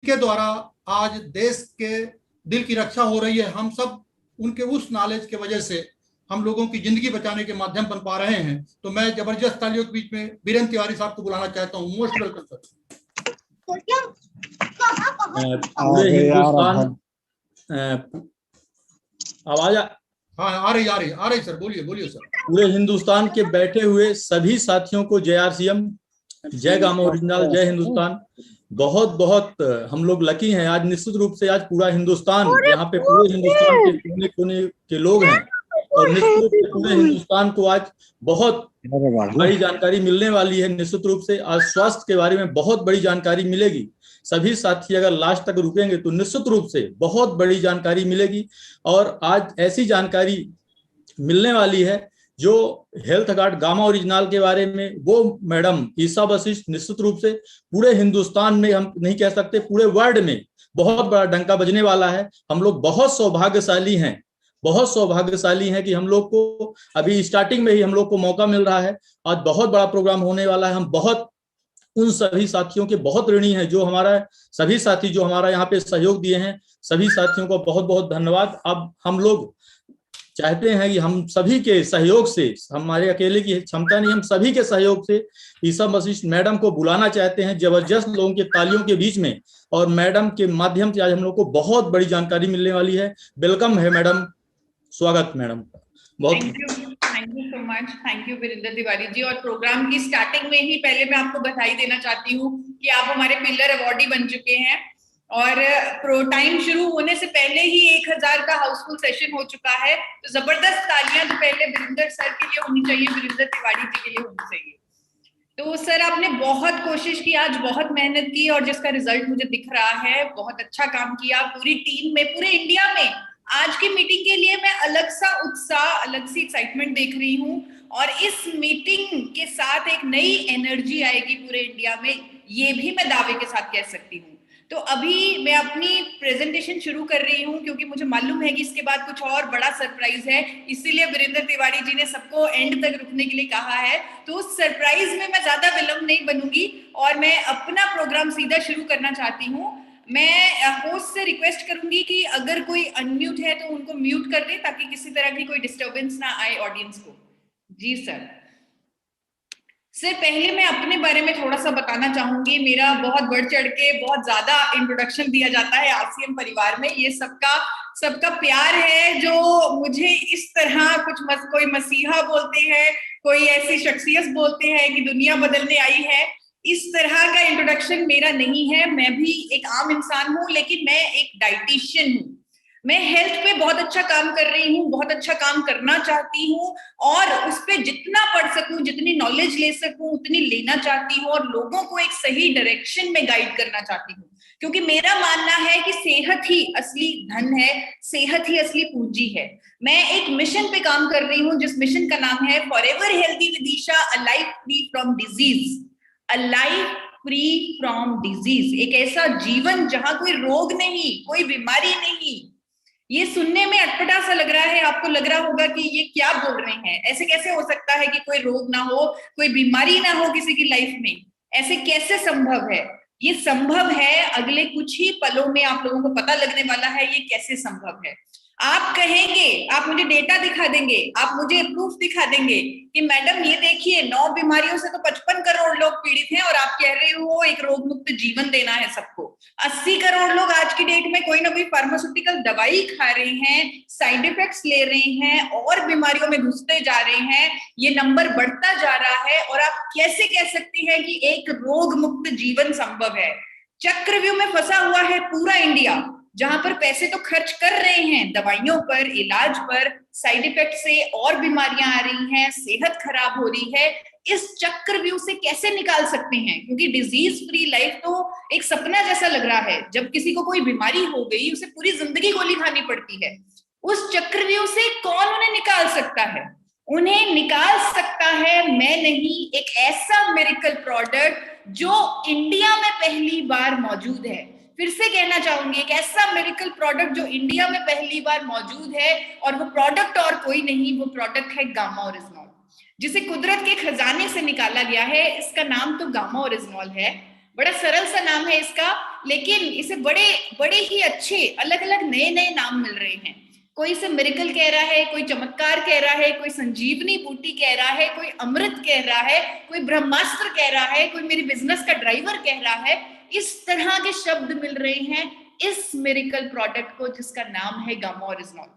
के द्वारा आज देश के दिल की रक्षा हो रही है। हम सब उनके उस नॉलेज के वजह से हम लोगों की जिंदगी बचाने के माध्यम बन पा रहे हैं। तो मैं जबरदस्त तालियों के बीच में वीरेंद्र तिवारी साहब को बुलाना चाहता हूँ। Most welcome sir. पूरे हिंदुस्तान आवाज हाँ आ रही सर। बोलिए सर। पूरे हिंदुस्तान के बैठे हुए सभी साथियों को जय आरसीएम, जय गामा ओरिजिनल, जय हिंदुस्तान। बहुत बहुत हम लोग लकी हैं आज। निश्चित रूप से आज पूरा हिंदुस्तान, यहाँ पे पूरे हिंदुस्तान के कोने कोने के लोग हैं और निश्चित रूप से पूरे हिंदुस्तान को आज बहुत बड़ी जानकारी मिलने वाली है। निश्चित रूप से आज स्वास्थ्य के बारे में बहुत बड़ी जानकारी मिलेगी। सभी साथी अगर लास्ट तक रुकेंगे तो निश्चित रूप से बहुत बड़ी जानकारी मिलेगी। और आज ऐसी जानकारी मिलने वाली है जो हेल्थ गार्ड गामा ओरिजिनल के बारे में, वो मैडम ईसा वशिष्ठ निश्चित रूप से पूरे हिंदुस्तान में, हम नहीं कह सकते पूरे वर्ल्ड में, बहुत बड़ा डंका बजने वाला है। हम लोग बहुत सौभाग्यशाली हैं, बहुत सौभाग्यशाली हैं कि हम लोग को अभी स्टार्टिंग में ही हम लोग को मौका मिल रहा है। आज बहुत बड़ा प्रोग्राम होने वाला है। हम बहुत उन सभी साथियों के बहुत ऋणी हैं जो हमारा सभी साथी जो हमारा यहाँ पे सहयोग दिए हैं। सभी साथियों को बहुत बहुत धन्यवाद। अब हम लोग चाहते हैं कि हम सभी के सहयोग से, हमारे अकेले की क्षमता नहीं, हम सभी के सहयोग से ईसा वशिष्ठ मैडम को बुलाना चाहते हैं जबरदस्त लोगों के तालियों के बीच में। और मैडम के माध्यम से आज हम लोग को बहुत बड़ी जानकारी मिलने वाली है। वेलकम है मैडम, स्वागत मैडम। बहुत thank you so much. Thank you Virendra Tiwari ji. और प्रोग्राम की स्टार्टिंग में ही पहले मैं आपको बधाई देना चाहती हूँ कि आप हमारे पिलर अवॉर्डी बन चुके हैं और प्रो टाइम शुरू होने से पहले ही 1000 का हाउसफुल सेशन हो चुका है। तो जबरदस्त तालियां तो पहले वीरेंद्र सर के लिए होनी चाहिए, वीरेंद्र तिवारी जी के लिए होनी चाहिए। तो सर आपने बहुत कोशिश की, आज बहुत मेहनत की और जिसका रिजल्ट मुझे दिख रहा है, बहुत अच्छा काम किया पूरी टीम में, पूरे इंडिया में। आज की मीटिंग के लिए मैं अलग सा उत्साह, अलग सी एक्साइटमेंट देख रही हूँ और इस मीटिंग के साथ एक नई एनर्जी आएगी पूरे इंडिया में, ये भी मैं दावे के साथ कह सकती हूँ। तो अभी मैं अपनी प्रेजेंटेशन शुरू कर रही हूँ क्योंकि मुझे मालूम है कि इसके बाद कुछ और बड़ा सरप्राइज है, इसीलिए वीरेंद्र तिवारी जी ने सबको एंड तक रुकने के लिए कहा है। तो उस सरप्राइज में मैं ज्यादा विलंब नहीं बनूंगी और मैं अपना प्रोग्राम सीधा शुरू करना चाहती हूँ। मैं होस्ट से रिक्वेस्ट करूंगी कि अगर कोई अनम्यूट है तो उनको म्यूट कर दे ताकि किसी तरह की कोई डिस्टर्बेंस ना आए ऑडियंस को। जी सर। सर पहले मैं अपने बारे में थोड़ा सा बताना चाहूंगी। मेरा बहुत बढ़ चढ़ के बहुत ज्यादा इंट्रोडक्शन दिया जाता है आरसीएम परिवार में, ये सबका प्यार है जो मुझे इस तरह कोई मसीहा बोलते हैं, कोई ऐसी शख्सियत बोलते हैं कि दुनिया बदलने आई है। इस तरह का इंट्रोडक्शन मेरा नहीं है। मैं भी एक आम इंसान हूँ, लेकिन मैं एक डाइटिशियन हूँ। मैं हेल्थ पे बहुत अच्छा काम कर रही हूँ, बहुत अच्छा काम करना चाहती हूँ और उस पे जितना पढ़ सकूं, जितनी नॉलेज ले सकूं उतनी लेना चाहती हूँ और लोगों को एक सही डायरेक्शन में गाइड करना चाहती हूँ। क्योंकि मेरा मानना है कि सेहत ही असली धन है, सेहत ही असली पूंजी है। मैं एक मिशन पे काम कर रही हूँ जिस मिशन का नाम है forever healthy with Isha, a life free from disease. A life free from disease, एक ऐसा जीवन जहां कोई रोग नहीं, कोई बीमारी नहीं। ये सुनने में अटपटा सा लग रहा है, आपको लग रहा होगा कि ये क्या बोल रहे हैं, ऐसे कैसे हो सकता है कि कोई रोग ना हो, कोई बीमारी ना हो किसी की लाइफ में, ऐसे कैसे संभव है? ये संभव है। अगले कुछ ही पलों में आप लोगों को पता लगने वाला है ये कैसे संभव है। आप कहेंगे, आप मुझे डेटा दिखा देंगे, आप मुझे प्रूफ दिखा देंगे कि मैडम ये देखिए 9 बीमारियों से तो 55 करोड़ लोग पीड़ित हैं और आप कह रहे हो एक रोग मुक्त जीवन देना है सबको। 80 करोड़ लोग आज की डेट में कोई ना कोई फार्मास्यूटिकल दवाई खा रहे हैं, साइड इफेक्ट्स ले रहे हैं और बीमारियों में घुसते जा रहे हैं। ये नंबर बढ़ता जा रहा है और आप कैसे कह सकती हैं कि एक रोग मुक्त जीवन संभव है? चक्रव्यूह में फंसा हुआ है पूरा इंडिया, जहां पर पैसे तो खर्च कर रहे हैं दवाइयों पर, इलाज पर, साइड इफेक्ट से और बीमारियां आ रही हैं, सेहत खराब हो रही है। इस चक्रव्यूह से कैसे निकाल सकते हैं? क्योंकि डिजीज फ्री लाइफ तो एक सपना जैसा लग रहा है। जब किसी को कोई बीमारी हो गई उसे पूरी जिंदगी गोली खानी पड़ती है। उस चक्रव्यूह से कौन उन्हें निकाल सकता है? उन्हें निकाल सकता है मैं नहीं, एक ऐसा मिरेकल प्रोडक्ट जो इंडिया में पहली बार मौजूद है। फिर से कहना चाहूंगी, एक ऐसा मिरेकल प्रोडक्ट जो इंडिया में पहली बार मौजूद है और वो प्रोडक्ट और कोई नहीं, वो प्रोडक्ट है गामा ओरिजिनल, जिसे कुदरत के खजाने से निकाला गया है। इसका नाम तो गामा ओरिजिनल है बड़ा सरल सा नाम है इसका, लेकिन इसे बड़े बड़े ही अच्छे अलग अलग नए नए नाम मिल रहे हैं। कोई इसे मिरेकल कह रहा है, कोई चमत्कार कह रहा है, कोई संजीवनी बूटी कह रहा है, कोई अमृत कह रहा है, कोई ब्रह्मास्त्र कह रहा है, कोई मेरी बिजनेस का ड्राइवर कह रहा है। इस तरह के शब्द मिल रहे हैं इस मिरेकल प्रोडक्ट को, जिसका नाम है गामा ओरिजिनॉल।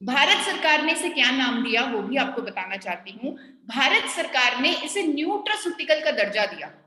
भारत सरकार ने इसे क्या नाम दिया वो भी आपको बताना चाहती हूँ। भारत सरकार ने इसे न्यूट्रास्यूटिकल का दर्जा दिया।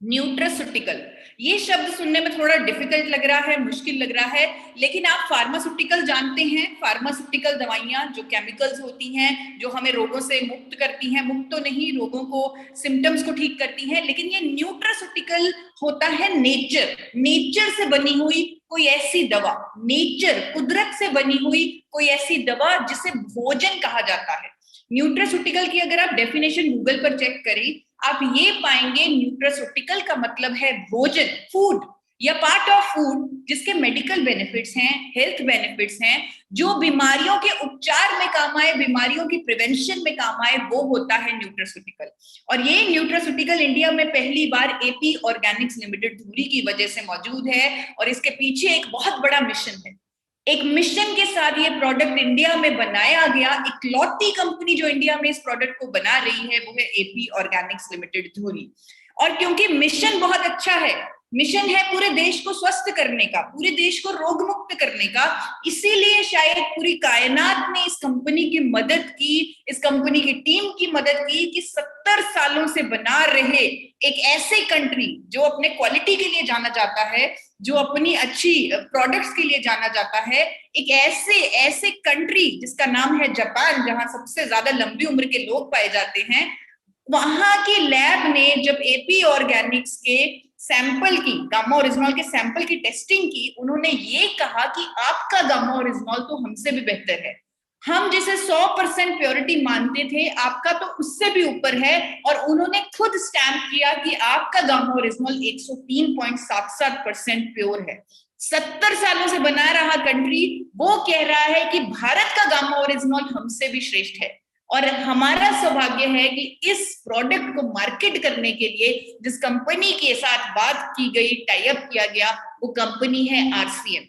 न्यूट्रास्यूटिकल, ये शब्द सुनने में थोड़ा डिफिकल्ट लग रहा है, मुश्किल लग रहा है, लेकिन आप फार्मास्यूटिकल जानते हैं। फार्मास्यूटिकल दवाइयां जो केमिकल्स होती हैं, जो हमें रोगों से मुक्त करती हैं, मुक्त तो नहीं, रोगों को, सिम्टम्स को ठीक करती हैं, लेकिन ये न्यूट्रास्यूटिकल होता है नेचर से बनी हुई कोई ऐसी दवा, नेचर, कुदरत से बनी हुई कोई ऐसी दवा जिसे भोजन कहा जाता है। न्यूट्रास्यूटिकल की अगर आप डेफिनेशन गूगल पर चेक करें, आप ये पाएंगे न्यूट्रास्यूटिकल का मतलब है भोजन, फूड या पार्ट ऑफ फूड, जिसके मेडिकल बेनिफिट्स हैं, हेल्थ बेनिफिट्स हैं, जो बीमारियों के उपचार में काम आए, बीमारियों की प्रिवेंशन में काम आए, वो होता है न्यूट्रास्यूटिकल। और ये न्यूट्रास्यूटिकल इंडिया में पहली बार एपी ऑर्गेनिक्स लिमिटेड धुरी की वजह से मौजूद है, और इसके पीछे एक बहुत बड़ा मिशन है। एक मिशन के साथ ये प्रोडक्ट इंडिया में बनाया गया। इकलौती कंपनी जो इंडिया में इस प्रोडक्ट को बना रही है वो है एपी ऑर्गेनिक्स लिमिटेड धुरी। और क्योंकि मिशन बहुत अच्छा है, मिशन है पूरे देश को स्वस्थ करने का, पूरे देश को रोग मुक्त करने का, इसीलिए शायद पूरी कायनात ने इस कंपनी की मदद की, इस कंपनी की टीम की मदद की कि 70 सालों से बना रहे एक ऐसे कंट्री जो अपने क्वालिटी के लिए जाना जाता है, जो अपनी अच्छी प्रोडक्ट्स के लिए जाना जाता है, एक ऐसे कंट्री जिसका नाम है जापान, जहां सबसे ज्यादा लंबी उम्र के लोग पाए जाते हैं, वहां की लैब ने जब एपी ऑर्गेनिक्स के सैंपल की, गामा ओरिजिनॉल के सैंपल की टेस्टिंग की, उन्होंने ये कहा कि आपका गामा ओरिजिनॉल तो हमसे भी बेहतर है। हम जिसे 100% प्योरिटी मानते थे, आपका तो उससे भी ऊपर है। और उन्होंने खुद स्टैंप किया कि आपका गामा ओरिजिनॉल 103.77% प्योर है। 70 सालों से बना रहा कंट्री वो कह रहा है कि भारत का गामा ओरिजिनॉल हमसे भी श्रेष्ठ है। और हमारा सौभाग्य है कि इस प्रोडक्ट को मार्केट करने के लिए जिस कंपनी के साथ बात की गई, टाई अप किया गया, वो कंपनी है आरसीएम।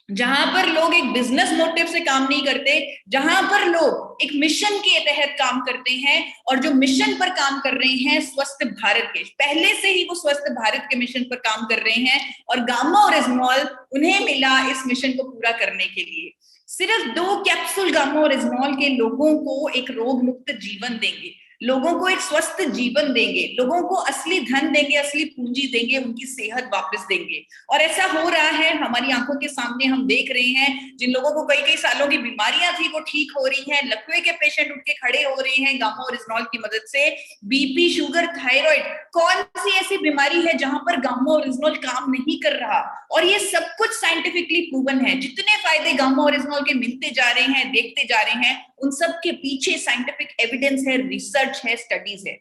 जहां पर लोग एक बिजनेस मोटिव से काम नहीं करते, जहां पर लोग एक मिशन के तहत काम करते हैं, और जो मिशन पर काम कर रहे हैं स्वस्थ भारत के, पहले से ही वो स्वस्थ भारत के मिशन पर काम कर रहे हैं, और गामा ओरिजिनॉल उन्हें मिला इस मिशन को पूरा करने के लिए। सिर्फ 2 कैप्सूल गामा ओरिजिनॉल के लोगों को एक रोग मुक्त जीवन देंगे, लोगों को एक स्वस्थ जीवन देंगे, लोगों को असली धन देंगे, असली पूंजी देंगे, उनकी सेहत वापस देंगे। और ऐसा हो रहा है हमारी आंखों के सामने, हम देख रहे हैं जिन लोगों को कई सालों की बीमारियां थी वो ठीक हो रही हैं, लकवे के पेशेंट उठ के खड़े हो रहे हैं गामा ओरिजिनॉल की मदद से। बीपी, शुगर, थायराइड, कौन सी ऐसी बीमारी है जहां पर गामा ओरिजिनॉल काम नहीं कर रहा? और ये सब कुछ साइंटिफिकली प्रूवन है। जितने फायदे गामा ओरिजिनॉल के मिलते जा रहे हैं, देखते जा रहे हैं, उन सब के पीछे साइंटिफिक एविडेंस है, रिसर्च है, स्टडीज है।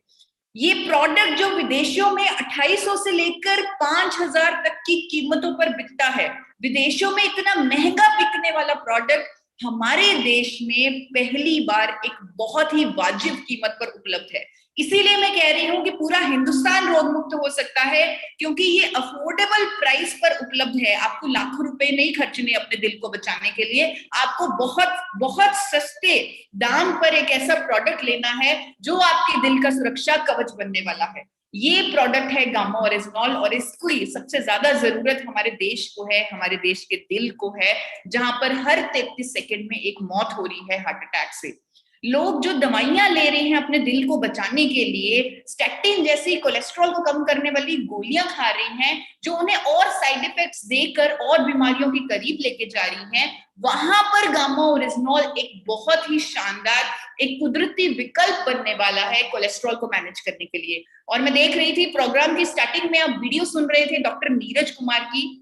ये प्रोडक्ट जो विदेशों में 2800 से लेकर 5000 तक की कीमतों पर बिकता है, विदेशों में इतना महंगा बिकने वाला प्रोडक्ट हमारे देश में पहली बार एक बहुत ही वाजिब कीमत पर उपलब्ध है। इसीलिए मैं कह रही हूं कि पूरा हिंदुस्तान रोग मुक्त हो सकता है, क्योंकि ये अफोर्डेबल प्राइस पर उपलब्ध है। आपको लाखों रुपए नहीं खर्चने अपने दिल को बचाने के लिए, आपको बहुत बहुत सस्ते दाम पर एक ऐसा प्रोडक्ट लेना है जो आपके दिल का सुरक्षा कवच बनने वाला है। ये प्रोडक्ट है गामा ओरिजिनॉल, और इसको ही सबसे ज्यादा जरूरत हमारे देश को है, हमारे देश के दिल को है, जहां पर हर 33 सेकंड में एक मौत हो रही है हार्ट अटैक से। लोग जो दवाइयां ले रहे हैं अपने दिल को बचाने के लिए, स्टैटिन जैसी कोलेस्ट्रॉल को कम करने वाली गोलियां खा रही हैं, जो उन्हें और साइड इफेक्ट्स देकर और बीमारियों के करीब लेके जा रही हैं, वहां पर गामा ओरिजिनॉल एक बहुत ही शानदार, एक कुदरती विकल्प बनने वाला है कोलेस्ट्रॉल को मैनेज करने के लिए। और मैं देख रही थी प्रोग्राम की स्टार्टिंग में, आप वीडियो सुन रहे थे डॉक्टर नीरज कुमार की,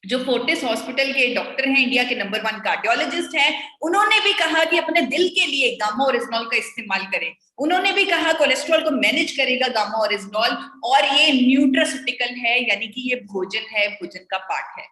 जो फोर्टिस हॉस्पिटल के डॉक्टर हैं, इंडिया के नंबर 1 कार्डियोलॉजिस्ट हैं। उन्होंने भी कहा कि अपने दिल के लिए गामा ओरिजिनॉल का इस्तेमाल करें। उन्होंने भी कहा कोलेस्ट्रॉल को मैनेज करेगा गामा ओरिजिनॉल, और ये न्यूट्रास्यूटिकल है, यानी कि ये भोजन है, भोजन का पार्ट है।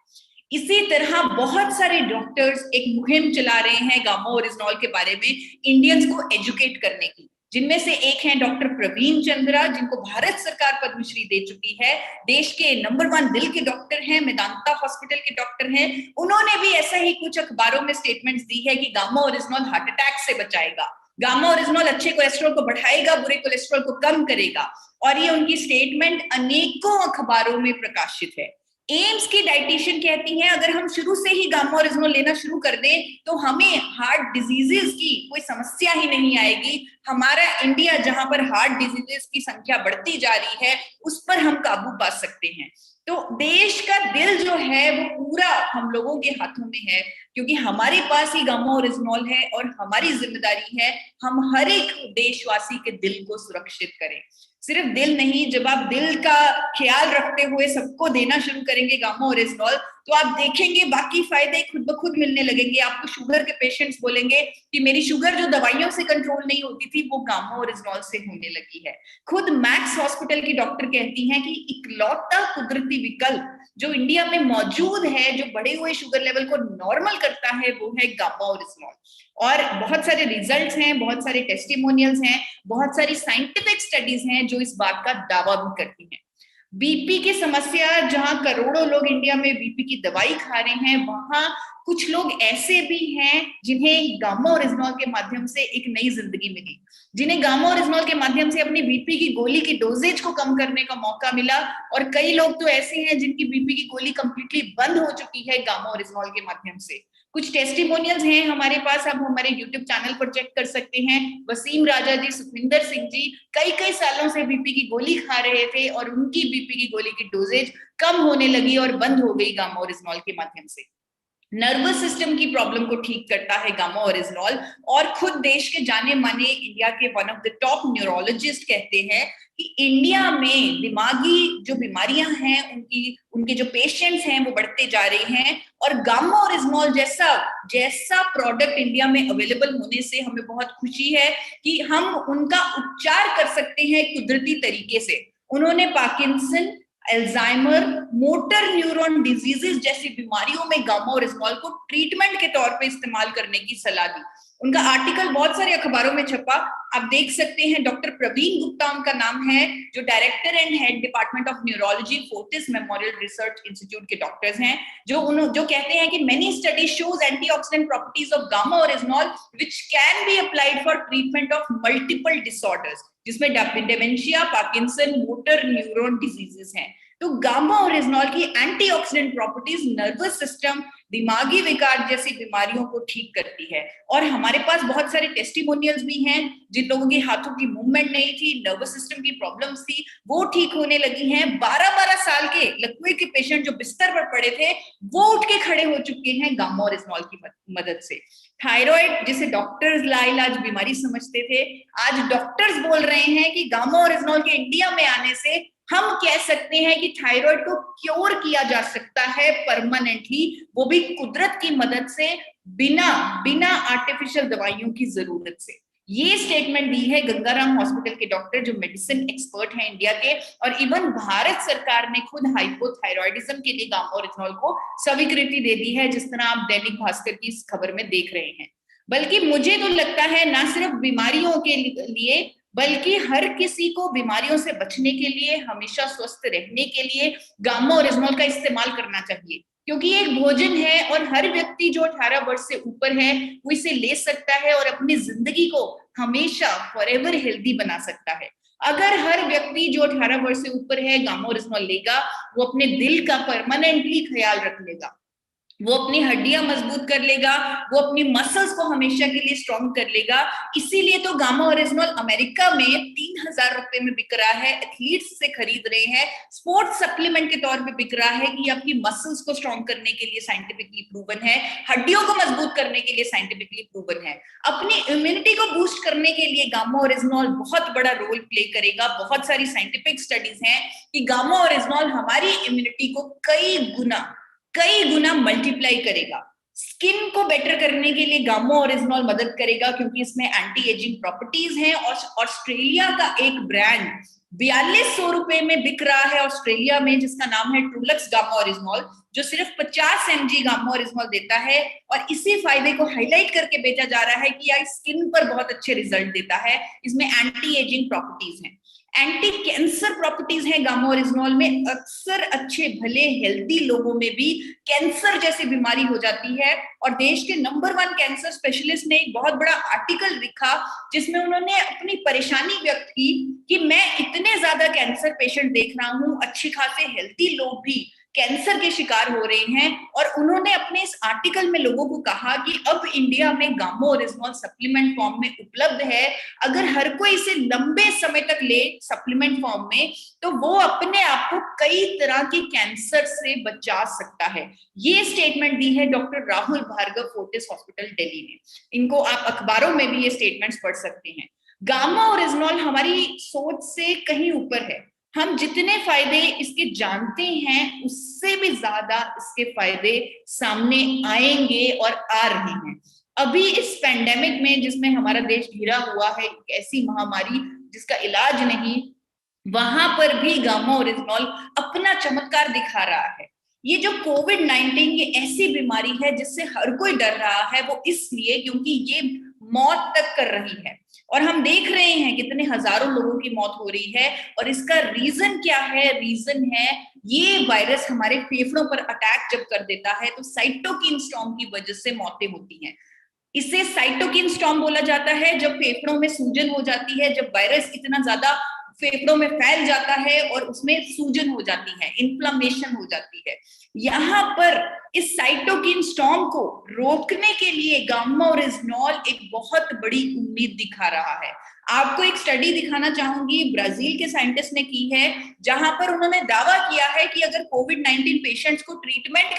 इसी तरह बहुत सारे डॉक्टर्स एक मुहिम चला रहे हैं गामा ओरिजिनॉल के बारे में, इंडियंस को एजुकेट करने की। जिनमें से एक हैं डॉक्टर प्रवीण चंद्रा, जिनको भारत सरकार पद्मश्री दे चुकी है, देश के नंबर 1 दिल के डॉक्टर हैं, मेदांता हॉस्पिटल के डॉक्टर हैं। उन्होंने भी ऐसा ही कुछ अखबारों में स्टेटमेंट्स दी है कि गामा ओरिजिनॉल हार्ट अटैक से बचाएगा, गामा ओरिजिनॉल अच्छे कोलेस्ट्रॉल को बढ़ाएगा, बुरे कोलेस्ट्रॉल को कम करेगा, और ये उनकी स्टेटमेंट अनेकों अखबारों में प्रकाशित है। एम्स की डाइटिशियन कहती हैं अगर हम शुरू से ही गामा ओरिजिनॉल लेना शुरू कर दें तो हमें हार्ट डिजीजेस की कोई समस्या ही नहीं आएगी। हमारा इंडिया जहां पर हार्ट डिजीजेस की संख्या बढ़ती जा रही है उस पर हम काबू पा सकते हैं। तो देश का दिल जो है वो पूरा हम लोगों के हाथों में है, क्योंकि हमारे पास ही गामा ओरिजिनॉल है और हमारी जिम्मेदारी है हम हर एक देशवासी के दिल को सुरक्षित करें। सिर्फ दिल नहीं, जब आप दिल का ख्याल रखते हुए सबको देना शुरू करेंगे गामा ओरिजिनॉल, तो आप देखेंगे बाकी फायदे खुद ब खुद मिलने लगेंगे। आपको शुगर के पेशेंट्स बोलेंगे कि मेरी शुगर जो दवाइयों से कंट्रोल नहीं होती थी वो गामा ओरिजिनॉल से होने लगी है। खुद मैक्स हॉस्पिटल की डॉक्टर कहती हैं कि इकलौता कुदरती विकल्प जो इंडिया में मौजूद है जो बढ़े हुए शुगर लेवल को नॉर्मल करता है वो है गामा ओरिजिनॉल। और बहुत सारे रिजल्ट्स हैं, बहुत सारे टेस्टिमोनियल्स हैं, बहुत सारी साइंटिफिक स्टडीज हैं जो इस बात का दावा भी करती हैं। बीपी की समस्या, जहां करोड़ों लोग इंडिया में बीपी की दवाई खा रहे हैं, वहां कुछ लोग ऐसे भी हैं जिन्हें गामा ओरिजिनॉल के माध्यम से एक नई जिंदगी मिली, जिन्हें गामा ओरिजिनॉल के माध्यम से अपनी बीपी की गोली की डोजेज को कम करने का मौका मिला। और कई लोग तो ऐसे हैं जिनकी बीपी की गोली कंप्लीटली बंद हो चुकी है गामा ओरिजिनॉल के माध्यम से। कुछ टेस्टिमोनियल्स हैं हमारे पास, आप हमारे YouTube चैनल पर चेक कर सकते हैं। वसीम राजा जी, सुखविंदर सिंह जी कई सालों से बीपी की गोली खा रहे थे और उनकी बीपी की गोली की डोजेज कम होने लगी और बंद हो गई गामा ओरिजिनॉल के माध्यम से। नर्वस सिस्टम की प्रॉब्लम को ठीक करता है गामा ओरिजिनॉल। और खुद देश के जाने माने इंडिया के one of the top neurologist कहते हैं कि इंडिया में दिमागी जो बीमारियां हैं उनके जो पेशेंट्स हैं वो बढ़ते जा रहे हैं, और गामा ओरिजिनॉल जैसा प्रोडक्ट इंडिया में अवेलेबल होने से हमें बहुत खुशी है कि हम उनका उपचार कर सकते हैं कुदरती तरीके से। उन्होंने Parkinson, Alzheimer, motor neuron diseases जैसी बीमारियों में गामा ओरिजिनॉल को ट्रीटमेंट के तौर पे इस्तेमाल करने की सलाह दी। उनका आर्टिकल बहुत सारे अखबारों में छपा, आप देख सकते हैं। डॉक्टर प्रवीण गुप्ता उनका नाम है, जो director and head department of neurology Fortis memorial research institute के डॉक्टर्स हैं, जो कहते हैं कि many study shows antioxidant properties of gamma oryzanol which can be applied for treatment of multiple disorders, जिसमें dementia, Parkinson, motor neuron diseases हैं। तो gamma oryzanol की एंटीऑक्सीडेंट प्रॉपर्टीज नर्वस सिस्टम, दिमागी विकार जैसी बीमारियों को ठीक करती है। और हमारे पास बहुत सारे टेस्टिमोनियल्स भी हैं जिन लोगों की हाथों की मूवमेंट नहीं थी, नर्वस सिस्टम की प्रॉब्लम्स थी, वो ठीक होने लगी हैं। 12-12 साल के लकवे के पेशेंट जो बिस्तर पर पड़े थे वो उठ के खड़े हो चुके हैं गामा ओरिजिनॉल की मदद से। थायराइड, जिसे डॉक्टर्स लाइलाज बीमारी समझते थे, आज डॉक्टर्स बोल रहे हैं कि गामा ओरिजिनॉल के इंडिया में आने से हम कह सकते हैं कि थायराइड को क्योर किया जा सकता है परमानेंटली, वो भी कुदरत की मदद से, बिना आर्टिफिशियल दवाइयों की जरूरत से। ये स्टेटमेंट दी है गंगाराम हॉस्पिटल के डॉक्टर जो मेडिसिन एक्सपर्ट हैं इंडिया के। और इवन भारत सरकार ने खुद हाइपोथायरॉयडिज्म के लिए गामा ओरिजिनॉल को स्वीकृति दे दी है, जिस तरह आप दैनिक भास्कर की इस खबर में देख रहे हैं। बल्कि मुझे तो लगता है ना सिर्फ बीमारियों के लिए बल्कि हर किसी को बीमारियों से बचने के लिए, हमेशा स्वस्थ रहने के लिए गामा ओरिजिनॉल का इस्तेमाल करना चाहिए, क्योंकि ये एक भोजन है और हर व्यक्ति जो 18 वर्ष से ऊपर है वो इसे ले सकता है और अपनी जिंदगी को हमेशा फॉरएवर हेल्दी बना सकता है। अगर हर व्यक्ति जो 18 वर्ष से ऊपर है गामा ओरिजिनॉल लेगा, वो अपने दिल का परमानेंटली ख्याल रख लेगा, वो अपनी हड्डियां मजबूत कर लेगा, वो अपनी मसल्स को हमेशा के लिए स्ट्रॉन्ग कर लेगा। इसीलिए तो गामा ओरिजिनॉल अमेरिका में 3000 रुपए में बिक रहा है, एथलीट्स से खरीद रहे हैं, स्पोर्ट्स सप्लीमेंट के तौर पे बिक रहा है कि आपकी मसल्स को स्ट्रॉन्ग करने के लिए साइंटिफिकली प्रूवन है, हड्डियों को मजबूत करने के लिए साइंटिफिकली प्रूवन है, अपनी इम्यूनिटी को बूस्ट करने के लिए गामा ओरिजिनॉल बहुत बड़ा रोल प्ले करेगा। बहुत सारी साइंटिफिक स्टडीज हैं कि गामा ओरिजिनॉल हमारी इम्यूनिटी को कई गुना मल्टीप्लाई करेगा। स्किन को बेटर करने के लिए गामा ओरिजिनॉल मदद करेगा, क्योंकि इसमें एंटी एजिंग प्रॉपर्टीज हैं। और ऑस्ट्रेलिया का एक ब्रांड 4200 रुपए में बिक रहा है ऑस्ट्रेलिया में, जिसका नाम है ट्रूलक्स गामा ओरिजिनॉल, जो सिर्फ 50 mg गामा ओरिजिनॉल देता है, और इसी फायदे को हाईलाइट करके बेचा जा रहा है कि यह स्किन पर बहुत अच्छे रिजल्ट देता है। इसमें एंटी एजिंग प्रॉपर्टीज हैं, एंटी कैंसर प्रॉपर्टीज हैं गामा ओरिजिनॉल में। अक्सर अच्छे भले हेल्दी लोगों में भी कैंसर जैसी बीमारी हो जाती है, और देश के नंबर 1 कैंसर स्पेशलिस्ट ने एक बहुत बड़ा आर्टिकल लिखा जिसमें उन्होंने अपनी परेशानी व्यक्त की कि मैं इतने ज्यादा कैंसर पेशेंट देख रहा हूं, अच्छी खासे हेल्दी लोग भी कैंसर के शिकार हो रहे हैं। और उन्होंने अपने इस आर्टिकल में लोगों को कहा कि अब इंडिया में गामा ओरिजिनॉल सप्लीमेंट फॉर्म में उपलब्ध है, अगर हर कोई इसे लंबे समय तक ले सप्लीमेंट फॉर्म में, तो वो अपने आप को कई तरह के कैंसर से बचा सकता है। ये स्टेटमेंट दी है डॉक्टर राहुल भार्गव, फोर्टिस हॉस्पिटल दिल्ली ने। इनको आप अखबारों में भी ये स्टेटमेंट्स पढ़ सकते हैं। गामा ओरिजिनॉल हमारी सोच से कहीं ऊपर है। हम जितने फायदे इसके जानते हैं उससे भी ज्यादा इसके फायदे सामने आएंगे और आ रहे हैं। अभी इस पेंडेमिक में जिसमें हमारा देश घिरा हुआ है, एक ऐसी महामारी जिसका इलाज नहीं, वहां पर भी गामा ओरिजिनॉल अपना चमत्कार दिखा रहा है। ये जो कोविड-19 ये ऐसी बीमारी है जिससे हर कोई डर रहा है, वो इसलिए क्योंकि ये मौत तक कर रही है, और हम देख रहे हैं कितने हजारों लोगों की मौत हो रही है। और इसका रीजन क्या है? रीजन है ये वायरस हमारे फेफड़ों पर अटैक जब कर देता है तो साइटोकिन स्टॉर्म की वजह से मौतें होती हैं। इसे साइटोकिन स्टॉर्म बोला जाता है जब फेफड़ों में सूजन हो जाती है, जब वायरस इतना ज्यादा फेफड़ों में फैल जाता है और उसमें सूजन हो जाती है, इन्फ्लेमेशन हो जाती है। यहाँ पर इस साइटोकिन स्टॉर्म को रोकने के लिए गामा ओरिजिनॉल एक बहुत बड़ी उम्मीद दिखा रहा है। आपको एक स्टडी दिखाना चाहूंगी, ब्राजील के साइंटिस्ट ने की है, जहां पर उन्होंने दावा किया है कि अगर कोविड-19 पेशेंट्स को ट्रीटमेंट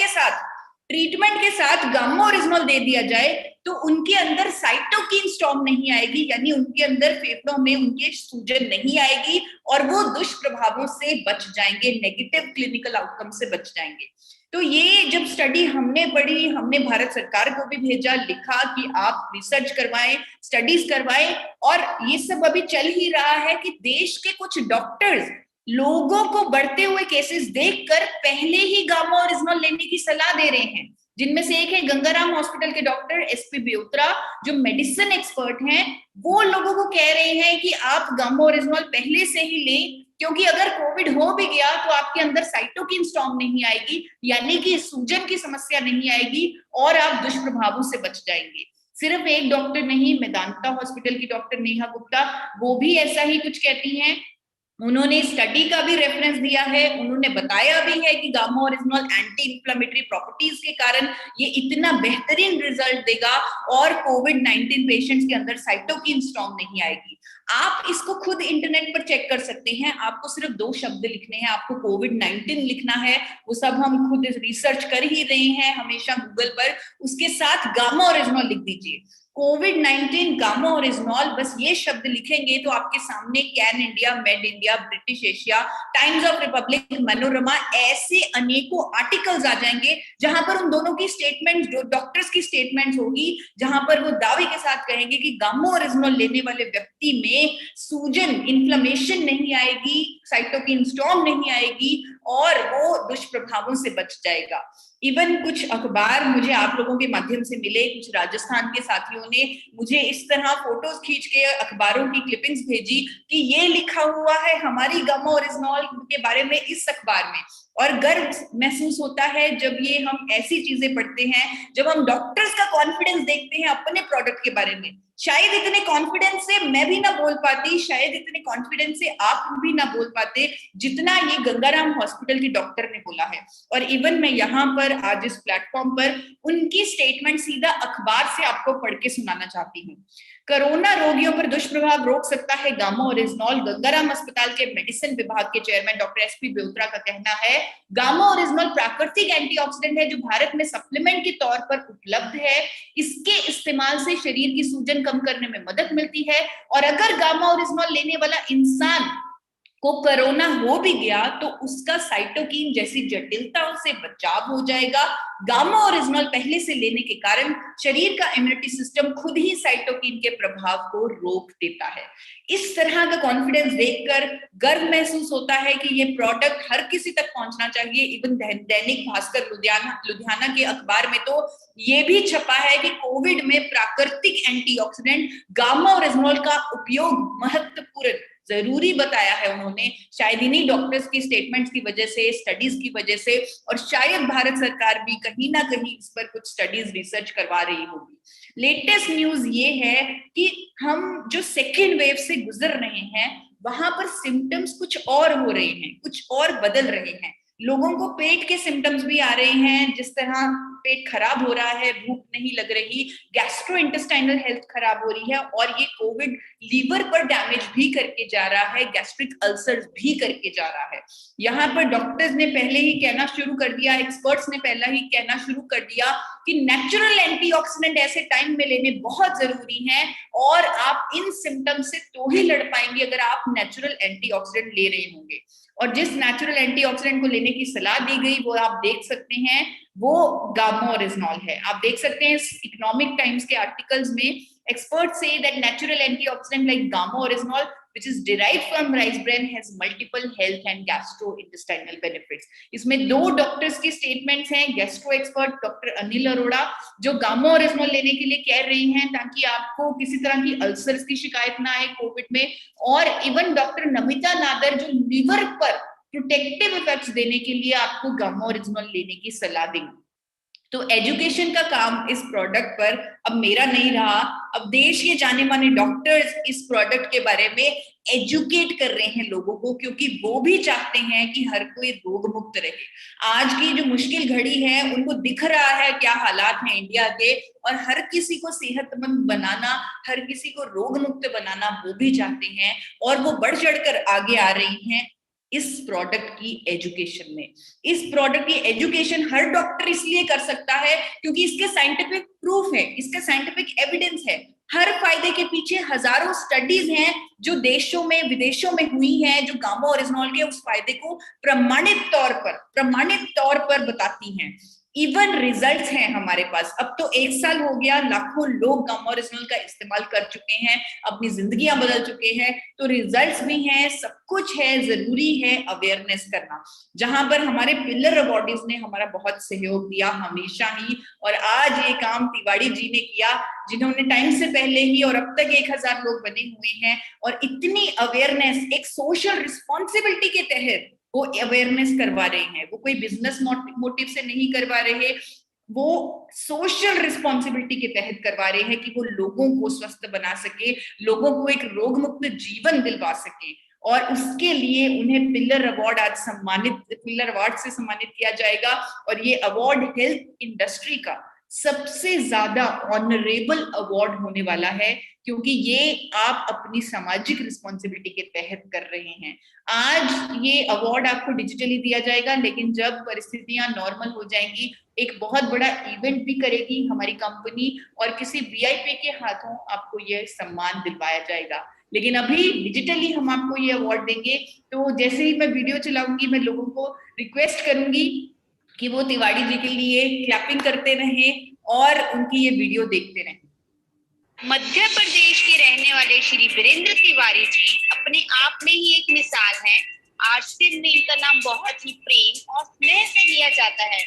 के साथ गामा ओरिजिनॉल दे दिया जाए तो उनके अंदर साइटोकिन स्टॉर्म नहीं आएगी, यानी उनके अंदर फेफड़ों में उनके सूजन नहीं आएगी और वो दुष्प्रभावों से बच जाएंगे, नेगेटिव क्लिनिकल आउटकम से बच जाएंगे। तो ये जब स्टडी हमने पढ़ी, हमने भारत सरकार को भी भेजा, लिखा कि आप रिसर्च करवाएं, स्टडीज करवाएं, और ये सब अभी चल ही रहा है कि देश के कुछ डॉक्टर्स लोगों को बढ़ते हुए केसेस देखकर पहले ही गामा ओरिजिनॉल लेने की सलाह दे रहे हैं, जिनमें से एक है गंगाराम हॉस्पिटल के डॉक्टर एसपी बेउत्रा, जो मेडिसिन एक्सपर्ट हैं। वो लोगों को कह रहे हैं कि आप गामा ओरिजिनॉल पहले से ही लें, क्योंकि अगर कोविड हो भी गया तो आपके अंदर साइटोकिन स्टॉर्म नहीं आएगी, यानी कि सूजन की समस्या नहीं आएगी और आप दुष्प्रभावों से बच जाएंगे। सिर्फ एक डॉक्टर नहीं, मेदांता हॉस्पिटल की डॉक्टर नेहा गुप्ता, वो भी ऐसा ही कुछ कहती हैं। उन्होंने स्टडी का भी रेफरेंस दिया है, उन्होंने बताया भी है कि gamma oryzanol anti inflammatory properties के कारण ये इतना बेहतरीन रिजल्ट देगा और कोविड-19 पेशेंट्स के अंदर साइटोकिन स्टॉर्म नहीं आएगी। आप इसको खुद इंटरनेट पर चेक कर सकते हैं, आपको सिर्फ 2 शब्द लिखने हैं, आपको कोविड-19 लिखना है, वो सब हम खुद रिसर्च कर ही रहे हैं हमेशा गूगल पर, उसके साथ गामा ओरिजिनॉल लिख दीजिए, कोविड-19 गामा ओरिजिनॉल, बस ये शब्द लिखेंगे तो आपके सामने can India, made India, British Asia, times of Republic, Manorama, ऐसे अनेकों आर्टिकल्स आ जाएंगे जहां पर उन दोनों की स्टेटमेंट, जो डॉक्टर्स की स्टेटमेंट्स होगी, जहां पर वो दावे के साथ कहेंगे कि गामा ओरिजिनॉल लेने वाले व्यक्ति में सूजन, इन्फ्लेमेशन नहीं आएगी, साइटोकिन स्टॉर्म नहीं आएगी और वो दुष्प्रभावों से बच जाएगा। इवन कुछ अखबार मुझे आप लोगों के माध्यम से मिले, कुछ राजस्थान के साथियों ने मुझे इस तरह फोटोज खींच के अखबारों की क्लिपिंग्स भेजी कि ये लिखा हुआ है हमारी गामा ओरिजिनॉल के बारे में इस अखबार में, और गर्व महसूस होता है जब ये हम ऐसी चीजें पढ़ते हैं, जब हम डॉक्टर्स का कॉन्फिडेंस देखते हैं अपने प्रोडक्ट के बारे में। शायद इतने कॉन्फिडेंस से मैं भी ना बोल पाती, शायद इतने कॉन्फिडेंस से आप भी ना बोल पाते जितना ये गंगाराम हॉस्पिटल के डॉक्टर ने बोला है। और इवन मैं यहाँ पर आज इस प्लेटफॉर्म पर उनकी स्टेटमेंट सीधा अखबार से आपको पढ़ के सुनाना चाहती हूँ। कोरोना रोगियों पर दुष्प्रभाव रोक सकता है गामा ओरिजिनॉल, गंगाराम अस्पताल के मेडिसिन विभाग के चेयरमैन डॉक्टर एसपी बेउत्रा का कहना है। गामा ओरिजिनॉल प्राकृतिक एंटीऑक्सीडेंट है जो भारत में सप्लीमेंट के तौर पर उपलब्ध है। इसके इस्तेमाल से शरीर की सूजन कम करने में मदद मिलती है, और अगर गामा ओरिजिनॉल लेने वाला इंसान को कोरोना हो भी गया तो उसका साइटोकिन जैसी जटिलताओं से बचाव हो जाएगा। गामा ओरिजिनल पहले से लेने के कारण शरीर का इम्यूनिटी सिस्टम खुद ही साइटोकिन के प्रभाव को रोक देता है। इस तरह का कॉन्फिडेंस देखकर गर्व महसूस होता है कि ये प्रोडक्ट हर किसी तक पहुंचना चाहिए। इवन दैनिक भास्कर लुधियाना के अखबार में तो ये भी छपा है कि कोविड में प्राकृतिक एंटीऑक्सीडेंट गामा ओरिजिनल का उपयोग महत्वपूर्ण जरूरी बताया है उन्होंने। शायद इन्हीं डॉक्टर्स की स्टेटमेंट्स की वजह से, स्टडीज की वजह से, और शायद भारत सरकार भी कहीं ना कहीं इस पर कुछ स्टडीज रिसर्च करवा रही होगी। लेटेस्ट न्यूज ये है कि हम जो सेकेंड वेव से गुजर रहे हैं वहां पर सिम्टम्स कुछ और हो रहे हैं, कुछ और बदल रहे हैं। लोगों को पेट के सिम्टम्स भी आ रहे हैं, जिस तरह पेट खराब हो रहा है, भूख नहीं लग रही, गैस्ट्रोइंटेस्टाइनल हेल्थ खराब हो रही है, और ये कोविड लीवर पर डैमेज भी करके जा रहा है, गैस्ट्रिक अल्सर्स भी करके जा रहा है। यहाँ पर डॉक्टर्स ने पहले ही कहना शुरू कर दिया, एक्सपर्ट्स ने पहले ही कहना शुरू कर दिया कि नेचुरल एंटीऑक्सीडेंट ऐसे टाइम में लेने बहुत जरूरी हैं, और आप इन सिम्टम्स से तो ही लड़ पाएंगे अगर आप नेचुरल एंटीऑक्सीडेंट ले रहे होंगे। और जिस नेचुरल एंटीऑक्सीडेंट को लेने की सलाह दी गई वो आप देख सकते हैं, वो गामा ओरिजिनल है। आप देख सकते हैं इकोनॉमिक टाइम्स के आर्टिकल्स में, experts say that natural antioxidant like gamma oryzanol, which is derived from rice bran, has multiple health and gastrointestinal benefits. इसमें दो डॉक्टर्स की स्टेटमेंट्स हैं, gastro expert doctor Anil Arora जो गामा ओरिजिनल लेने के लिए कह रही हैं ताकि आपको किसी तरह की अल्सर्स की शिकायत ना आए कोविड में, और इवन डॉक्टर नमिता नादर जो लीवर पर प्रोटेक्टिव इफेक्ट्स देने के लिए आपको गामा ओरिजिनल लेने की सलाह देंगे। तो एजुकेशन का काम इस प्रोडक्ट पर अब मेरा नहीं रहा, अब देश के जाने माने डॉक्टर्स इस प्रोडक्ट के बारे में एजुकेट कर रहे हैं लोगों को, क्योंकि वो भी चाहते हैं कि हर कोई रोग मुक्त रहे। आज की जो मुश्किल घड़ी है उनको दिख रहा है क्या हालात हैं इंडिया के, और हर किसी को सेहतमंद बनाना, हर किसी को रोग मुक्त बनाना वो भी चाहते हैं, और वो बढ़ चढ़कर आगे आ रही हैं इस प्रोडक्ट की एजुकेशन में। इस प्रोडक्ट की एजुकेशन हर डॉक्टर इसलिए कर सकता है क्योंकि इसके साइंटिफिक प्रूफ है, इसके साइंटिफिक एविडेंस है। हर फायदे के पीछे हजारों स्टडीज हैं जो देशों में विदेशों में हुई हैं, जो गामा ओरिजिनल के उस फायदे को प्रमाणित तौर पर बताती हैं। इवन रिजल्ट्स हैं हमारे पास। अब तो 1 साल हो गया, लाखों लोग गामा ओरिजिनल का इस्तेमाल कर चुके हैं, अपनी जिंदगियां बदल चुके हैं, तो रिजल्ट्स भी हैं, सब कुछ है। जरूरी है अवेयरनेस करना, जहां पर हमारे पिलर अवॉर्डीज ने हमारा बहुत सहयोग दिया हमेशा ही, और आज ये काम तिवारी जी ने किया जिन्होंने टाइम से पहले ही, और अब तक 1000 लोग बने हुए हैं, और इतनी अवेयरनेस एक सोशल रिस्पॉन्सिबिलिटी के तहत वो अवेयरनेस करवा रहे हैं। वो कोई बिजनेस मोटिव से नहीं करवा रहे, वो सोशल रिस्पॉन्सिबिलिटी के तहत करवा रहे हैं कि वो लोगों को स्वस्थ बना सके, लोगों को एक रोग मुक्त जीवन दिलवा सके, और उसके लिए उन्हें पिलर अवार्ड से सम्मानित किया जाएगा। और ये अवार्ड हेल्थ इंडस्ट्री का सबसे ज्यादा ऑनरेबल अवार्ड होने वाला है, क्योंकि ये आप अपनी सामाजिक रिस्पॉन्सिबिलिटी के तहत कर रहे हैं। आज ये अवार्ड आपको डिजिटली दिया जाएगा, लेकिन जब परिस्थितियां नॉर्मल हो जाएंगी एक बहुत बड़ा इवेंट भी करेगी हमारी कंपनी, और किसी वीआईपी के हाथों आपको ये सम्मान दिलवाया जाएगा। लेकिन अभी डिजिटली हम आपको ये अवार्ड देंगे। तो जैसे ही मैं वीडियो चलाऊंगी मैं लोगों को रिक्वेस्ट करूंगी कि वो तिवारी जी के लिए क्लैपिंग करते रहें और उनकी ये वीडियो देखते रहें। मध्य प्रदेश के रहने वाले श्री वीरेंद्र तिवारी जी अपने आप में ही एक मिसाल हैं। आरसीएम में इनका नाम बहुत ही प्रेम और स्नेह से लिया जाता है।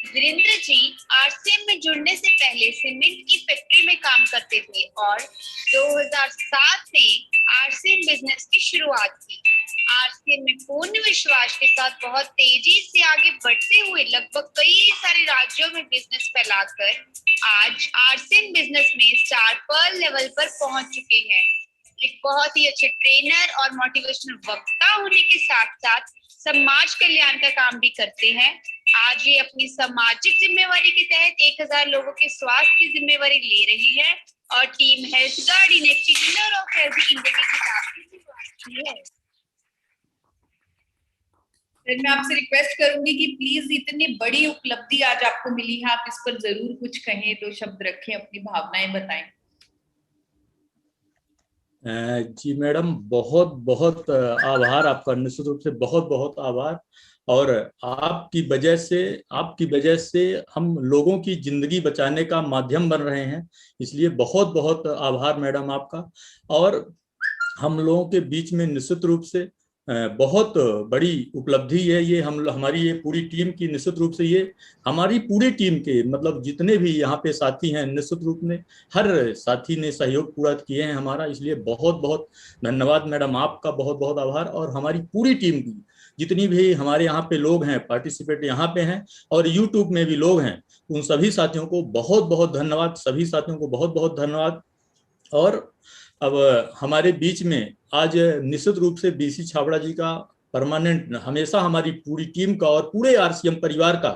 वीरेंद्र जी आरसीएम में जुड़ने से पहले सीमेंट की फैक्ट्री में काम करते थे और 2007 में आरसीएम बिजनेस की शुरुआत की। आरसीएम में पूर्ण विश्वास के साथ बहुत तेजी से आगे बढ़ते हुए लगभग कई सारे राज्यों में बिजनेस फैलाकर आज आरसीएम बिजनेस में स्टार पर्ल लेवल पर पहुंच चुके हैं। एक बहुत ही अच्छे ट्रेनर और मोटिवेशनल वक्ता होने के साथ साथ समाज कल्याण का काम भी करते हैं। आज ये अपनी सामाजिक जिम्मेवारी के तहत 1000 लोगों के स्वास्थ्य की जिम्मेवारी ले रही है और टीम हेल्थ गार्ड ने पिलर ऑफ हेल्थ इंडिया की किताब की शुरुआत की है। मैं आपसे रिक्वेस्ट करूंगी कि प्लीज इतनी बड़ी उपलब्धि आज आपको मिली है, आप इस पर जरूर कुछ कहें, तो शब्द रखें, अपनी भावनाएं बताएं। जी मैडम, बहुत बहुत आभार आपका, निश्चित रूप से बहुत बहुत आभार। और आपकी वजह से हम लोगों की जिंदगी बचाने का माध्यम बन रहे हैं, इसलिए बहुत बहुत आभार मैडम आपका। और हम लोगों के बीच में निश्चित रूप से बहुत बड़ी उपलब्धि है ये, हमारी ये पूरी टीम की, निश्चित रूप से ये हमारी पूरी टीम के मतलब जितने भी यहाँ पे साथी हैं, निश्चित रूप में हर साथी ने सहयोग पूरा किए हैं हमारा, इसलिए बहुत बहुत धन्यवाद मैडम आपका, बहुत बहुत आभार। और हमारी पूरी टीम की जितनी भी हमारे यहाँ पे लोग हैं, पार्टिसिपेट यहाँ पे हैं और यूट्यूब में भी लोग हैं, उन सभी साथियों को बहुत बहुत धन्यवाद, सभी साथियों को बहुत बहुत धन्यवाद। और अब हमारे बीच में आज निश्चित रूप से बीसी छाबड़ा जी का परमानेंट, हमेशा हमारी पूरी टीम का और पूरे आरसीएम परिवार का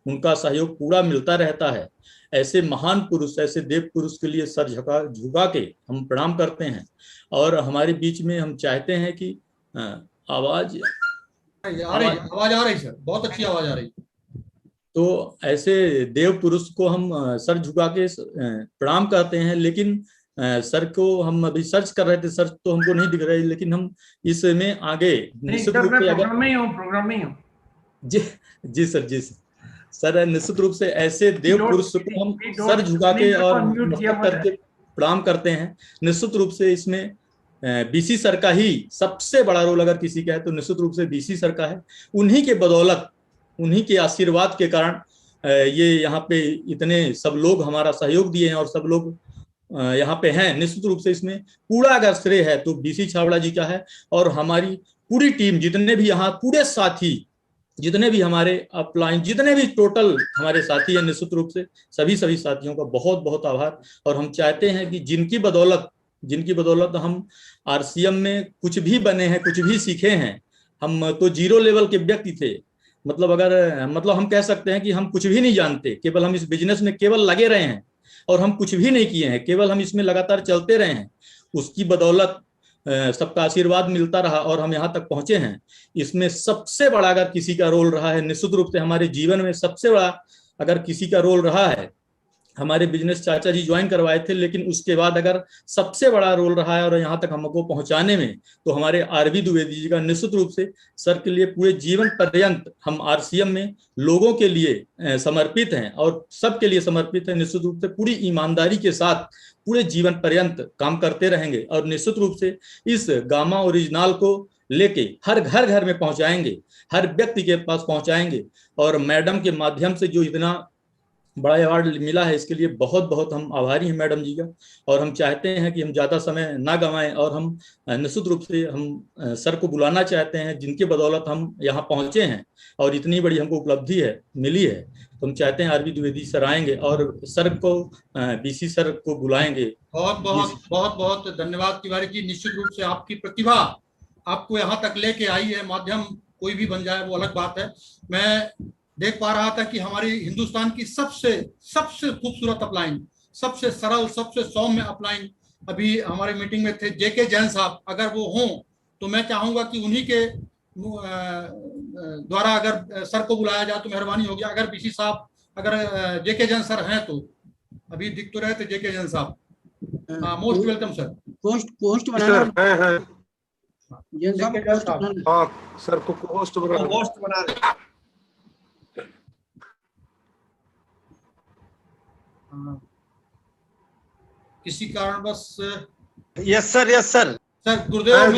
उनका सहयोग पूरा मिलता रहता है। ऐसे महान पुरुष, ऐसे देव पुरुष के लिए सर झुका के हम प्रणाम करते हैं। और हमारे बीच में हम चाहते हैं कि आवाज आ रही सर, बहुत अच्छी आवाज आ रही। तो ऐसे देव पुरुष को हम सर झुका के प्रणाम करते हैं। लेकिन सर को हम अभी सर्च कर रहे थे, सर तो हमको नहीं दिख रहे, लेकिन हम इसमें आगे निश्चित रूप से प्रोग्राम में जी सर निश्चित रूप से ऐसे देव पुरुष को हम सर झुका के और नमस्कार करके प्रणाम करते हैं। निश्चित रूप से इसमें बीसी सर का ही सबसे बड़ा रोल अगर किसी का है तो निश्चित रूप से बीसी सर का है। उन्हीं के बदौलत, उन्हीं के आशीर्वाद के कारण ये यहाँ पे इतने सब लोग हमारा सहयोग दिए हैं और सब लोग यहाँ पे हैं। निश्चित रूप से इसमें पूरा अगर श्रेय है तो बीसी छाबड़ा जी का है। और हमारी पूरी टीम, जितने भी यहाँ पूरे साथी, जितने भी हमारे अपलाइन, जितने भी टोटल हमारे साथी हैं, निश्चित रूप से सभी साथियों का बहुत बहुत आभार। और हम चाहते हैं कि जिनकी बदौलत हम आरसीएम में कुछ भी बने हैं, कुछ भी सीखे हैं। हम तो जीरो लेवल के व्यक्ति थे, मतलब हम कह सकते हैं कि हम कुछ भी नहीं जानते, केवल हम इस बिजनेस में केवल लगे रहे हैं और हम कुछ भी नहीं किए हैं, केवल हम इसमें लगातार चलते रहे हैं। उसकी बदौलत सबका आशीर्वाद मिलता रहा और हम यहाँ तक पहुंचे हैं। इसमें सबसे बड़ा अगर किसी का रोल रहा है, निश्चित रूप से हमारे जीवन में सबसे बड़ा अगर किसी का रोल रहा है, हमारे बिजनेस चाचा जी ज्वाइन करवाए थे, लेकिन उसके बाद अगर सबसे बड़ा रोल रहा है और यहाँ तक हमको पहुंचाने में, तो हमारे आरवी द्विवेदी जी का। निश्चित रूप से सर के लिए पूरे जीवन पर्यंत हम आरसीएम में लोगों के लिए समर्पित हैं और सबके लिए समर्पित हैं। निश्चित रूप से पूरी ईमानदारी के साथ पूरे जीवन पर्यंत काम करते रहेंगे और निश्चित रूप से इस गामा ओरिजिनल को लेके हर घर में पहुंचाएंगे, हर व्यक्ति के पास पहुंचाएंगे। और मैडम के माध्यम से जो इतना बड़ा अवार्ड मिला है, इसके लिए बहुत बहुत हम आभारी हैं मैडम जी का। और हम चाहते हैं कि हम ज़्यादा समय ना गंवाएं और हम निश्चित रूप से हम सर को बुलाना चाहते हैं, जिनके बदौलत हम यहाँ पहुँचे हैं और इतनी बड़ी हमको उपलब्धि मिली है। तो हम चाहते हैं आरवी द्विवेदी सर आएंगे और सर को, बीसी सर को बुलाएंगे। बहुत धन्यवाद तिवारी जी। निश्चित रूप से आपकी प्रतिभा आपको यहाँ तक लेके आई है। माध्यम कोई भी बन जाए वो अलग बात है। मैं देख पा रहा था कि हमारी हिंदुस्तान की सबसे खूबसूरत अपलाइन, सबसे सरल, सबसे सौम्य अपलाइन अभी हमारे मीटिंग में थे, जेके जैन साहब। अगर वो हों तो मैं चाहूंगा कि उन्हीं के द्वारा अगर सर को बुलाया जाए तो मेहरबानी होगी। अगर बीसी साहब, अगर जेके जैन सर हैं तो अभी दिख तो रहे थे जेके जैन साहब। Most welcome sir. पोस्ट बनाना सर को होस्ट बना किसी कारण बस। यस सर सर गुरुदेव,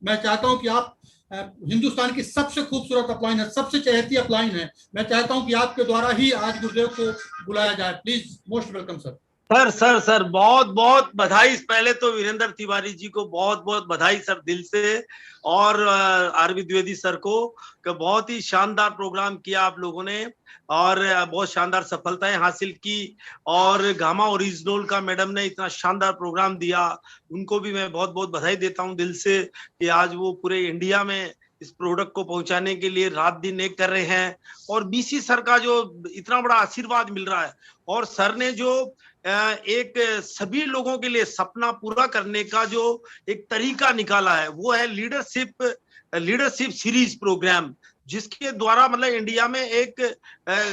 मैं चाहता हूं कि आप हिंदुस्तान की सबसे खूबसूरत अपलाइन है, सबसे चहेती अपलाइन है। मैं चाहता हूं कि आपके द्वारा ही आज गुरुदेव को बुलाया जाए। Please, most welcome sir. Sir बहुत बहुत बधाई। पहले तो वीरेंद्र तिवारी जी को बहुत बहुत बधाई सर, दिल से। और आरवी द्विवेदी सर को बहुत ही शानदार प्रोग्राम किया आप लोगों ने और बहुत शानदार सफलताएं हासिल की। और गामा ओरिजिनल का मैडम ने इतना शानदार प्रोग्राम दिया, उनको भी मैं बहुत बहुत बधाई देता हूं दिल से कि आज वो पूरे इंडिया में इस प्रोडक्ट को पहुंचाने के लिए रात दिन एक कर रहे हैं। और बीसी सर का जो इतना बड़ा आशीर्वाद मिल रहा है, और सर ने जो एक सभी लोगों के लिए सपना पूरा करने का जो एक तरीका निकाला है, वो है लीडरशिप सीरीज प्रोग्राम, जिसके द्वारा मतलब इंडिया में एक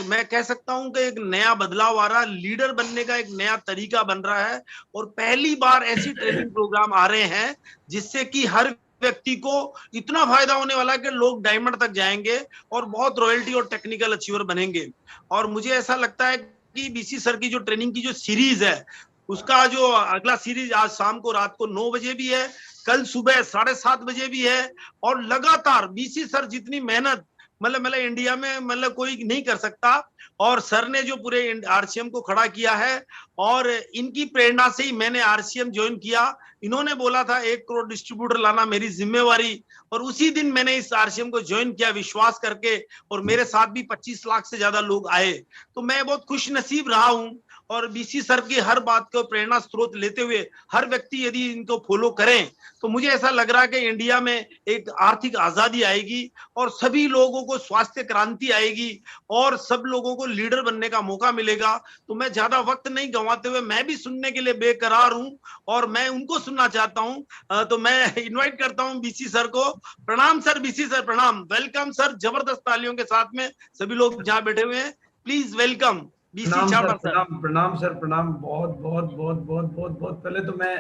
मैं कह सकता हूं कि एक नया बदलाव आ रहा है, लीडर बनने का एक नया तरीका बन रहा है। और पहली बार ऐसी ट्रेनिंग प्रोग्राम आ रहे हैं जिससे कि हर व्यक्ति को इतना फायदा होने वाला है कि लोग डायमंड तक जाएंगे और बहुत रॉयल्टी और टेक्निकल अचीवर बनेंगे। और मुझे ऐसा लगता है कि बीसी सर की जो ट्रेनिंग की जो सीरीज है, उसका जो अगला सीरीज आज शाम को रात को 9 बजे भी है, कल सुबह 7:30 बजे भी है। और लगातार बीसी सर जितनी मेहनत मतलब इंडिया में मतलब कोई नहीं कर सकता। और सर ने जो पूरे आरसीएम को खड़ा किया है, और इनकी प्रेरणा से ही मैंने आरसीएम ज्वाइन किया। इन्होंने बोला था 1 करोड़ डिस्ट्रीब्यूटर लाना मेरी जिम्मेवारी, और उसी दिन मैंने इस आरसीएम को ज्वाइन किया विश्वास करके। और मेरे साथ भी 25 लाख से ज्यादा लोग आए। तो मैं बहुत खुश नसीब रहा हूं। और बीसी सर की हर बात को प्रेरणा स्रोत लेते हुए हर व्यक्ति यदि इनको फॉलो करें तो मुझे ऐसा लग रहा है कि इंडिया में एक आर्थिक आजादी आएगी और सभी लोगों को स्वास्थ्य क्रांति आएगी और सब लोगों को लीडर बनने का मौका मिलेगा। तो मैं ज्यादा वक्त नहीं गंवाते हुए मैं भी सुनने के लिए बेकरार हूं और मैं उनको सुनना चाहता हूं। तो मैं इन्वाइट करता हूं बीसी सर को। प्रणाम सर, बीसी सर प्रणाम, वेलकम सर, जबरदस्त तालियों के साथ में सभी लोग जहां बैठे हुए हैं, please welcome BC Chavda sir. प्रणाम सर, प्रणाम। बहुत बहुत बहुत बहुत बहुत बहुत पहले तो मैं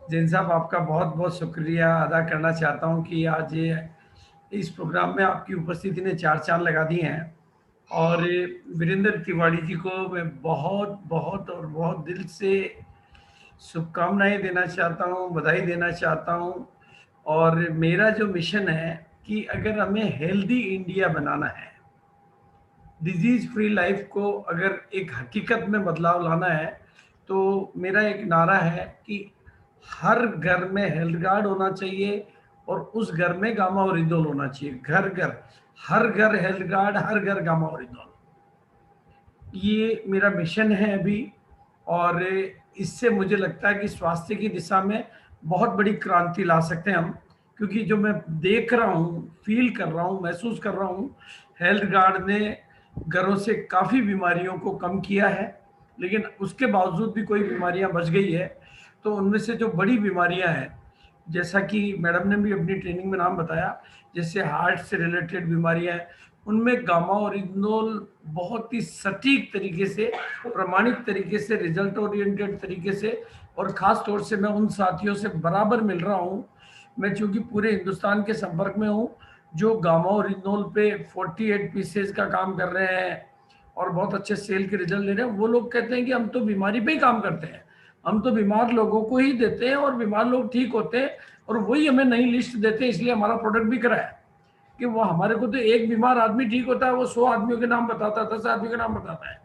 जैन साहब आपका बहुत बहुत शुक्रिया अदा करना चाहता हूं कि आज ये इस प्रोग्राम में आपकी उपस्थिति ने 4 चांद लगा दिए हैं। और वीरेंद्र तिवारी जी को मैं बहुत बहुत और बहुत दिल से शुभकामनाएं देना चाहता हूं, बधाई देना चाहता हूं। और मेरा जो मिशन है कि अगर हमें हेल्दी इंडिया बनाना है, डिजीज फ्री लाइफ को अगर एक हकीकत में बदलाव लाना है, तो मेरा एक नारा है कि हर घर में हेल्थ गार्ड होना चाहिए और उस घर में गामा ओरिजिनल होना चाहिए। घर घर, हर घर हेल्थ गार्ड, हर घर गामा ओरिजिनल। ये मेरा मिशन है अभी। और इससे मुझे लगता है कि स्वास्थ्य की दिशा में बहुत बड़ी क्रांति ला सकते हैं हम। क्योंकि जो मैं देख रहा हूँ, फील कर रहा हूँ, महसूस कर रहा हूँ, हेल्थ गार्ड ने घरों से काफ़ी बीमारियों को कम किया है, लेकिन उसके बावजूद भी कोई बीमारियां बच गई है। तो उनमें से जो बड़ी बीमारियां हैं, जैसा कि मैडम ने भी अपनी ट्रेनिंग में नाम बताया, जैसे हार्ट से रिलेटेड बीमारियां हैं, उनमें गामा ओरिजिनल बहुत ही सटीक तरीके से, प्रमाणित तरीके से, रिजल्ट ओरिएंटेड तरीके से, और ख़ास तौर से मैं उन साथियों से बराबर मिल रहा हूँ। मैं चूँकि पूरे हिंदुस्तान के संपर्क में हूँ जो गामा ओरिजिनल पे 48 पीसेज का काम कर रहे हैं और बहुत अच्छे सेल के रिजल्ट ले रहे हैं। वो लोग कहते हैं कि हम तो बीमारी पे ही काम करते हैं, हम तो बीमार लोगों को ही देते हैं और बीमार लोग ठीक होते हैं और वही हमें नई लिस्ट देते हैं, इसलिए हमारा प्रोडक्ट बिक रहा है। कि वो हमारे को तो एक बीमार आदमी ठीक होता है, वो 100 आदमियों के नाम बताता है, 10 आदमी के नाम बताता है।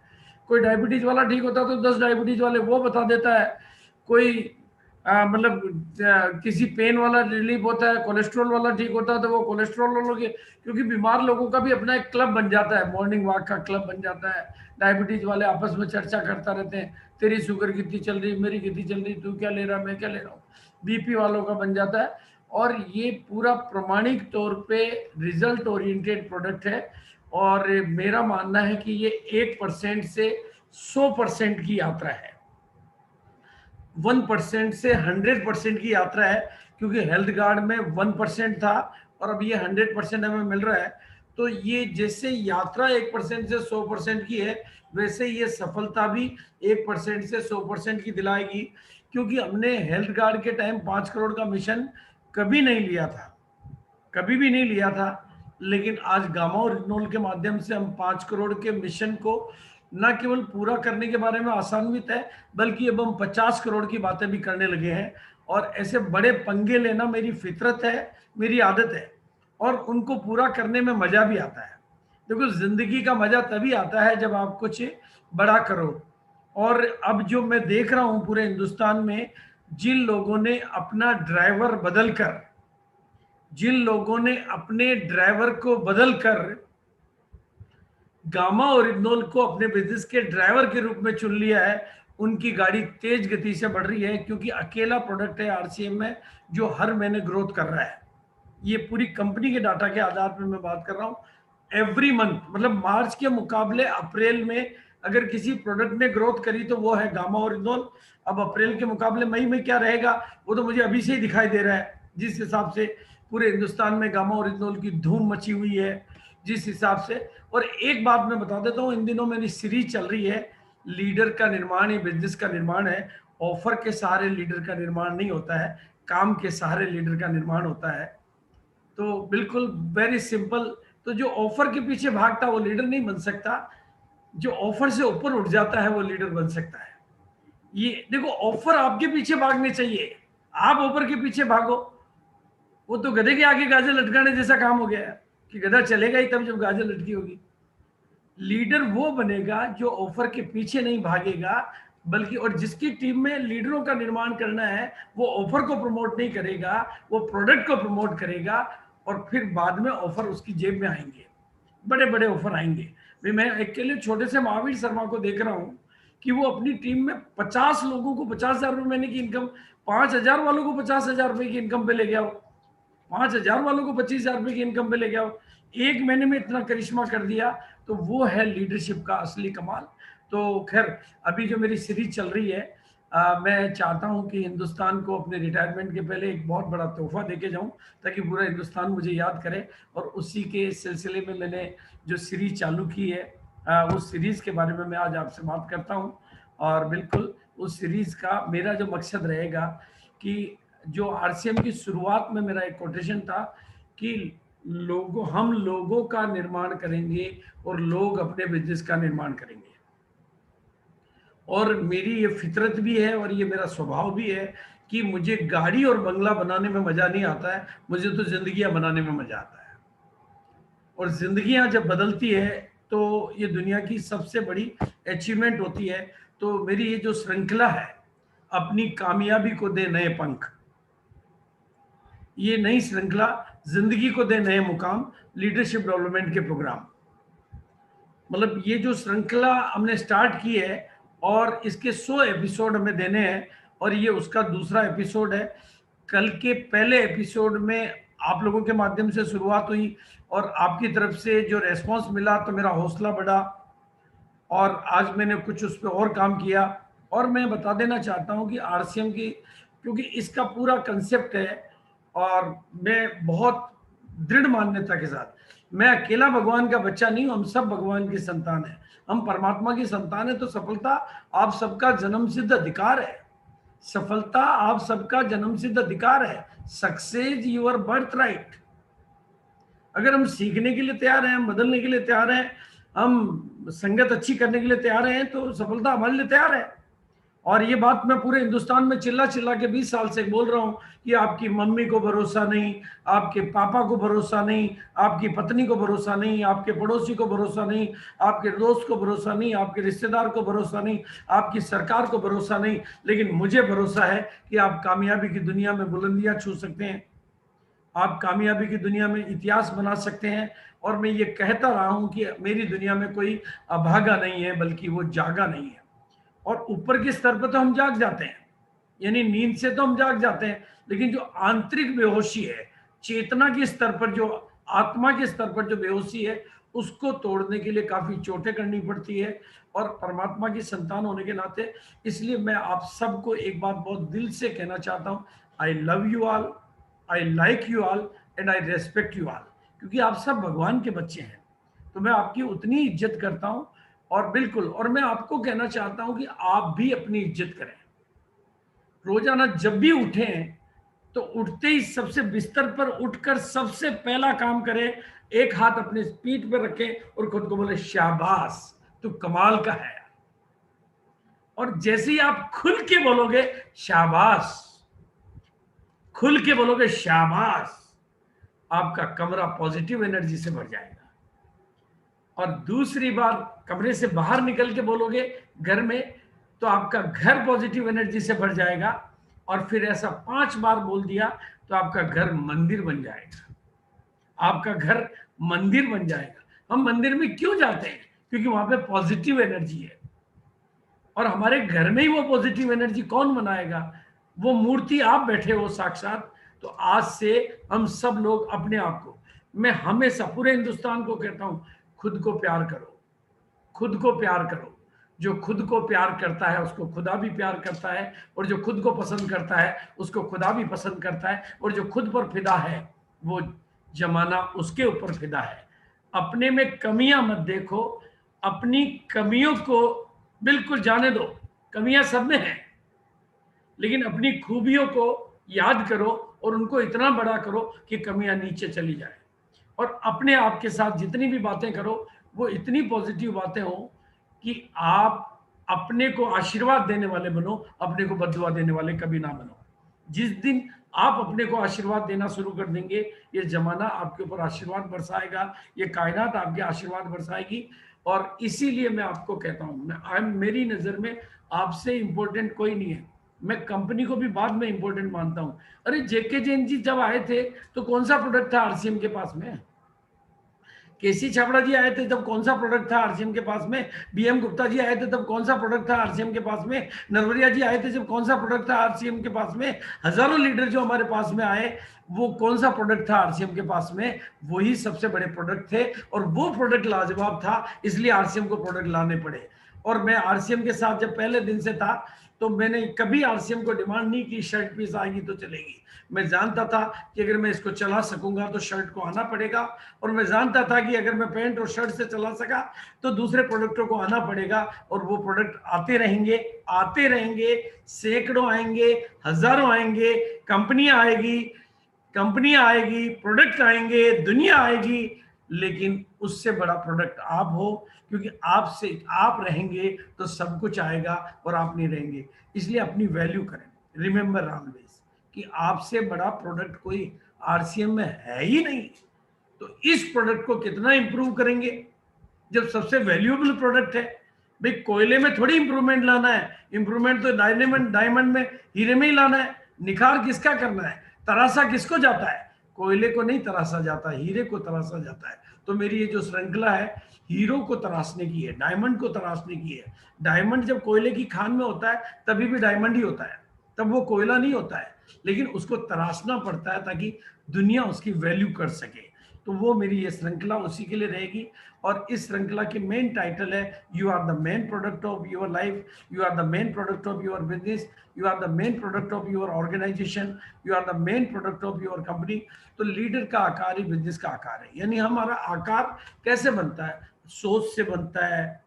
कोई डायबिटीज वाला ठीक होता है तो 10 डायबिटीज वाले वो बता देता है। कोई मतलब किसी पेन वाला रिलीफ होता है, कोलेस्ट्रॉल वाला ठीक होता है तो वो कोलेस्ट्रॉल वालों के, क्योंकि बीमार लोगों का भी अपना एक क्लब बन जाता है, मॉर्निंग वॉक का क्लब बन जाता है। डायबिटीज वाले आपस में चर्चा करता रहते हैं, तेरी शुगर कितनी चल रही, मेरी कितनी चल रही, तू क्या ले रहा, मैं क्या ले रहा हूँ। बीपी वालों का बन जाता है। और ये पूरा प्रमाणिक तौर पे रिजल्ट ओरिएंटेड प्रोडक्ट है। और मेरा मानना है कि ये 1% से 100% की यात्रा है, 1% से 100% की यात्रा है। क्योंकि हेल्थ गार्ड में 1% था और अब ये 100% हमें मिल रहा है। तो ये जैसे यात्रा 1% से 100% की है, वैसे ये सफलता भी 1% से 100% की दिलाएगी। क्योंकि हमने हेल्थ गार्ड के टाइम 5 करोड़ का मिशन कभी नहीं लिया था, कभी भी नहीं लिया था। लेकिन आज गामा ओरिजिनल के माध्यम से हम 5 करोड़ के मिशन को न केवल पूरा करने के बारे में आसान्वित है, बल्कि अब हम 50 करोड़ की बातें भी करने लगे हैं। और ऐसे बड़े पंगे लेना मेरी फितरत है, मेरी आदत है, और उनको पूरा करने में मजा भी आता है। देखो, जिंदगी का मजा तभी आता है जब आप कुछ बड़ा करो। और अब जो मैं देख रहा हूं पूरे हिंदुस्तान में, जिन लोगों ने अपना ड्राइवर बदलकर, जिन लोगों ने अपने ड्राइवर को बदलकर गामा ओरिजिनल को अपने बिजनेस के ड्राइवर के रूप में चुन लिया है, उनकी गाड़ी तेज गति से बढ़ रही है। क्योंकि अकेला प्रोडक्ट है आरसीएम में जो हर महीने ग्रोथ कर रहा है। ये पूरी कंपनी के डाटा के आधार पर मैं बात कर रहा हूं। एवरी मंथ, मतलब मार्च के मुकाबले अप्रैल में अगर किसी प्रोडक्ट ने ग्रोथ करी तो वो है गामा ओरिजिनल। अब अप्रैल के मुकाबले मई में क्या रहेगा वो तो मुझे अभी से ही दिखाई दे रहा है। जिस हिसाब से पूरे हिंदुस्तान में गामा ओरिजिनल की धूम मची हुई है, जिस हिसाब से। और एक बात मैं बता देता हूँ, इन दिनों मेरी सीरीज चल रही है, लीडर का निर्माण ही बिजनेस का निर्माण है। ऑफर के सहारे लीडर का निर्माण नहीं होता है, काम के सहारे लीडर का निर्माण होता है। तो बिल्कुल वेरी सिंपल। तो जो ऑफर के पीछे भागता वो लीडर नहीं बन सकता, जो ऑफर से ऊपर उठ जाता है वो लीडर बन सकता है। ये देखो, ऑफर आपके पीछे भागने चाहिए, आप ऑफर के पीछे भागो, वो तो गधे के आगे गाजर लटकाने जैसा काम हो गया है कि गधा चलेगा ही तब जब गाजर लटकी होगी। लीडर वो बनेगा जो ऑफर के पीछे नहीं भागेगा, बल्कि और जिसकी टीम में लीडरों का निर्माण करना है वो ऑफर को प्रमोट नहीं करेगा, वो प्रोडक्ट को प्रमोट करेगा, और फिर बाद में ऑफर उसकी जेब में आएंगे, बड़े बड़े ऑफर आएंगे। मैं अकेले छोटे से महावीर शर्मा को देख रहा हूँ कि वो अपनी टीम में 50 लोगों को 50,000 रुपये महीने की इनकम, 5,000 वालों को 50,000 रुपये की इनकम पे ले गया, 5,000 वालों को 25,000 रुपये की इनकम पे ले गया, एक महीने में इतना करिश्मा कर दिया। तो वो है लीडरशिप का असली कमाल। तो खैर, अभी जो मेरी सीरीज चल रही है, मैं चाहता हूं कि हिंदुस्तान को अपने रिटायरमेंट के पहले एक बहुत बड़ा तोहफा देके जाऊं, ताकि पूरा हिंदुस्तान मुझे याद करे। और उसी के सिलसिले में मैंने जो सीरीज चालू की है, उस सीरीज के बारे में मैं आज आपसे बात करता हूं। और बिल्कुल उस सीरीज का मेरा जो मकसद रहेगा कि जो आरसीएम की शुरुआत में मेरा एक कोटेशन था कि हम लोगों का निर्माण करेंगे और लोग अपने बिजनेस का निर्माण करेंगे। और मेरी ये फितरत भी है और ये मेरा स्वभाव भी है कि मुझे गाड़ी और बंगला बनाने में मजा नहीं आता है, मुझे तो जिंदगियां बनाने में मजा आता है। और जिंदगियां जब बदलती है तो ये दुनिया की सबसे बड़ी अचीवमेंट होती है। तो मेरी ये जो श्रृंखला है, अपनी कामयाबी को दे नए पंख, ये नई श्रृंखला जिंदगी को दे नए मुकाम, लीडरशिप डेवलपमेंट के प्रोग्राम, मतलब ये जो श्रृंखला हमने स्टार्ट की है और इसके 100 एपिसोड हमें देने हैं, और ये उसका दूसरा एपिसोड है। कल के पहले एपिसोड में आप लोगों के माध्यम से शुरुआत हुई और आपकी तरफ से जो रेस्पॉन्स मिला तो मेरा हौसला बढ़ा, और आज मैंने कुछ उस पर और काम किया। और मैं बता देना चाहता हूं कि आरसीएम की, क्योंकि इसका पूरा कंसेप्ट है, और मैं बहुत दृढ़ मान्यता के साथ, मैं अकेला भगवान का बच्चा नहीं हूं, हम सब भगवान की संतान हैं, हम परमात्मा की संतान है। तो सफलता आप सबका जन्म सिद्ध अधिकार है, सफलता आप सबका जन्म सिद्ध अधिकार है। Success your birth right. अगर हम सीखने के लिए तैयार हैं, हम बदलने के लिए तैयार हैं, हम संगत अच्छी करने के लिए तैयार हैं, तो सफलता हमारे लिए तैयार है। और ये बात मैं पूरे हिंदुस्तान में चिल्ला चिल्ला के 20 साल से बोल रहा हूं कि आपकी मम्मी को भरोसा नहीं, आपके पापा को भरोसा नहीं, आपकी पत्नी को भरोसा नहीं, आपके पड़ोसी को भरोसा नहीं, आपके दोस्त को भरोसा नहीं, आपके रिश्तेदार को भरोसा नहीं, आपकी सरकार को भरोसा नहीं, लेकिन मुझे भरोसा है कि आप कामयाबी की दुनिया में बुलंदियां छू सकते हैं, आप कामयाबी की दुनिया में इतिहास बना सकते हैं। और मैं ये कहता रहा हूं कि मेरी दुनिया में कोई अभागा नहीं है, बल्कि वो जागा नहीं है। और ऊपर के स्तर पर तो हम जाग जाते हैं, यानी नींद से तो हम जाग जाते हैं, लेकिन जो आंतरिक बेहोशी है, चेतना के स्तर पर, जो आत्मा के स्तर पर जो बेहोशी है, उसको तोड़ने के लिए काफी चोटें करनी पड़ती है। और परमात्मा की संतान होने के नाते इसलिए मैं आप सबको एक बात बहुत दिल से कहना चाहता हूं, I love you all, I like you all and I respect you all, क्योंकि आप सब भगवान के बच्चे हैं, तो मैं आपकी उतनी इज्जत करता हूं। और बिल्कुल, और मैं आपको कहना चाहता हूं कि आप भी अपनी इज्जत करें। रोजाना जब भी उठें तो उठते ही सबसे बिस्तर पर उठकर सबसे पहला काम करें, एक हाथ अपने पीठ पर रखें और खुद को बोले शाबाश, तू कमाल का है। और जैसे ही आप खुल के बोलोगे शाबाश, खुल के बोलोगे शाबाश, आपका कमरा पॉजिटिव एनर्जी से भर जाएगा। और दूसरी बार कमरे से बाहर निकल के बोलोगे घर में, तो आपका घर पॉजिटिव एनर्जी से भर जाएगा। और फिर ऐसा 5 बार बोल दिया तो आपका घर मंदिर बन जाएगा, आपका घर मंदिर बन जाएगा। हम मंदिर में क्यों जाते हैं? क्योंकि वहां पे पॉजिटिव एनर्जी है, और हमारे घर में ही वो पॉजिटिव एनर्जी कौन बनाएगा? वो मूर्ति आप बैठे हो साक्षात। तो आज से हम सब लोग अपने आप को, मैं हमेशा पूरे हिंदुस्तान को कहता हूं, खुद को प्यार करो, खुद को प्यार करो। जो खुद को प्यार करता है उसको खुदा भी प्यार करता है, और जो खुद को पसंद करता है उसको खुदा भी पसंद करता है, और जो खुद पर फिदा है वो जमाना उसके ऊपर फिदा है। अपने में कमियां मत देखो, अपनी कमियों को बिल्कुल जाने दो। कमियां सब में हैं, लेकिन अपनी खूबियों को याद करो और उनको इतना बड़ा करो कि कमियां नीचे चली जाए। और अपने आप के साथ जितनी भी बातें करो वो इतनी पॉजिटिव बातें हो कि आप अपने को आशीर्वाद देने वाले बनो, अपने को बद्दुआ देने वाले कभी ना बनो। जिस दिन आप अपने को आशीर्वाद देना शुरू कर देंगे, ये जमाना आपके ऊपर आशीर्वाद बरसाएगा, ये कायनात आपके आशीर्वाद बरसाएगी। और इसीलिए मैं आपको कहता हूं, मेरी नजर में आपसे इंपॉर्टेंट कोई नहीं है। मैं कंपनी को भी बाद में इंपॉर्टेंट मानता हूं। अरे जेके जैन जी जब आए थे तो कौन सा प्रोडक्ट था आरसीएम के पास में? केसी छाबड़ा जी आए थे तब कौन सा प्रोडक्ट था आरसीएम के पास में? बीएम गुप्ता जी आए थे तब कौन सा प्रोडक्ट था आरसीएम के पास में? नरवरिया जी आए थे जब कौन सा प्रोडक्ट था आरसीएम के पास में? हजारों लीडर जो हमारे पास में आए, वो कौन सा प्रोडक्ट था आरसीएम के पास में? वही सबसे बड़े प्रोडक्ट थे, और वो प्रोडक्ट लाजवाब था, इसलिए आरसीएम को प्रोडक्ट लाने पड़े। और मैं आरसीएम के साथ जब पहले दिन से था तो मैंने कभी आरसीएम को डिमांड नहीं की शर्ट पीस आएगी तो चलेगी। मैं जानता था कि अगर मैं इसको चला सकूंगा तो शर्ट को आना पड़ेगा, और मैं जानता था कि अगर मैं पैंट और शर्ट से चला सका तो दूसरे प्रोडक्टों को आना पड़ेगा, और वो प्रोडक्ट आते रहेंगे, सैकड़ों आएंगे, हजारों आएंगे, कंपनियां आएगी, प्रोडक्ट आएंगे, दुनिया आएगी, लेकिन उससे बड़ा प्रोडक्ट आप हो, क्योंकि आप रहेंगे तो सब कुछ आएगा, और आप नहीं रहेंगे। इसलिए अपनी वैल्यू करें। रिमेंबर ऑलवेज कि आपसे बड़ा प्रोडक्ट कोई आरसीएम में है ही नहीं। तो इस प्रोडक्ट को कितना इंप्रूव करेंगे जब सबसे वैल्यूएबल प्रोडक्ट है? भाई कोयले में थोड़ी इंप्रूवमेंट लाना है, इंप्रूवमेंट तो डायमंड में, हीरे में ही लाना है। निखार किसका करना है? तरासा किसको जाता है? कोयले को नहीं तरासा जाता, हीरे को तरासा जाता है। तो मेरी ये जो श्रृंखला है हीरो को तराशने की है, डायमंड को तराशने की है। डायमंड जब कोयले की खान में होता है तभी भी डायमंड ही होता है, तब वो कोयला नहीं होता है, लेकिन उसको तराशना पड़ता है ताकि दुनिया उसकी वैल्यू कर सके। तो वो मेरी ये श्रृंखला उसी के लिए रहेगी। और इस श्रृंखला की मेन टाइटल है you are the main product of your life, you are the main product of your business, you are the main product of your organisation, you are the main product of your company. तो leader का आकार ही business का आकार है। यानी हमारा आकार कैसे बनता है? सोच से बनता है,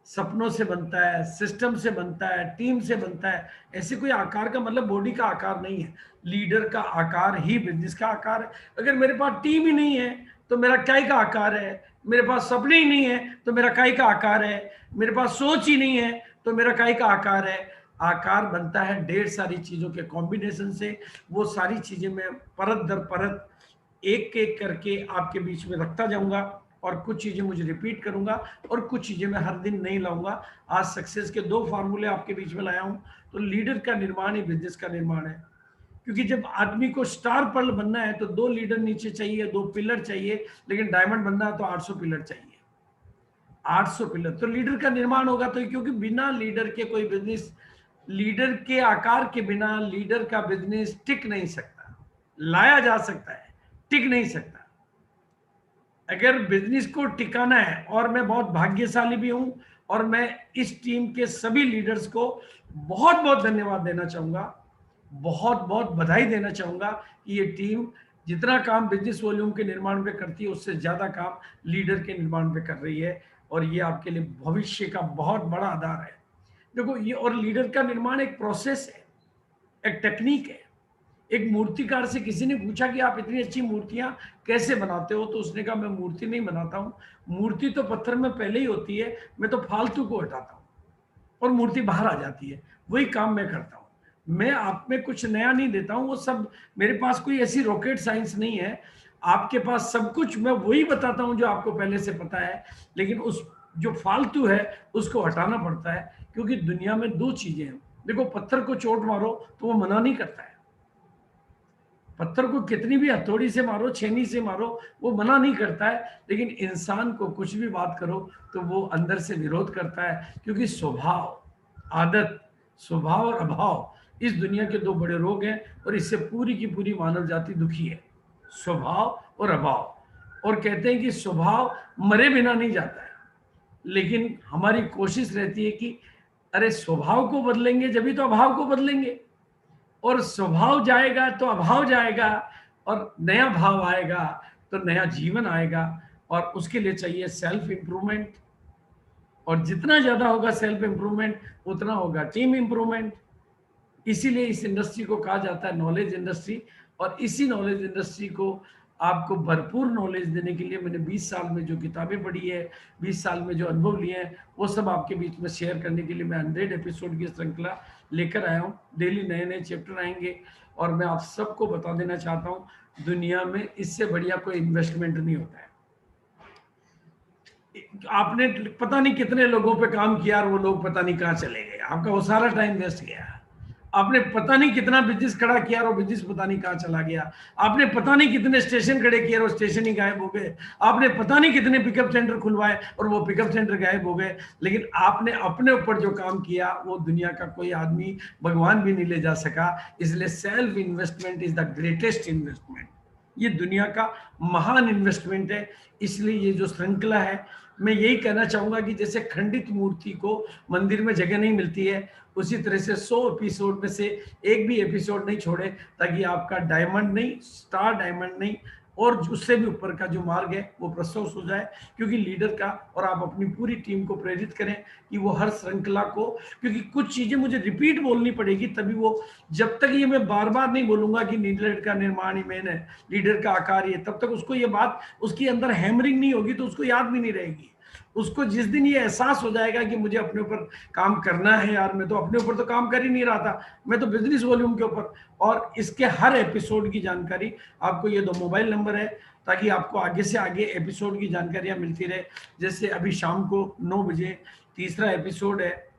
सपनों से बनता है, सिस्टम से बनता है, टीम से बनता है। ऐसे कोई आकार का मतलब बॉडी का आकार नहीं है। लीडर का आकार ही बिजनेस का आकार है। अगर मेरे पास टीम ही नहीं है तो मेरा काय का आकार है, मेरे पास सपने ही नहीं है तो मेरा काय का आकार है, मेरे पास सोच ही नहीं है तो मेरा काय का आकार है। आकार बनता है ढेर सारी चीजों के कॉम्बिनेशन से। वो सारी चीजें मैं परत दर परत एक एक करके आपके बीच में रखता जाऊंगा, और कुछ चीजें मुझे रिपीट करूंगा और कुछ चीजें मैं हर दिन नहीं लाऊंगा। आज सक्सेस के 2 फार्मूले आपके बीच में लाया हूं। तो लीडर का निर्माण ही बिजनेस का निर्माण है, क्योंकि जब आदमी को स्टार पर्ल बनना है तो 2 लीडर नीचे चाहिए, 2 पिलर चाहिए, लेकिन डायमंड बनना है तो 800 पिलर चाहिए। 800 पिलर तो लीडर का निर्माण होगा। तो क्योंकि बिना लीडर के कोई बिजनेस, लीडर के आकार के बिना लीडर का बिजनेस टिक नहीं सकता। लाया जा सकता है, टिक नहीं सकता। अगर बिजनेस को टिकाना है, और मैं बहुत भाग्यशाली भी हूं, और मैं इस टीम के सभी लीडर्स को बहुत बहुत धन्यवाद देना चाहूंगा, बहुत बहुत बधाई देना चाहूंगा कि ये टीम जितना काम बिजनेस वॉल्यूम के निर्माण पे करती है उससे ज्यादा काम लीडर के निर्माण पे कर रही है। और ये आपके लिए भविष्य का बहुत बड़ा आधार है। देखो ये, और लीडर का निर्माण एक प्रोसेस है, एक टेक्निक है। एक मूर्तिकार से किसी ने पूछा कि आप इतनी अच्छी मूर्तियां कैसे बनाते हो, तो उसने कहा मैं मूर्ति नहीं बनाता हूँ, मूर्ति तो पत्थर में पहले ही होती है, मैं तो फालतू को हटाता हूँ और मूर्ति बाहर आ जाती है। वही काम मैं करता हूँ। मैं आप में कुछ नया नहीं देता हूँ, वो सब मेरे पास कोई ऐसी रॉकेट साइंस नहीं है। आपके पास सब कुछ मैं वही बताता हूँ जो आपको पहले से पता है, लेकिन उस जो फालतू है उसको हटाना पड़ता है। क्योंकि दुनिया में 2 चीजें हैं। देखो पत्थर को चोट मारो तो वो मना नहीं करता है, पत्थर को कितनी भी हथौड़ी से मारो, छेनी से मारो, वो मना नहीं करता है। लेकिन इंसान को कुछ भी बात करो तो वो अंदर से विरोध करता है, क्योंकि स्वभाव, आदत, स्वभाव और अभाव इस दुनिया के 2 बड़े रोग हैं, और इससे पूरी की पूरी मानव जाति दुखी है, स्वभाव और अभाव। और कहते हैं कि स्वभाव मरे बिना नहीं जाता है, लेकिन हमारी कोशिश रहती है कि अरे स्वभाव को बदलेंगे जब तो अभाव को बदलेंगे, और स्वभाव जाएगा तो अभाव जाएगा, और नया भाव आएगा तो नया जीवन आएगा। और उसके लिए चाहिए सेल्फ इंप्रूवमेंट, और जितना ज्यादा होगा सेल्फ इंप्रूवमेंट उतना होगा टीम इंप्रूवमेंट। इसीलिए इस इंडस्ट्री को कहा जाता है नॉलेज इंडस्ट्री, और इसी नॉलेज इंडस्ट्री को आपको भरपूर नॉलेज देने के लिए मैंने 20 साल में जो किताबें पढ़ी है, 20 साल में जो अनुभव लिए हैं, वो सब आपके बीच में शेयर करने के लिए मैं 100 एपिसोड की श्रृंखला लेकर आया हूँ। डेली नए नए चैप्टर आएंगे, और मैं आप सबको बता देना चाहता हूँ, दुनिया में इससे बढ़िया कोई इन्वेस्टमेंट नहीं होता है। आपने पता नहीं कितने लोगों पे काम किया और वो लोग पता नहीं कहाँ चले गए, आपका वो सारा टाइम वेस्ट गया। आपने पता नहीं कितना बिजनेस खड़ा किया और बिजनेस पता नहीं कहाँ चला गया। आपने पता नहीं कितने स्टेशन खड़े किए और स्टेशन ही गायब हो गए। आपने पता नहीं कितने पिकअप सेंटर खुलवाए और वो पिकअप सेंटर गायब हो गए। लेकिन आपने अपने ऊपर जो काम किया वो दुनिया का कोई आदमी, भगवान भी नहीं ले जा सका। इसलिए self investment is the greatest investment. ये दुनिया का महान इन्वेस्टमेंट है। इसलिए ये जो श्रृंखला है, मैं यही कहना चाहूंगा कि जैसे खंडित मूर्ति को मंदिर में जगह नहीं मिलती है, उसी तरह से 100 एपिसोड में से एक भी एपिसोड नहीं छोड़े, ताकि आपका डायमंड नहीं, स्टार डायमंड नहीं, और उससे भी ऊपर का जो मार्ग है वो प्रशस्त हो जाए। क्योंकि लीडर का, और आप अपनी पूरी टीम को प्रेरित करें कि वो हर श्रृंखला को, क्योंकि कुछ चीजें मुझे रिपीट बोलनी पड़ेगी, तभी वो, जब तक ये मैं बार बार नहीं बोलूंगा कि लीडर का निर्माण ही मेन है, लीडर का आकार ये, तब तक उसको ये बात उसके अंदर हैमरिंग नहीं होगी, तो उसको याद भी नहीं रहेगी। उसको जिस दिन ये एहसास हो जाएगा कि मुझे अपने ऊपर काम करना है, यार मैं तो अपने ऊपर तो काम कर ही नहीं रहा था, मैं तो बिजनेस वॉल्यूम के ऊपर, और इसके हर एपिसोड की जानकारी आपको, ये 2 मोबाइल नंबर है, ताकि आपको आगे से आगे एपिसोड की जानकारियां मिलती रहे। जैसे अभी शाम को 9 बजे तीसरा एपिसोड है,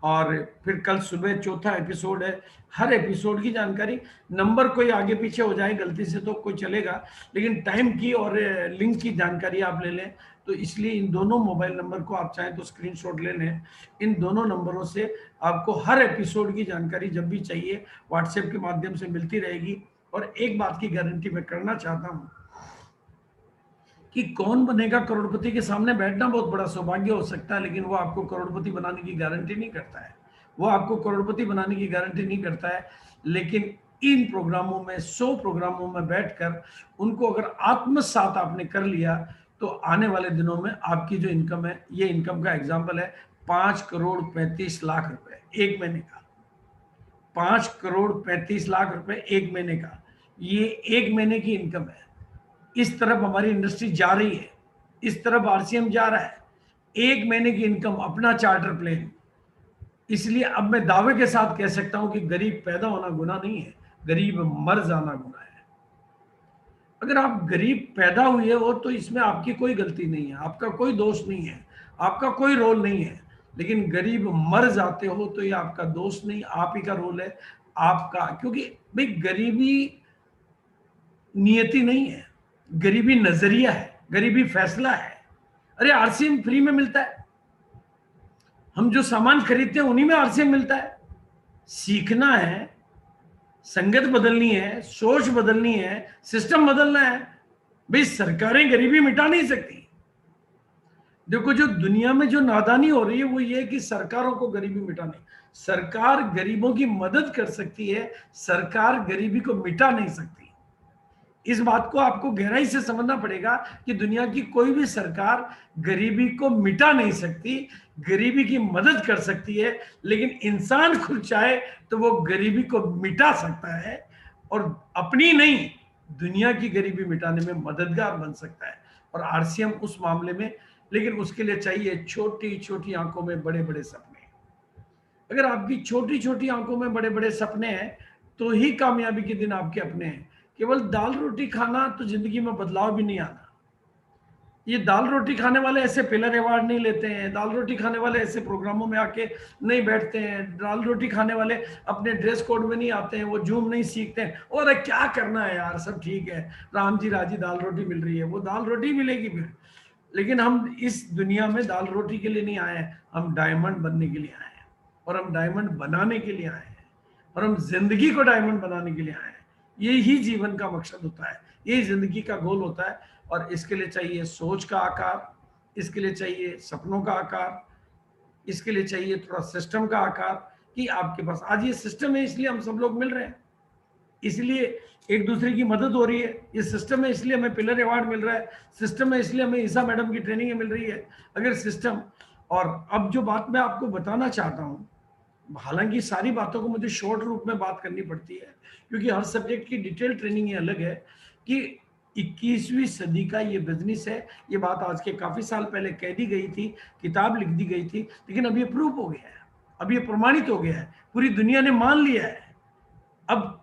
और फिर कल सुबह चौथा एपिसोड है। हर एपिसोड की जानकारी, नंबर कोई आगे पीछे हो जाए गलती से तो कोई चलेगा, लेकिन टाइम की और लिंक की जानकारी आप ले लें। तो इसलिए इन दोनों मोबाइल नंबर को आप चाहें तो स्क्रीनशॉट ले लें। इन दोनों नंबरों से आपको हर एपिसोड की जानकारी जब भी चाहिए व्हाट्सएप के माध्यम से मिलती रहेगी। और एक बात की गारंटी मैं करना चाहता हूं कि कौन बनेगा करोड़पति के सामने बैठना बहुत बड़ा सौभाग्य हो सकता है, लेकिन वो आपको करोड़पति बनाने की गारंटी नहीं करता है। वो आपको करोड़पति बनाने की गारंटी नहीं करता है, लेकिन इन प्रोग्रामों में, 100 प्रोग्रामों में बैठकर उनको अगर आत्मसात आपने कर लिया, तो आने वाले दिनों में आपकी जो इनकम है, ये इनकम का एग्जाम्पल है 5,35,00,000 रुपए एक महीने का। 5,35,00,000 रुपए एक महीने का, ये एक महीने की इनकम है। इस तरफ हमारी इंडस्ट्री जा रही है, इस तरफ आरसीएम जा रहा है। एक महीने की इनकम, अपना चार्टर प्लेन। इसलिए अब मैं दावे के साथ कह सकता हूं कि गरीब पैदा होना गुनाह नहीं है, गरीब मर जाना गुनाह है। अगर आप गरीब पैदा हुए हो तो इसमें आपकी कोई गलती नहीं है, आपका कोई दोष नहीं है, आपका कोई रोल नहीं है। लेकिन गरीब मर जाते हो तो ये आपका दोष नहीं, आप ही का रोल है आपका। क्योंकि भाई गरीबी नियति नहीं है, गरीबी नजरिया है, गरीबी फैसला है। अरे आरसीएम फ्री में मिलता है, हम जो सामान खरीदते हैं उन्हीं में आरसीएम मिलता है। सीखना है, संगत बदलनी है, सोच बदलनी है, सिस्टम बदलना है। भाई सरकारें गरीबी मिटा नहीं सकती। देखो जो दुनिया में जो नादानी हो रही है वो ये है कि सरकारों को गरीबी मिटानी, सरकार गरीबों की मदद कर सकती है, सरकार गरीबी को मिटा नहीं सकती। इस बात को आपको गहराई से समझना पड़ेगा कि दुनिया की कोई भी सरकार गरीबी को मिटा नहीं सकती, गरीबी की मदद कर सकती है। लेकिन इंसान खुद चाहे तो वो गरीबी को मिटा सकता है, और अपनी नहीं, दुनिया की गरीबी मिटाने में मददगार बन सकता है। और आरसीएम उस मामले में, लेकिन उसके लिए चाहिए छोटी छोटी आंखों में बड़े बड़े सपने। अगर आपकी छोटी छोटी आंखों में बड़े बड़े सपने हैं तो ही कामयाबी के दिन आपके अपने हैं। केवल दाल रोटी खाना तो जिंदगी में बदलाव भी नहीं आना। ये दाल रोटी खाने वाले ऐसे पिलर अवार्ड नहीं लेते हैं, दाल रोटी खाने वाले ऐसे प्रोग्रामों में आके नहीं बैठते हैं, दाल रोटी खाने वाले अपने ड्रेस कोड में नहीं आते हैं, वो जूम नहीं सीखते हैं। और क्या करना है यार, सब ठीक है, राम जी राजी दाल रोटी मिल रही है, वो दाल रोटी मिलेगी फिर। लेकिन हम इस दुनिया में दाल रोटी के लिए नहीं आए हैं, हम डायमंड बनने के लिए आए हैं, और हम डायमंड बनाने के लिए आए हैं, और हम जिंदगी को डायमंड बनाने के लिए आए हैं। यही जीवन का मकसद होता है, यही जिंदगी का गोल होता है। और इसके लिए चाहिए सोच का आकार, इसके लिए चाहिए सपनों का आकार, इसके लिए चाहिए थोड़ा सिस्टम का आकार, कि आपके पास आज ये सिस्टम है इसलिए हम सब लोग मिल रहे हैं, इसलिए एक दूसरे की मदद हो रही है। इस सिस्टम में इसलिए हमें पिलर अवार्ड मिल रहा है, सिस्टम में इसलिए हमें ईसा मैडम की ट्रेनिंग मिल रही है। अगर सिस्टम, और अब जो बात मैं आपको बताना चाहता हूँ, हालांकि सारी बातों को मुझे शॉर्ट रूप में बात करनी पड़ती है क्योंकि हर सब्जेक्ट की डिटेल ट्रेनिंग ये अलग है कि 21वीं सदी का ये बिजनेस है। ये बात आज के काफी साल पहले कह दी गई थी, किताब लिख दी गई थी, लेकिन अब ये प्रूफ हो गया है, अब ये प्रमाणित हो गया है, पूरी दुनिया ने मान लिया है। अब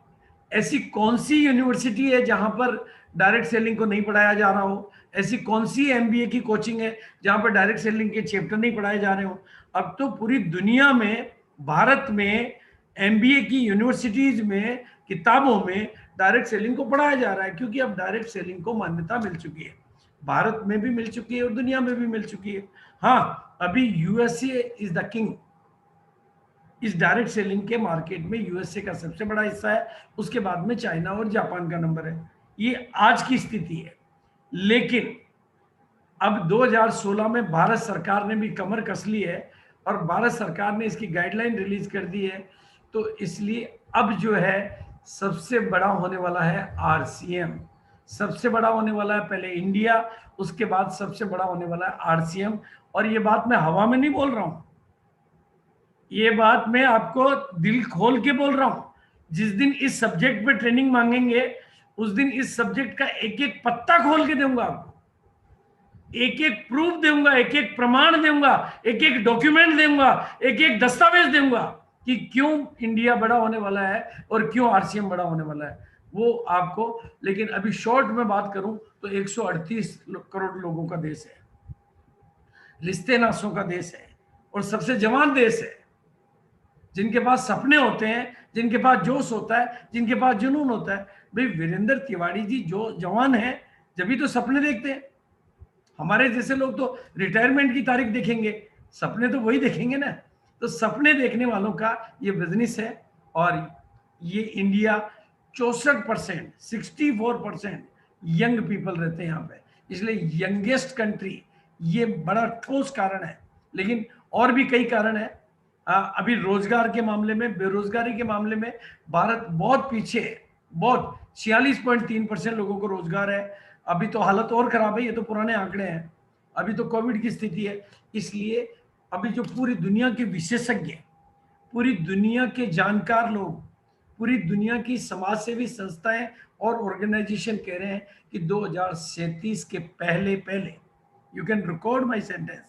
ऐसी कौन सी यूनिवर्सिटी है जहां पर डायरेक्ट सेलिंग को नहीं पढ़ाया जा रहा हो? ऐसी कौन सी एमबीए की कोचिंग है जहां पर डायरेक्ट सेलिंग के चैप्टर नहीं पढ़ाए जा रहे हो? अब तो पूरी दुनिया में, भारत में एमबीए की यूनिवर्सिटीज में, किताबों में डायरेक्ट सेलिंग को पढ़ाया जा रहा है, क्योंकि अब डायरेक्ट सेलिंग को मान्यता मिल चुकी है, भारत में भी मिल चुकी है और दुनिया में भी मिल चुकी है। हाँ, अभी यूएसए इज द किंग इस डायरेक्ट सेलिंग के मार्केट में। यूएसए का सबसे बड़ा हिस्सा है, उसके बाद में चाइना और जापान का नंबर है। ये आज की स्थिति है। लेकिन अब 2016 में भारत सरकार ने भी कमर कस ली है और भारत सरकार ने इसकी गाइडलाइन रिलीज कर दी है। तो इसलिए अब जो है सबसे बड़ा होने वाला है आरसीएम, सबसे बड़ा होने वाला है पहले इंडिया, उसके बाद सबसे बड़ा होने वाला है आरसीएम। और ये बात मैं हवा में नहीं बोल रहा हूं, ये बात मैं आपको दिल खोल के बोल रहा हूं। जिस दिन इस सब्जेक्ट पे ट्रेनिंग मांगेंगे उस दिन इस सब्जेक्ट का एक एक पत्ता खोल के दूंगा आपको, एक एक प्रूफ दूंगा, एक एक प्रमाण दूंगा, एक एक डॉक्यूमेंट दूंगा, एक एक दस्तावेज दूंगा कि क्यों इंडिया बड़ा होने वाला है और क्यों आरसीएम बड़ा होने वाला है, वो आपको। लेकिन अभी शॉर्ट में बात करूं तो 138 करोड़ लोगों का देश है, रिश्ते नासों का देश है और सबसे जवान देश है, जिनके पास सपने होते हैं, जिनके पास जोश होता है, जिनके पास जुनून होता है। भाई वीरेंद्र तिवारी जी जो जवान है जब भी तो सपने देखते हैं। हमारे जैसे लोग तो रिटायरमेंट की तारीख देखेंगे, सपने तो वही देखेंगे ना। तो सपने देखने वालों का ये बिजनेस है और ये इंडिया 64%, 64% यंग पीपल रहते हैं यहाँ पे, इसलिए यंगेस्ट कंट्री, ये बड़ा ठोस कारण है। लेकिन और भी कई कारण है। अभी रोजगार के मामले में, बेरोजगारी के मामले में भारत बहुत पीछे है, बहुत 46.3% लोगों को रोजगार है। अभी तो हालत और खराब है, ये तो पुराने आंकड़े हैं, अभी तो कोविड की स्थिति है। इसलिए अभी जो पूरी दुनिया के विशेषज्ञ, पूरी दुनिया के जानकार लोग, पूरी दुनिया की समाज सेवी संस्थाएं और ऑर्गेनाइजेशन कह रहे हैं कि 2037 के पहले पहले, you can record my sentence,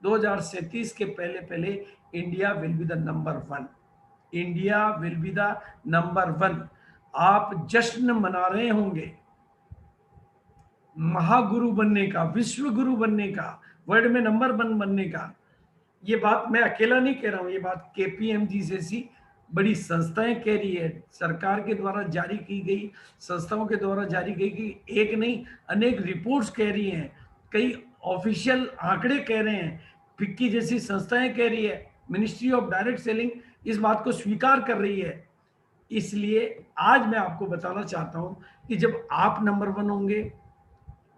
2037 के पहले पहले India will be the number 1, India will be the number 1। आप जश्न मना रहे होंगे महागुरु बनने का, विश्व गुरु बनने का, वर्ल्ड में नंबर 1 बनने का। ये बात मैं अकेला नहीं कह रहा हूं, ये बात केपीएमजी जैसी बड़ी संस्थाएं कह रही है, सरकार के द्वारा जारी की गई, संस्थाओं के द्वारा जारी की गई एक नहीं अनेक रिपोर्ट्स कह रही हैं, कई ऑफिशियल आंकड़े कह रहे हैं, फिक्की जैसी संस्थाएं कह रही है, मिनिस्ट्री ऑफ डायरेक्ट सेलिंग इस बात को स्वीकार कर रही है। इसलिए आज मैं आपको बताना चाहता हूं कि जब आप नंबर 1 होंगे,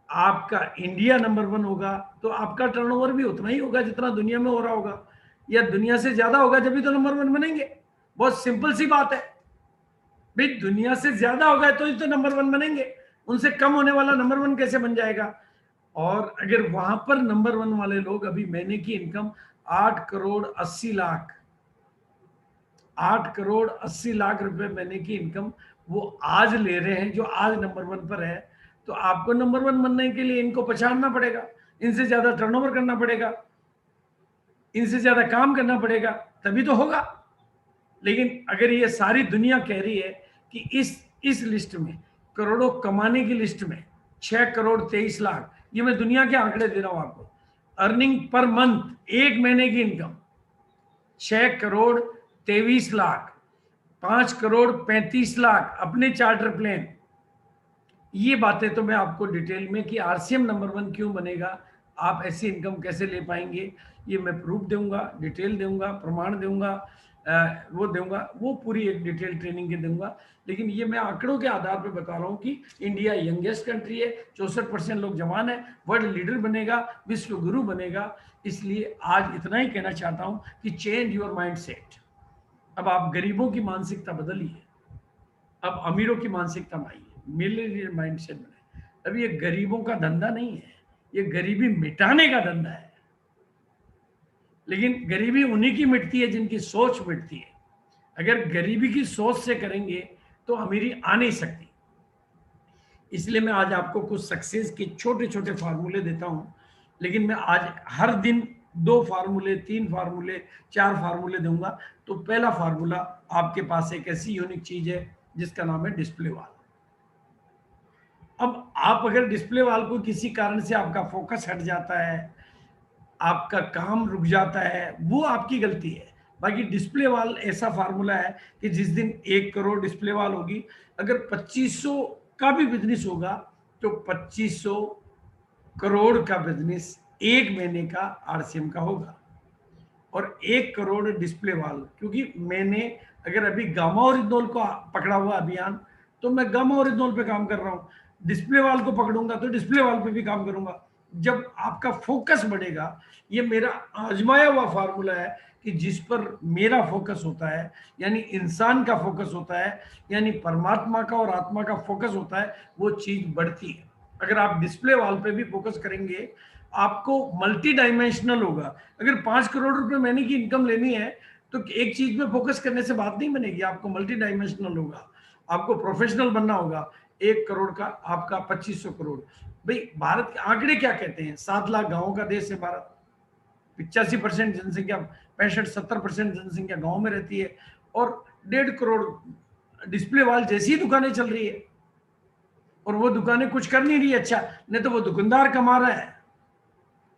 आपका इंडिया नंबर 1 होगा, तो आपका टर्नओवर भी उतना ही होगा जितना दुनिया में हो रहा होगा, या दुनिया से ज्यादा होगा, जब भी तो नंबर 1 बनेंगे। बहुत सिंपल सी बात है भाई, दुनिया से ज्यादा होगा तो नंबर 1 बनेंगे, उनसे कम होने वाला नंबर 1 कैसे बन जाएगा? और अगर वहां पर नंबर 1 वाले लोग अभी महीने की इनकम 8 करोड़ 80 लाख, 8 करोड़ 80 लाख रुपए महीने की इनकम वो आज ले रहे हैं, जो आज नंबर 1 पर है, तो आपको नंबर 1 बनने के लिए इनको पछाड़ना पड़ेगा, इनसे ज्यादा टर्नओवर करना पड़ेगा, इनसे ज्यादा काम करना पड़ेगा, तभी तो होगा। लेकिन अगर ये सारी दुनिया कह रही है कि इस लिस्ट में, करोड़ों कमाने की लिस्ट में 6 करोड़ 23 लाख, ये मैं दुनिया के आंकड़े दे रहा हूं आपको, अर्निंग पर मंथ एक महीने की इनकम 6 करोड़ 23 लाख, 5 करोड़ 35 लाख अपने चार्टर प्लेन। ये बातें तो मैं आपको डिटेल में कि आरसीएम नंबर 1 क्यों बनेगा, आप ऐसी इनकम कैसे ले पाएंगे, ये मैं प्रूफ दूंगा, डिटेल दूंगा, प्रमाण दूंगा, वो दूंगा, वो पूरी एक डिटेल ट्रेनिंग के दूंगा। लेकिन ये मैं आंकड़ों के आधार पे बता रहा हूँ कि इंडिया यंगेस्ट कंट्री है, 64% लोग जवान है, वर्ल्ड लीडर बनेगा, विश्व गुरु बनेगा। इसलिए आज इतना ही कहना चाहता हूँ कि चेंज योर माइंड सेट। अब आप गरीबों की मानसिकता बदलिए, अब अमीरों की मानसिकता में आइए, मिलेनियल माइंडसेट बने। अब ये गरीबों का धंधा नहीं है, ये गरीबी मिटाने का धंधा है। लेकिन गरीबी उन्हीं की मिटती है जिनकी सोच मिटती है। अगर गरीबी की सोच से करेंगे तो अमीरी आ नहीं सकती। इसलिए मैं आज आपको कुछ सक्सेस के छोटे छोटे फार्मूले देता हूं, लेकिन मैं आज हर दिन 2 फार्मूले, 3 फार्मूले, 4 फार्मूले दूंगा। तो पहला फार्मूला, आपके पास एक ऐसी यूनिक चीज है जिसका नाम है डिस्प्ले वाल। अब आप अगर डिस्प्ले वाल को किसी कारण से आपका फोकस हट जाता है, आपका काम रुक जाता है, वो आपकी गलती है। बाकी डिस्प्ले वाल ऐसा फार्मूला है कि जिस दिन 1 करोड़ डिस्प्ले वाल होगी, अगर 2500 का भी बिजनेस होगा तो 2500 करोड़ का बिजनेस 1 महीने का आरसीएम का होगा। और 1 करोड़ डिस्प्ले वाल, क्योंकि मैंने अगर अभी गामा ओरिजिनल को पकड़ा हुआ अभियान, तो मैं गामा ओरिजिनल पे काम कर रहा हूँ। डिस्प्ले वाल को पकड़ूंगा तो डिस्प्ले वाल पे भी काम करूंगा। जब आपका फोकस बढ़ेगा, ये मेरा आजमाया हुआ फार्मूला है कि जिस पर मेरा फोकस होता है, यानी इंसान का फोकस होता है, यानी परमात्मा का और आत्मा का फोकस होता है, वो चीज बढ़ती है। अगर आप डिस्प्ले वाल पे भी फोकस करेंगे, आपको मल्टी डायमेंशनल होगा। अगर 5 करोड़ रुपए महीने की इनकम लेनी है तो एक चीज में फोकस करने से बात नहीं बनेगी, आपको मल्टी डायमेंशनल होगा, आपको प्रोफेशनल बनना होगा। 1 करोड़ का आपका 2500 करोड़। भाई भारत के आंकड़े क्या कहते हैं? 7 लाख गांवों का देश है भारत। 85% जनसंख्या, 65-70% जनसंख्या गांव में रहती है, और 1.5 करोड़ डिस्प्ले वाल जैसी दुकानें चल रही है। और वो दुकानें कुछ कर नहीं रही, अच्छा नहीं तो वो दुकानदार कमा रहा है,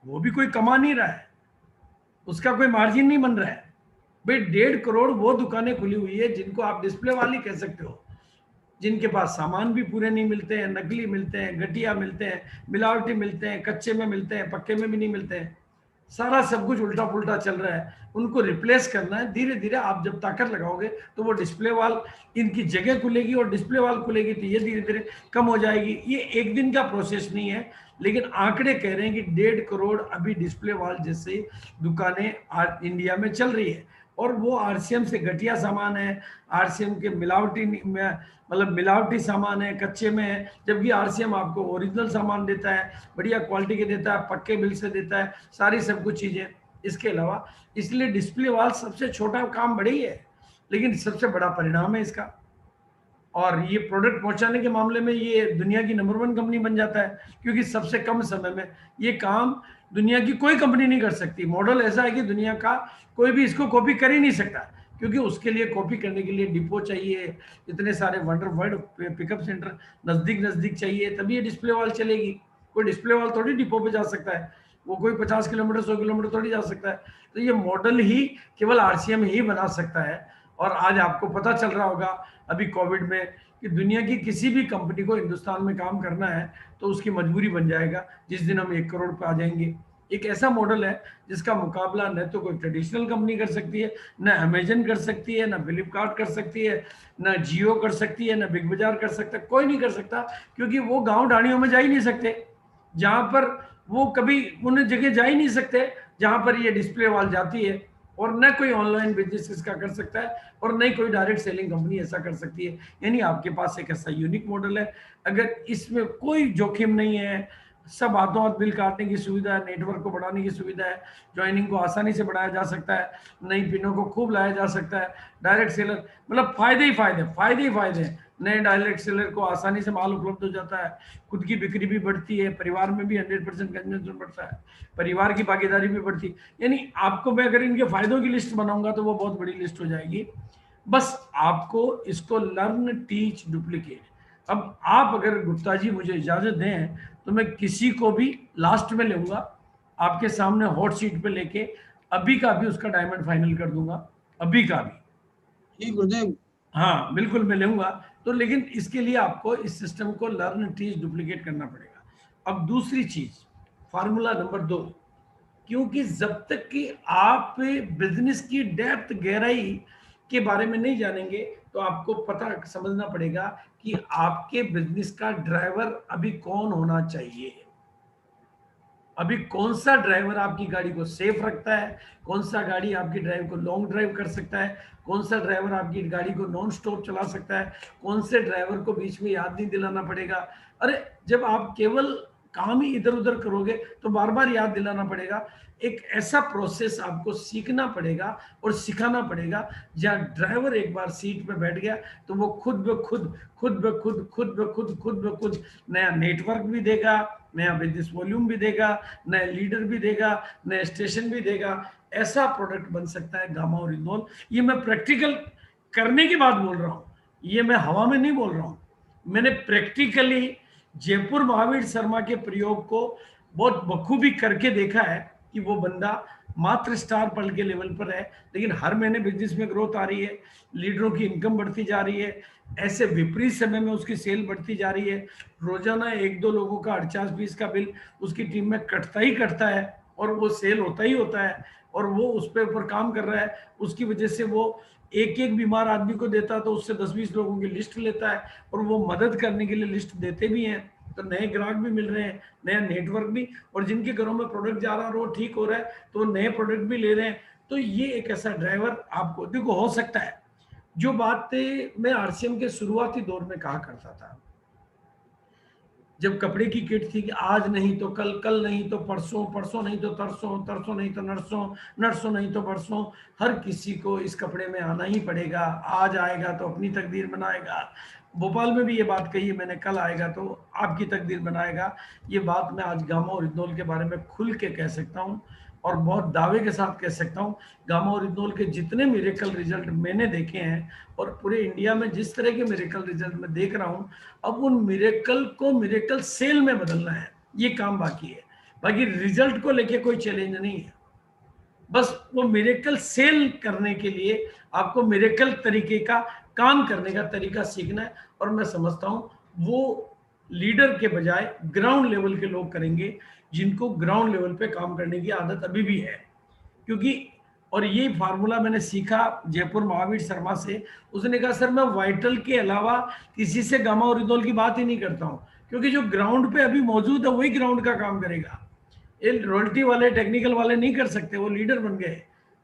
वो भी कोई कमा नहीं रहा है, उसका कोई मार्जिन नहीं बन रहा है। भाई 1.5 करोड़ वो दुकानें खुली हुई है जिनको आप डिस्प्ले वाली कह सकते हो, जिनके पास सामान भी पूरे नहीं मिलते हैं, नकली मिलते हैं, घटिया मिलते हैं, मिलावटी मिलते हैं, कच्चे में मिलते हैं, पक्के में भी नहीं मिलते हैं, सारा सब कुछ उल्टा पुल्टा चल रहा है। उनको रिप्लेस करना है। धीरे धीरे आप जब ताकत लगाओगे तो वो डिस्प्ले वाल, इनकी जगह खुलेगी और डिस्प्ले वाल खुलेगी तो ये धीरे धीरे कम हो जाएगी। ये एक दिन का प्रोसेस नहीं है, लेकिन आंकड़े कह रहे हैं कि 1.5 करोड़ अभी डिस्प्ले वाल जैसे दुकानें आज इंडिया में चल रही है। और वो आरसीएम से घटिया सामान है, आरसीएम के मिलावटी मतलब मिलावटी सामान है, कच्चे में है, जबकि आरसीएम आपको ओरिजिनल सामान देता है, बढ़िया क्वालिटी के देता है, पक्के बिल से देता है, सारी सब कुछ चीजें इसके अलावा। इसलिए डिस्प्ले वाल सबसे छोटा काम बड़ी है, लेकिन सबसे बड़ा परिणाम है इसका। और ये प्रोडक्ट पहुंचाने के मामले में ये दुनिया की नंबर 1 कंपनी बन जाता है, क्योंकि सबसे कम समय में ये काम दुनिया की कोई कंपनी नहीं कर सकती। मॉडल ऐसा है कि दुनिया का कोई भी इसको कॉपी कर ही नहीं सकता, क्योंकि उसके लिए कॉपी करने के लिए डिपो चाहिए, इतने सारे वर्ल्ड पिकअप सेंटर नजदीक चाहिए, तभी ये डिस्प्ले वाल चलेगी। कोई डिस्प्ले वाल थोड़ी डिपो पे जा सकता है, वो कोई 50 किलोमीटर 100 किलोमीटर थोड़ी जा सकता है। तो ये मॉडल ही केवल आरसीएम ही बना सकता है। और आज आपको पता चल रहा होगा अभी कोविड में कि दुनिया की किसी भी कंपनी को हिंदुस्तान में काम करना है तो उसकी मजबूरी बन जाएगा जिस दिन हम 1 करोड़ पे आ जाएंगे। एक ऐसा मॉडल है जिसका मुकाबला न तो कोई ट्रेडिशनल कंपनी कर सकती है, न अमेजन कर सकती है, न फ्लिपकार्ट कर सकती है, न जियो कर सकती है, न बिग बाजार कर सकता है, कोई नहीं कर सकता, क्योंकि वो गांव ढाणियों में जा ही नहीं सकते, जहां पर वो कभी उन जगह जा ही नहीं सकते जहां पर ये डिस्प्ले वाल जाती है। और न कोई ऑनलाइन बिजनेस इसका कर सकता है, और न कोई डायरेक्ट सेलिंग कंपनी ऐसा कर सकती है। यानी आपके पास एक ऐसा यूनिक मॉडल है, अगर इसमें कोई जोखिम नहीं है, सब हाथों हाथ बिल काटने की सुविधा है, नेटवर्क को बढ़ाने की सुविधा है, ज्वाइनिंग को आसानी से बढ़ाया जा सकता है, नई पिनों को खूब लाया जा सकता है, डायरेक्ट सेलर, मतलब फायदे ही फायदे हैं। नए डायरेक्ट सेलर को आसानी से माल उपलब्ध हो जाता है, खुद की बिक्री भी बढ़ती है, परिवार में भी 100% कंजम्पशन बढ़ता है, परिवार की भागीदारी भी बढ़ती है। यानी आपको मैं अगर इनके फायदों की लिस्ट बनाऊंगा तो वो बहुत बड़ी लिस्ट हो जाएगी। बस आपको इसको लर्न, टीच, डुप्लीकेट। अब आप अगर गुप्ता जी मुझे इजाजत दें तो मैं किसी को भी लास्ट में लूंगा, आपके सामने हॉट सीट पे लेके अभी का भी उसका डायमंड फाइनल कर दूंगा, अभी का भी। जी गुरुदेव। हाँ बिल्कुल मैं लूंगा। तो लेकिन इसके लिए आपको इस सिस्टम को लर्न, टीच, डुप्लीकेट करना पड़ेगा। अब दूसरी चीज, फार्मूला नंबर 2, क्योंकि जब तक कि आप बिजनेस की डेप्थ, गहराई के बारे में नहीं जानेंगे तो आपको पता समझना पड़ेगा कि आपके बिजनेस का ड्राइवर अभी कौन होना चाहिए। अभी कौन सा ड्राइवर आपकी गाड़ी को सेफ रखता है, कौन सा गाड़ी आपकी ड्राइव को लॉन्ग ड्राइव कर सकता है, कौन सा ड्राइवर आपकी गाड़ी को नॉन स्टॉप चला सकता है, कौन से ड्राइवर को बीच में याद नहीं दिलाना पड़ेगा। अरे जब आप केवल काम ही इधर उधर करोगे तो बार बार याद दिलाना पड़ेगा। एक ऐसा प्रोसेस आपको सीखना पड़ेगा और सिखाना पड़ेगा जहाँ ड्राइवर एक बार सीट पे बैठ गया तो वो खुद ब खुद नया नेटवर्क भी देगा, नया बिजनेस वॉल्यूम भी देगा, नया लीडर भी देगा, नया स्टेशन भी देगा। ऐसा प्रोडक्ट बन सकता है गामा ओरिजिनोल। ये मैं प्रैक्टिकल करने के बाद बोल रहा हूँ, ये मैं हवा में नहीं बोल रहा हूँ। मैंने प्रैक्टिकली जयपुर महावीर शर्मा के प्रयोग को बहुत बखूबी करके देखा है कि वो बंदा मात्र स्टार पल के लेवल पर है, लेकिन हर महीने बिजनेस में ग्रोथ आ रही है, लीडरों की इनकम बढ़ती जा रही है, ऐसे विपरीत समय में उसकी सेल बढ़ती जा रही है। रोजाना 1-2 लोगों का 48-20 का बिल उसकी टीम में कटता ही कटता है और वो सेल होता ही होता है और वो उस पे ऊपर काम कर रहा है। उसकी वजह से वो एक बीमार आदमी को देता तो उससे 10-20 लोगों की लिस्ट लेता है और वो मदद करने के लिए लिस्ट देते भी हैं, तो नए ग्राहक भी मिल रहे हैं, नया नेटवर्क भी, और जिनके घरों में प्रोडक्ट जा रहा है वो ठीक हो रहा है तो नए प्रोडक्ट भी ले रहे हैं। तो ये एक ऐसा ड्राइवर आपको देखो हो सकता है। जो बातें मैं आरसीएम के शुरुआती दौर में कहा करता था, जब कपड़े की किट थी कि आज नहीं तो कल, कल नहीं तो परसों, परसों नहीं तो तरसों, तरसों नहीं तो नरसों, नरसों नहीं तो परसों, हर किसी को इस कपड़े में आना ही पड़ेगा। आज आएगा तो अपनी तकदीर बनाएगा। भोपाल में भी ये बात कही है मैंने, कल आएगा तो आपकी तकदीर बनाएगा। ये बात मैं आज गामा ओरिजिनोल के बारे में खुल के कह सकता हूँ और बहुत दावे के साथ कह सकता हूँ। गामा ओरिजिनोल के जितने मिरेकल रिजल्ट मैंने देखे हैं और पूरे इंडिया में जिस तरह के मिरेकल रिजल्ट मैं देख रहा हूँ, अब उन मिरेकल को मिरेकल सेल में बदलना है, ये काम बाकी है। बाकी रिजल्ट को लेके कोई चैलेंज नहीं है, बस वो मिरेकल सेल करने के लिए आपको मिरेकल तरीके का काम करने का तरीका सीखना है। और मैं समझता हूँ वो लीडर के बजाय ग्राउंड लेवल के लोग करेंगे, जिनको ग्राउंड लेवल पे काम करने की आदत अभी भी है। क्योंकि और ये फार्मूला मैंने सीखा जयपुर महावीर शर्मा से। उसने कहा सर मैं वाइटल के अलावा किसी से गामा ओरिजिनोल की बात ही नहीं करता हूँ, क्योंकि जो ग्राउंड पे अभी मौजूद है वही ग्राउंड का काम करेगा। ये रॉयल्टी वाले टेक्निकल वाले नहीं कर सकते, वो लीडर बन गए,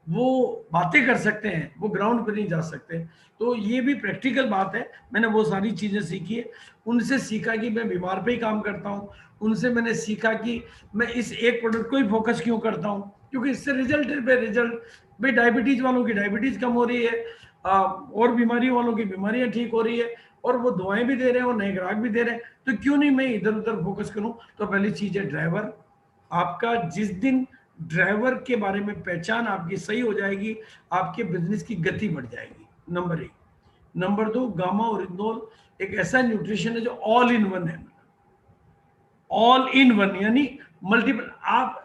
वो बातें कर सकते हैं, वो ग्राउंड पे नहीं जा सकते। तो ये भी प्रैक्टिकल बात है। मैंने वो सारी चीजें सीखी है, उनसे सीखा कि मैं बीमार पे ही काम करता हूँ, उनसे मैंने सीखा कि मैं इस एक प्रोडक्ट को ही फोकस क्यों करता हूँ, क्योंकि इससे रिजल्ट पे रिजल्ट। भाई डायबिटीज वालों की डायबिटीज कम हो रही है, और बीमारी वालों की बीमारियां ठीक हो रही है, और वो दवाएं भी दे रहे हैं और नए ग्राहक भी दे रहे हैं, तो क्यों नहीं मैं इधर उधर फोकस करूं। तो पहली चीज है ड्राइवर। आपका जिस दिन ड्राइवर के बारे में पहचान आपकी सही हो जाएगी, आपके बिजनेस की गति बढ़ जाएगी, नंबर 1। नंबर 2, गामा ओरिजिनोल एक ऐसा न्यूट्रिशन है जो ऑल इन वन है। ऑल इन वन यानी मल्टीपल। आप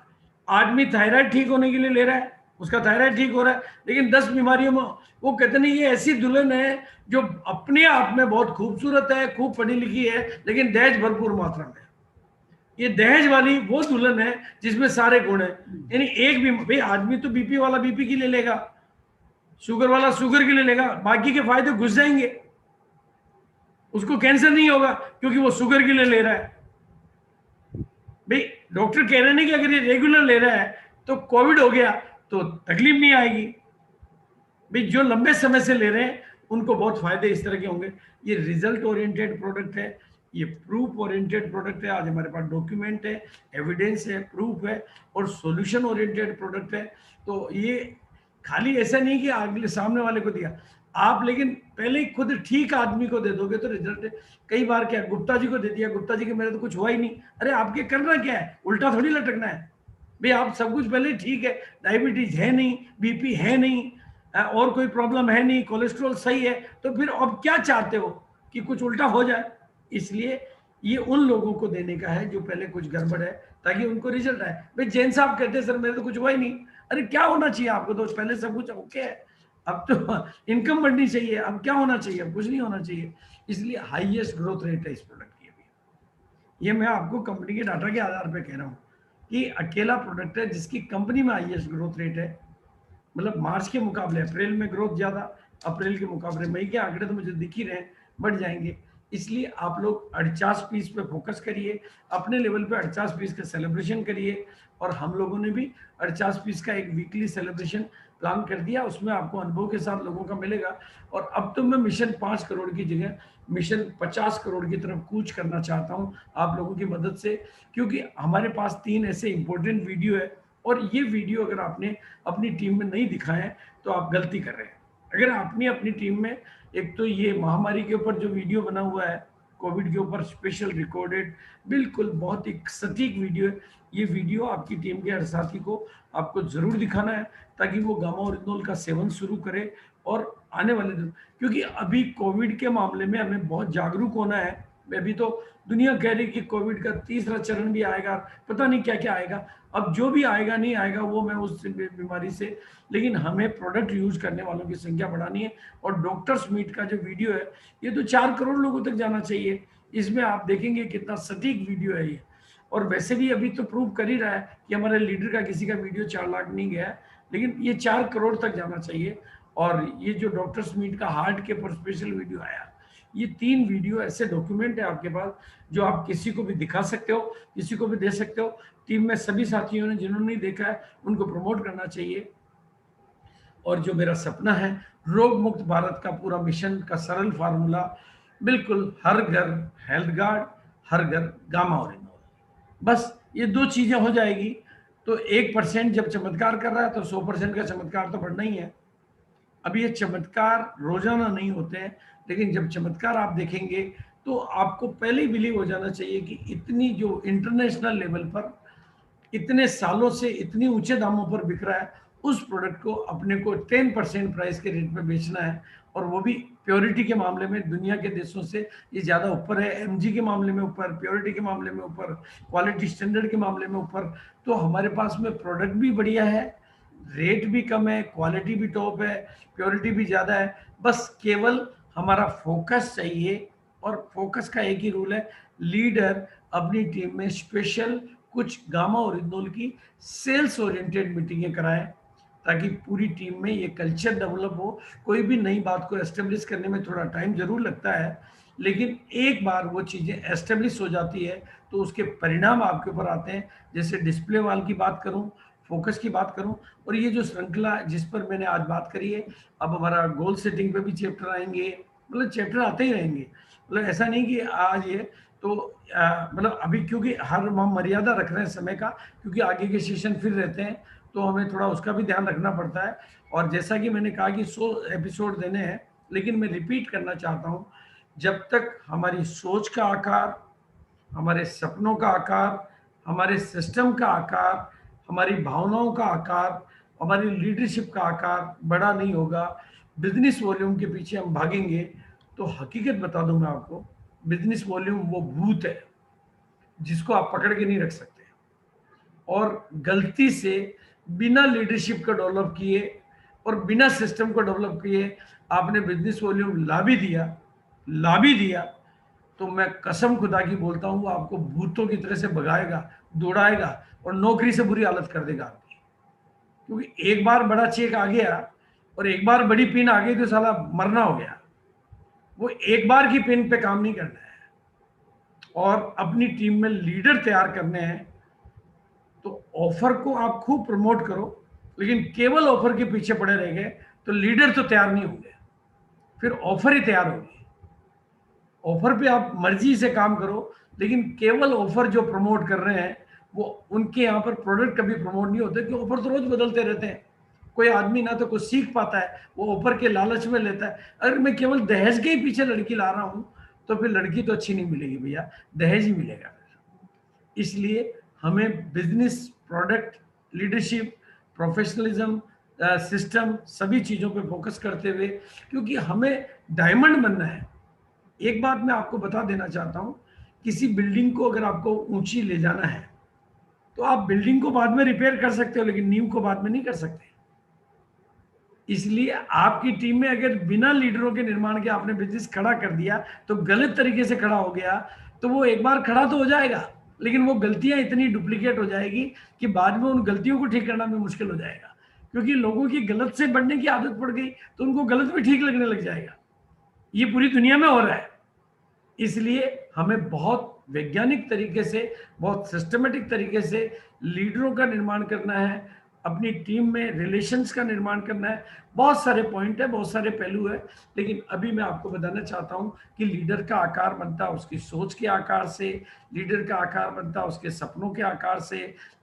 आदमी थायराइड ठीक होने के लिए ले रहा है, उसका थायराइड ठीक हो रहा है, लेकिन 10 बीमारियों में वो कहते नहीं ये ऐसी दुल्हन है जो अपने आप में बहुत खूबसूरत है, खूब पढ़ी लिखी है, लेकिन दहेज भरपूर मात्रा में। ये दहेज वाली वो दुल्हन है जिसमें सारे गुण हैं। यानी एक भी भाई आदमी तो बीपी वाला बीपी की ले लेगा, शुगर वाला शुगर की ले लेगा, बाकी के फायदे घुस जाएंगे। उसको कैंसर नहीं होगा क्योंकि वो शुगर के लिए ले रहा है। भाई डॉक्टर कह रहे हैं कि अगर ये रेगुलर ले रहा है तो कोविड हो गया तो तकलीफ नहीं आएगी। भाई जो लंबे समय से ले रहे हैं उनको बहुत फायदे इस तरह के होंगे। ये रिजल्ट ओरिएंटेड प्रोडक्ट है, ये प्रूफ ओरिएंटेड प्रोडक्ट है। आज हमारे पास डॉक्यूमेंट है, एविडेंस है, प्रूफ है और सॉल्यूशन ओरिएंटेड प्रोडक्ट है। तो ये खाली ऐसा नहीं कि अगले सामने वाले को दिया आप, लेकिन पहले खुद ठीक आदमी को दे दोगे तो रिजल्ट। कई बार क्या गुप्ता जी को दे दिया, गुप्ता जी के मेरे तो कुछ हुआ ही नहीं। अरे आपके करना क्या है, उल्टा थोड़ी लटकना है भाई। आप सब कुछ पहले ठीक है, डायबिटीज है नहीं, बीपी है नहीं, और कोई प्रॉब्लम है नहीं, कोलेस्ट्रॉल सही है, तो फिर अब क्या चाहते हो कि कुछ उल्टा हो जाए। इसलिए ये उन लोगों को देने का है जो पहले कुछ गड़बड़ है, ताकि उनको रिजल्ट आए। भाई जैन साहब कहते हैं सर मेरे तो कुछ हुआ ही नहीं। अरे क्या होना चाहिए आपको, तो पहले सब कुछ ओके है, अब तो इनकम बढ़नी चाहिए, अब क्या होना चाहिए, अब कुछ नहीं होना चाहिए। इसलिए हाईएस्ट ग्रोथ रेट है इस प्रोडक्ट की अभी। ये मैं आपको कंपनी के डाटा के आधार पर कह रहा हूँ कि अकेला प्रोडक्ट है जिसकी कंपनी में हाईएस्ट ग्रोथ रेट है। मतलब मार्च के मुकाबले अप्रैल में ग्रोथ ज्यादा, अप्रैल के मुकाबले मई के आंकड़े तो मुझे दिख ही रहे हैं, बढ़ जाएंगे। इसलिए आप लोग 48 पीस पे फोकस करिए, अपने लेवल पे 48 पीस का सेलिब्रेशन करिए। और हम लोगों ने भी 48 पीस का एक वीकली सेलिब्रेशन प्लान कर दिया, उसमें आपको अनुभव के साथ लोगों का मिलेगा। और अब तो मैं मिशन 5 करोड़ की जगह मिशन 50 करोड़ की तरफ कूच करना चाहता हूं आप लोगों की मदद से, क्योंकि हमारे पास 3 ऐसे इंपॉर्टेंट वीडियो है, और ये वीडियो अगर आपने अपनी टीम में नहीं दिखाए तो आप गलती कर रहे हैं। अगर आपने अपनी टीम में, एक तो ये महामारी के ऊपर जो वीडियो बना हुआ है, कोविड के ऊपर स्पेशल रिकॉर्डेड, बिल्कुल बहुत ही सटीक वीडियो है, ये वीडियो आपकी टीम के हर साथी को आपको जरूर दिखाना है, ताकि वो गामा ओरिजिनल का सेवन शुरू करे। और आने वाले दिन, क्योंकि अभी कोविड के मामले में हमें बहुत जागरूक होना है। अभी तो दुनिया कह रही कि कोविड का तीसरा चरण भी आएगा, पता नहीं क्या क्या आएगा। अब जो भी आएगा नहीं आएगा वो मैं उस बीमारी से, लेकिन हमें प्रोडक्ट यूज करने वालों की संख्या बढ़ानी है। और डॉक्टर्स मीट का जो वीडियो है ये तो 4 करोड़ लोगों तक जाना चाहिए। इसमें आप देखेंगे कितना सटीक वीडियो है ये। और वैसे भी अभी तो प्रूव कर ही रहा है कि हमारे लीडर का किसी का वीडियो 4 लाख नहीं गया है, लेकिन ये 4 करोड़ तक जाना चाहिए। और ये जो डॉक्टर्स मीट का हार्ट के ऊपर स्पेशल वीडियो आया, ये 3 वीडियो ऐसे डॉक्यूमेंट है आपके पास जो आप किसी को भी दिखा सकते हो, किसी को भी दे सकते हो। टीम में सभी साथियों ने जिन्होंने नहीं देखा है उनको प्रमोट करना चाहिए। और जो मेरा सपना है, रोग मुक्त भारत का पूरा मिशन का सरल फार्मूला, बिल्कुल हर घर हेल्थ गार्ड, हर घर गामा ओरिजिनल, बस ये 2 चीजें हो जाएगी तो 1% जब चमत्कार कर रहा है तो 100% का चमत्कार तो बढ़ना ही है। अब ये चमत्कार रोजाना नहीं होते हैं, लेकिन जब चमत्कार आप देखेंगे तो आपको पहले ही बिलीव हो जाना चाहिए कि इतनी जो इंटरनेशनल लेवल पर इतने सालों से इतनी ऊंचे दामों पर बिक रहा है, उस प्रोडक्ट को अपने को 10% प्राइस के रेट पे बेचना है। और वो भी प्योरिटी के मामले में दुनिया के देशों से ये ज़्यादा ऊपर है, एमजी के मामले में ऊपर, प्योरिटी के मामले में ऊपर, क्वालिटी स्टैंडर्ड के मामले में ऊपर। तो हमारे पास में प्रोडक्ट भी बढ़िया है, रेट भी कम है, क्वालिटी भी टॉप है, प्योरिटी भी ज़्यादा है। बस केवल हमारा फोकस चाहिए, और फोकस का एक ही रूल है, लीडर अपनी टीम में स्पेशल कुछ गामा ओरिजिनल की सेल्स ओरिएंटेड मीटिंगें कराएं, ताकि पूरी टीम में ये कल्चर डेवलप हो। कोई भी नई बात को एस्टेब्लिश करने में थोड़ा टाइम जरूर लगता है, लेकिन एक बार वो चीज़ें एस्टेब्लिश हो जाती है तो उसके परिणाम आपके ऊपर आते हैं। जैसे डिस्प्ले वाल की बात करूं, फोकस की बात करूं, और ये जो श्रृंखला जिस पर मैंने आज बात करी है, अब हमारा गोल सेटिंग पे भी चैप्टर आएंगे, मतलब चैप्टर आते ही रहेंगे। मतलब ऐसा नहीं कि आज ये तो मतलब अभी क्योंकि हर हम मर्यादा रख रहे हैं समय का, क्योंकि आगे के सेशन फिर रहते हैं तो हमें थोड़ा उसका भी ध्यान रखना पड़ता है। और जैसा कि मैंने कहा कि 100 एपिसोड देने हैं, लेकिन मैं रिपीट करना चाहता हूँ, जब तक हमारी सोच का आकार, हमारे सपनों का आकार, हमारे सिस्टम का आकार, हमारी भावनाओं का आकार, हमारी लीडरशिप का आकार बड़ा नहीं होगा, बिजनेस वॉल्यूम के पीछे हम भागेंगे, तो हकीकत बता दूं मैं आपको, बिजनेस वॉल्यूम वो भूत है जिसको आप पकड़ के नहीं रख सकते। और गलती से बिना लीडरशिप को डेवलप किए और बिना सिस्टम को डेवलप किए आपने बिजनेस वॉल्यूम ला भी दिया तो मैं कसम खुदा की बोलता हूँ, वो आपको भूतों की तरह से भगाएगा, दौड़ाएगा और नौकरी से बुरी हालत कर देगा आपकी। क्योंकि एक बार बड़ा चेक आ गया और एक बार बड़ी पिन आ गई तो साला मरना हो गया। वो एक बार की पिन पे काम नहीं करना है। और अपनी टीम में लीडर तैयार करने हैं तो ऑफर को आप खूब प्रमोट करो, लेकिन केवल ऑफर के पीछे पड़े रह गए तो लीडर तो तैयार नहीं होंगे, फिर ऑफर ही तैयार होगी। ऑफर पे आप मर्जी से काम करो, लेकिन केवल ऑफर जो प्रमोट कर रहे हैं वो उनके यहाँ पर प्रोडक्ट कभी प्रमोट नहीं होते, क्योंकि ऑफर तो रोज बदलते रहते हैं। कोई आदमी ना तो कुछ सीख पाता है, वो ऑफर के लालच में लेता है। अगर मैं केवल दहेज के ही पीछे लड़की ला रहा हूँ तो फिर लड़की तो अच्छी नहीं मिलेगी भैया, दहेज ही मिलेगा। इसलिए हमें business, product, leadership, professionalism, system, सभी चीज़ों पे फोकस करते हुए, क्योंकि हमें डायमंड बनना है। एक बात मैं आपको बता देना चाहता हूँ, किसी बिल्डिंग को अगर आपको ऊंची ले जाना है तो आप बिल्डिंग को बाद में रिपेयर कर सकते हो, लेकिन नींव को बाद में नहीं कर सकते। इसलिए आपकी टीम में अगर बिना लीडरों के निर्माण के आपने बिजनेस खड़ा कर दिया तो गलत तरीके से खड़ा हो गया, तो वो एक बार खड़ा तो हो जाएगा, लेकिन वो गलतियां इतनी डुप्लीकेट हो जाएगी कि बाद में उन गलतियों को ठीक करना भी मुश्किल हो जाएगा। क्योंकि लोगों की गलत से बढ़ने की आदत पड़ गई तो उनको गलत भी ठीक लगने लग जाएगा। ये पूरी दुनिया में हो रहा है। इसलिए हमें बहुत वैज्ञानिक तरीके से, बहुत सिस्टमेटिक तरीके से लीडरों का निर्माण करना है, अपनी टीम में रिलेशंस का निर्माण करना है। बहुत सारे पॉइंट है, बहुत सारे पहलू है, लेकिन अभी मैं आपको बताना चाहता हूं कि लीडर का आकार बनता है उसकी सोच के आकार से, लीडर का आकार बनता है उसके सपनों के आकार से,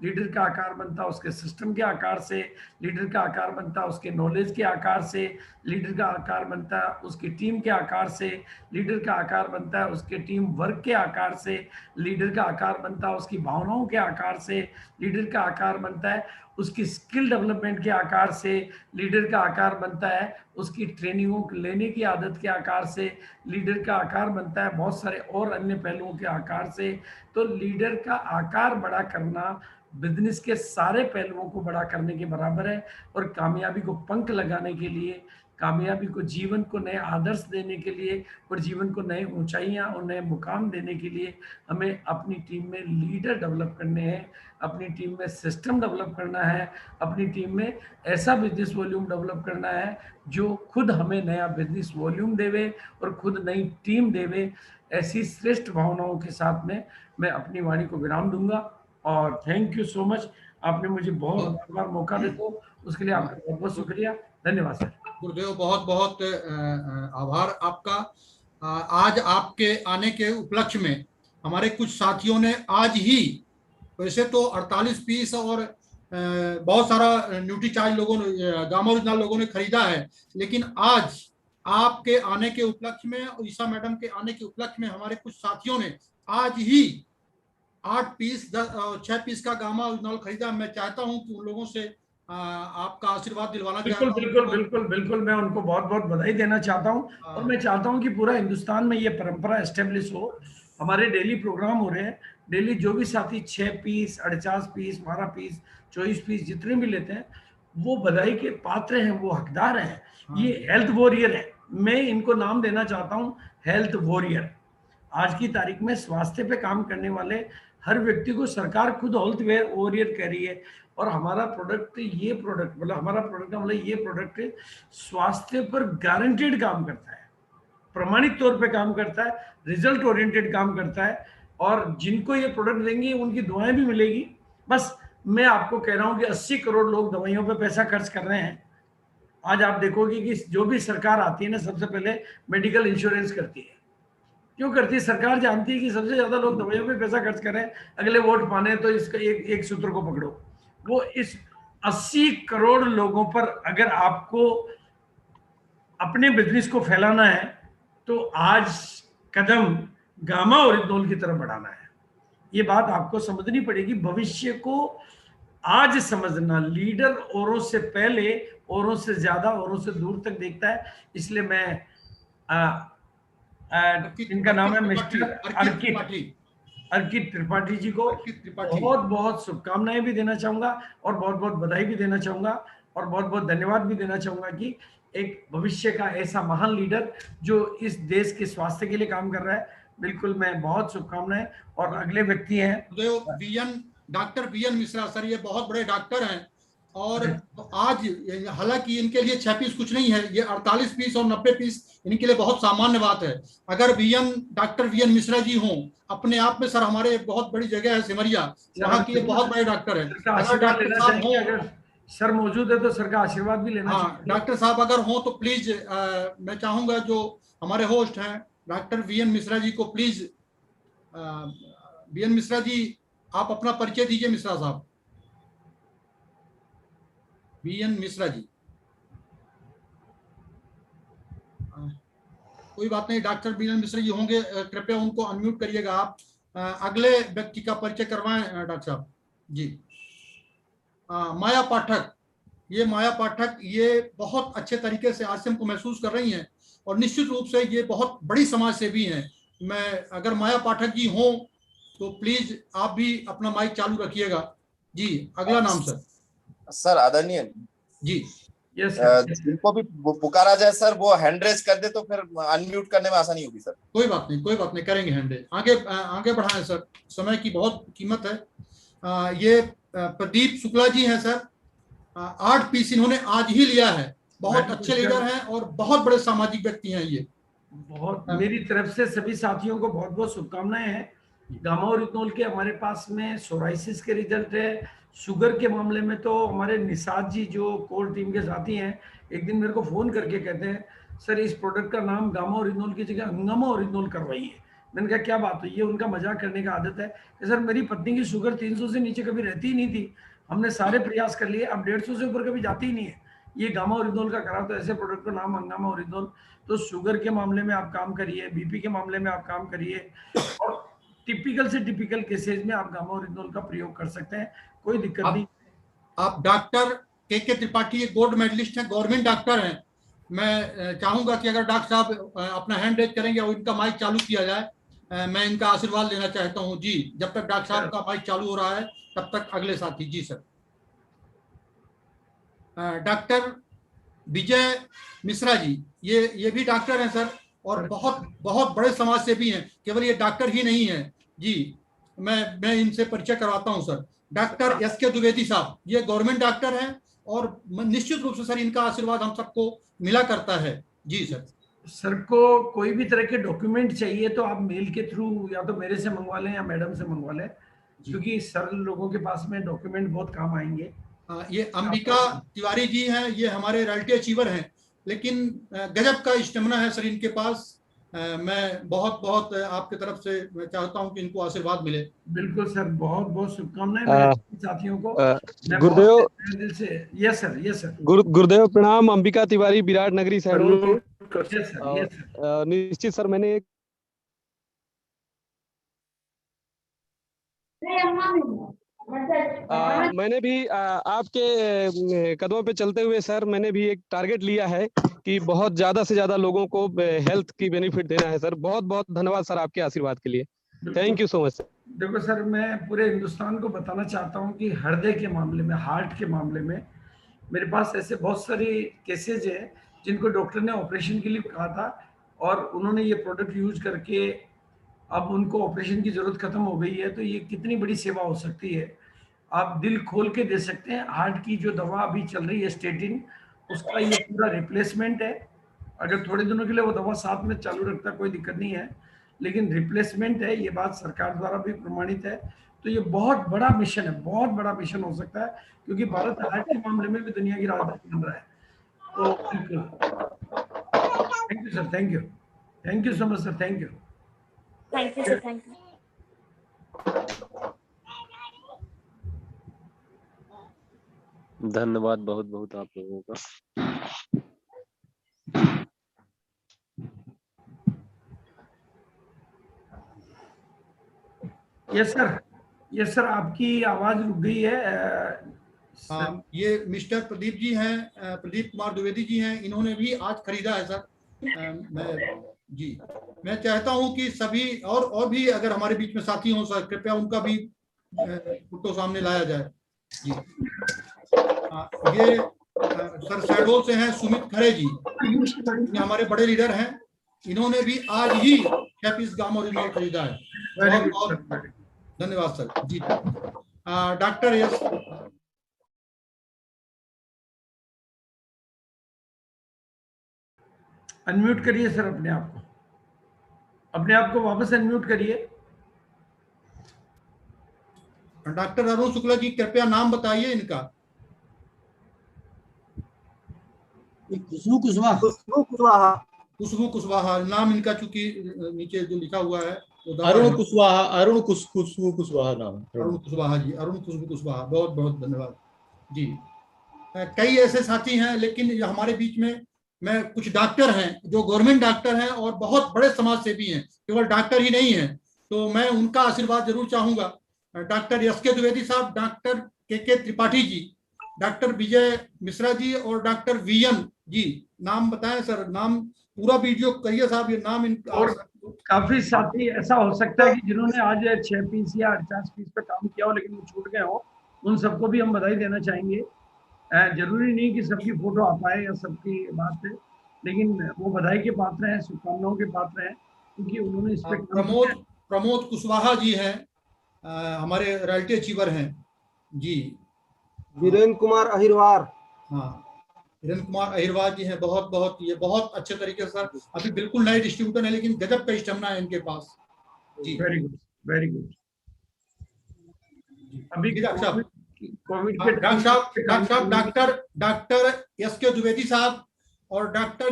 लीडर का आकार बनता है उसके सिस्टम के आकार से, लीडर का आकार बनता है उसके नॉलेज के आकार से, लीडर का आकार बनता है उसकी टीम के आकार से, लीडर का आकार बनता है उसके टीम वर्क के आकार से, लीडर का आकार बनता है उसकी भावनाओं के आकार से, लीडर का आकार बनता है उसकी स्किल डेवलपमेंट के आकार से, लीडर का आकार बनता है उसकी ट्रेनिंगों लेने की आदत के आकार से, लीडर का आकार बनता है बहुत सारे और अन्य पहलुओं के आकार से। तो लीडर का आकार बड़ा करना बिजनेस के सारे पहलुओं को बड़ा करने के बराबर है, और कामयाबी को पंख लगाने के लिए, कामयाबी को, जीवन को नए आदर्श देने के लिए और जीवन को नए ऊंचाइयां और नए मुकाम देने के लिए हमें अपनी टीम में लीडर डेवलप करने हैं, अपनी टीम में सिस्टम डेवलप करना है, अपनी टीम में ऐसा बिजनेस वॉल्यूम डेवलप करना है जो खुद हमें नया बिजनेस वॉल्यूम देवे और खुद नई टीम देवे। ऐसी श्रेष्ठ भावनाओं के साथ में मैं अपनी वाणी को विराम दूंगा, और थैंक यू सो मच। आपने मुझे बहुत बार मौका देते, उसके लिए आपका बहुत बहुत शुक्रिया। धन्यवाद सर। गुरुदेव, बहुत बहुत आभार आपका। आज आपके आने के उपलक्ष्य में हमारे कुछ साथियों ने आज ही, वैसे तो 48 पीस और बहुत सारा न्यूट्रीचार्ज लोगों ने, गामा ओरिजिनल लोगों ने खरीदा है, लेकिन आज आपके आने के उपलक्ष्य में और ईशा मैडम के आने के उपलक्ष्य में हमारे कुछ साथियों ने आज ही 8 पीस 6 पीस का गामा ओरिजिनल खरीदा। मैं चाहता हूं कि उन लोगों से आपका आशीर्वाद दिलवाना चाहता हूं। बिल्कुल मैं उनको बहुत बहुत बधाई देना चाहता हूं, और मैं चाहता हूं कि पूरा हिंदुस्तान में ये परंपरा एस्टेब्लिश हो। हमारे डेली प्रोग्राम हो रहे हैं, डेली जो भी साथी 6 पीस 48 पीस 12 पीस 24 पीस जितने भी लेते हैं वो बधाई के पात्र हैं, वो हकदार हैं। ये हेल्थ वॉरियर है, मैं इनको नाम देना चाहता हूं, हेल्थ वॉरियर। आज की तारीख में स्वास्थ्य पे काम करने वाले हर व्यक्ति को सरकार खुद हेल्थ वॉरियर कह रही है, और हमारा प्रोडक्ट, ये प्रोडक्ट मतलब हमारा प्रोडक्ट मतलब ये प्रोडक्ट स्वास्थ्य पर गारंटेड काम करता है, प्रमाणित तौर पे काम करता है, रिजल्ट ओरिएंटेड काम करता है, और जिनको ये प्रोडक्ट देंगे उनकी दुआएं भी मिलेगी। बस मैं आपको कह रहा हूं कि 80 करोड़ लोग दवाइयों पे पैसा खर्च कर रहे हैं। आज आप देखोगे कि जो भी सरकार आती है ना, सबसे पहले मेडिकल इंश्योरेंस करती है। क्यों करती है? सरकार जानती है कि सबसे ज्यादा लोग दवाइयों पे पैसा खर्च कर रहे हैं, अगले वोट पाने तो इसका एक सूत्र को पकड़ो। वो इस 80 करोड़ लोगों पर अगर आपको अपने बिजनेस को फैलाना है तो आज कदम गामा ओरिजिनल की तरफ बढ़ाना है। ये बात आपको समझनी पड़ेगी। भविष्य को आज समझना, लीडर औरों से पहले, औरों से ज्यादा, औरों से दूर तक देखता है। इसलिए मैं इनका नाम है मिस्टर अर्कित त्रिपाठी जी को बहुत बहुत शुभकामनाएं भी देना चाहूंगा, और बहुत बहुत बधाई भी देना चाहूंगा, और बहुत बहुत धन्यवाद भी देना चाहूंगा कि एक भविष्य का ऐसा महान लीडर जो इस देश के स्वास्थ्य के लिए काम कर रहा है। बिल्कुल, मैं बहुत शुभकामनाएं। और अगले व्यक्ति हैं डॉक्टर बीएन मिश्रा सर। ये बहुत बड़े डॉक्टर हैं, और आज हालांकि इनके लिए 6 पीस कुछ नहीं है, ये 48 पीस और 90 पीस इनके लिए बहुत सामान्य बात है। अगर डॉक्टर बीएन मिश्रा जी हों, अपने आप में सर हमारे बहुत बड़ी जगह है सिमरिया, वहाँ की बहुत बड़े डॉक्टर है। अगर सर मौजूद है तो सर का आशीर्वाद भी लेना चाहिए। डॉक्टर साहब अगर हो तो प्लीज मैं चाहूंगा जो हमारे होस्ट हैं डॉक्टर बीएन मिश्रा जी को, प्लीज बीएन मिश्रा जी आप अपना परिचय दीजिए। मिश्रा साहब, बीएन मिश्रा जी। कोई बात नहीं, डॉक्टर बीएन मिश्रा जी होंगे, कृपया उनको अनम्यूट करिएगा आप। अगले व्यक्ति का परिचय करवाएं डॉक्टर साहब जी। माया पाठक। ये माया पाठक ये बहुत अच्छे तरीके से आश्रम को महसूस कर रही हैं, और निश्चित रूप से ये बहुत बड़ी समाज सेवी हैं। मैं अगर माया पाठक जी हों तो प्लीज आप भी अपना माइक चालू रखिएगा जी। अगला नाम सर आदरणीय जी। जिनको भी पुकारा जाए सर वो हैंड रेज कर दे तो फिर अनम्यूट करने में आसानी होगी सर। कोई बात नहीं, करेंगे हैंड रेज। आगे बढ़ाएं सर, समय की बहुत कीमत है। ये प्रदीप शुक्ला जी हैं सर, 8 पीस इन्होंने आज ही लिया है। बहुत अच्छे लीडर हैं और बहुत बड़े सामाजिक व्यक्ति हैं ये। बहुत मेरी तरफ से सभी साथियों को बहुत बहुत शुभकामनाएं हैं। गामा और इथनॉल के हमारे पास में सोराइसिस के रिजल्ट है। शुगर के मामले में तो हमारे निषाद जी जो कोर टीम के साथी हैं, एक दिन मेरे को फोन करके कहते हैं सर इस प्रोडक्ट का नाम गामा और इथनॉल की जगह हंगामा और इथनॉल करवाइए। मैंने कहा क्या बात है, ये उनका मजाक करने का आदत है कि सर मेरी पत्नी की शुगर 300 से नीचे कभी रहती ही नहीं थी, हमने सारे प्रयास कर लिए, अब 150 से ऊपर कभी जाती ही नहीं है, ये गामा और इथनॉल का करा, तो ऐसे प्रोडक्ट का नाम हंगामा और इथनॉल। तो शुगर के मामले में आप काम करिए, बीपी के मामले में आप काम करिए, और टिपिकल से टिपिकल केसेज में आप गामा और इथनॉल का प्रयोग कर सकते हैं, कोई दिक्कत नहीं। आप doctor K Tripathi gold medallist हैं, गवर्नमेंट डॉक्टर हैं। मैं चाहूंगा कि अगर डॉक्टर साहब अपना हैंड रेज करेंगे और इनका माइक चालू किया जाए, मैं इनका आशीर्वाद लेना चाहता हूं जी। जब तक डॉक्टर साहब का माइक चालू हो रहा है तब तक अगले साथी। जी सर। डॉक्टर विजय मिश्रा जी, ये भी डॉक्टर हैं सर, और बहुत बहुत बड़े समाज सेवी हैं। केवल ये डॉक्टर ही नहीं है जी, मैं इनसे परिचय करवाता हूं सर। Doctor S K. द्विवेदी साहब, ये गवर्नमेंट डॉक्टर हैं और निश्चित रूप से सर इनका आशीर्वाद हम सबको मिला करता है। जी सर। सर को कोई भी तरह के डॉक्यूमेंट चाहिए तो आप मेल के थ्रू या तो मेरे से मंगवा लें या मैडम से मंगवा लें, क्योंकि सर लोगों के पास में डॉक्यूमेंट बहुत काम आएंगे। ये अंबिका तिवारी जी हैं, ये हमारे रॉयल्टी अचीवर हैं, लेकिन गजब का स्टेमिना है सर इनके पास। मैं बहुत बहुत आपके तरफ से मैं चाहता हूं कि इनको आशीर्वाद मिले। बिल्कुल सर, बहुत बहुत शुभकामनाएं साथियों को। गुरुदेव दिल से। Yes sir, yes sir. Gurudev प्रणाम। अंबिका तिवारी, विराट नगरी शहडोल। Yes sir. निश्चित सर, मैंने मैंने भी आपके कदमों पे चलते हुए सर मैंने भी एक टारगेट लिया है कि बहुत ज्यादा से ज्यादा लोगों को हेल्थ की बेनिफिट देना है सर। बहुत बहुत धन्यवाद सर आपके आशीर्वाद के लिए। Thank you so much sir. देखो सर, मैं पूरे हिंदुस्तान को बताना चाहता हूँ कि हृदय के मामले में, हार्ट के मामले में मेरे पास ऐसे बहुत सारे केसेज हैं जिनको डॉक्टर ने ऑपरेशन के लिए कहा था और उन्होंने ये प्रोडक्ट यूज करके अब उनको ऑपरेशन की जरूरत खत्म हो गई है। तो ये कितनी बड़ी सेवा हो सकती है, आप दिल खोल के दे सकते हैं। हार्ट की जो दवा अभी चल रही है स्टेटिन, उसका ये पूरा रिप्लेसमेंट है। अगर थोड़े दिनों के लिए वो दवा साथ में चालू रखता कोई दिक्कत नहीं है, लेकिन रिप्लेसमेंट है, ये बात सरकार द्वारा भी प्रमाणित है। तो ये बहुत बड़ा मिशन है, बहुत बड़ा मिशन हो सकता है, क्योंकि भारत हार्ट के मामले में भी दुनिया की राजधानी बन रहा है। तो thank you sir, thank you so much sir, thank you sir, thank you. धन्यवाद बहुत बहुत आप लोगों का। यस सर, आपकी आवाज रुक गई है। ये मिस्टर प्रदीप जी हैं, प्रदीप कुमार द्विवेदी जी हैं, इन्होंने भी आज खरीदा है सर। मैं चाहता हूं कि सभी और भी अगर हमारे बीच में साथी हों सर, कृपया उनका भी फोटो सामने लाया जाए। जी ये सर शहडोल से हैं सुमित खरे जी, ये हमारे बड़े लीडर हैं, इन्होंने भी आज ही 6 पीस गामा और इथनॉल खरीदा है। बहुत बहुत धन्यवाद सर। जी डॉक्टर यस अनम्यूट करिए सर, अपने आप को वापस अनम्यूट करिए। डॉक्टर अरुण शुक्ला जी, कृपया नाम बताइए इनका। खुशबू कुशवाहा नाम इनका, चूंकि नीचे जो लिखा हुआ है अरुण खुशबू कुशवाहा नाम। अरुण कुशवाहा जी, अरुण खुशबू कुशवाहा, बहुत बहुत धन्यवाद जी। कई ऐसे साथी हैं, लेकिन हमारे बीच में कुछ डॉक्टर हैं जो गवर्नमेंट डॉक्टर हैं और बहुत बड़े समाज सेवी हैं, केवल डॉक्टर ही नहीं हैं, तो मैं उनका आशीर्वाद जरूर चाहूंगा। Doctor S K. द्विवेदी साहब, doctor K Tripathi ji, doctor Vijay Mishra ji और डॉक्टर वी.एम. जी। नाम बताएं सर, नाम पूरा वीडियो करिए साहब, ये नाम इनका। और काफी साथी ऐसा हो सकता है कि जिन्होंने आज 6 पीस या 50 पीस पे काम किया हो लेकिन वो छूट गए हो, उन सबको भी हम बधाई देना चाहेंगे। जरूरी नहीं कि सबकी फोटो आ पाए या सबकी बात है, लेकिन वो बधाई के पात्र हैं, शुभकामनाओं के पात्र हैं, क्योंकि उन्होंने इस पर प्रमोद कुशवाहा जी हैं, हमारे रॉयल्टी अचीवर हैं जी। वीरेंद्र कुमार अहिरवार, हाँ हिरेन कुमार अहिरवार जी हैं, बहुत बहुत ये बहुत अच्छे तरीके से सर, अभी बिल्कुल नए डिस्ट्रीब्यूटर है लेकिन गजब का स्टेमिना है इनके पास जी। Very good, very good. अभी डॉक्टर साहब, कोविड के डॉक्टर एस.के. द्विवेदी साहब और doctor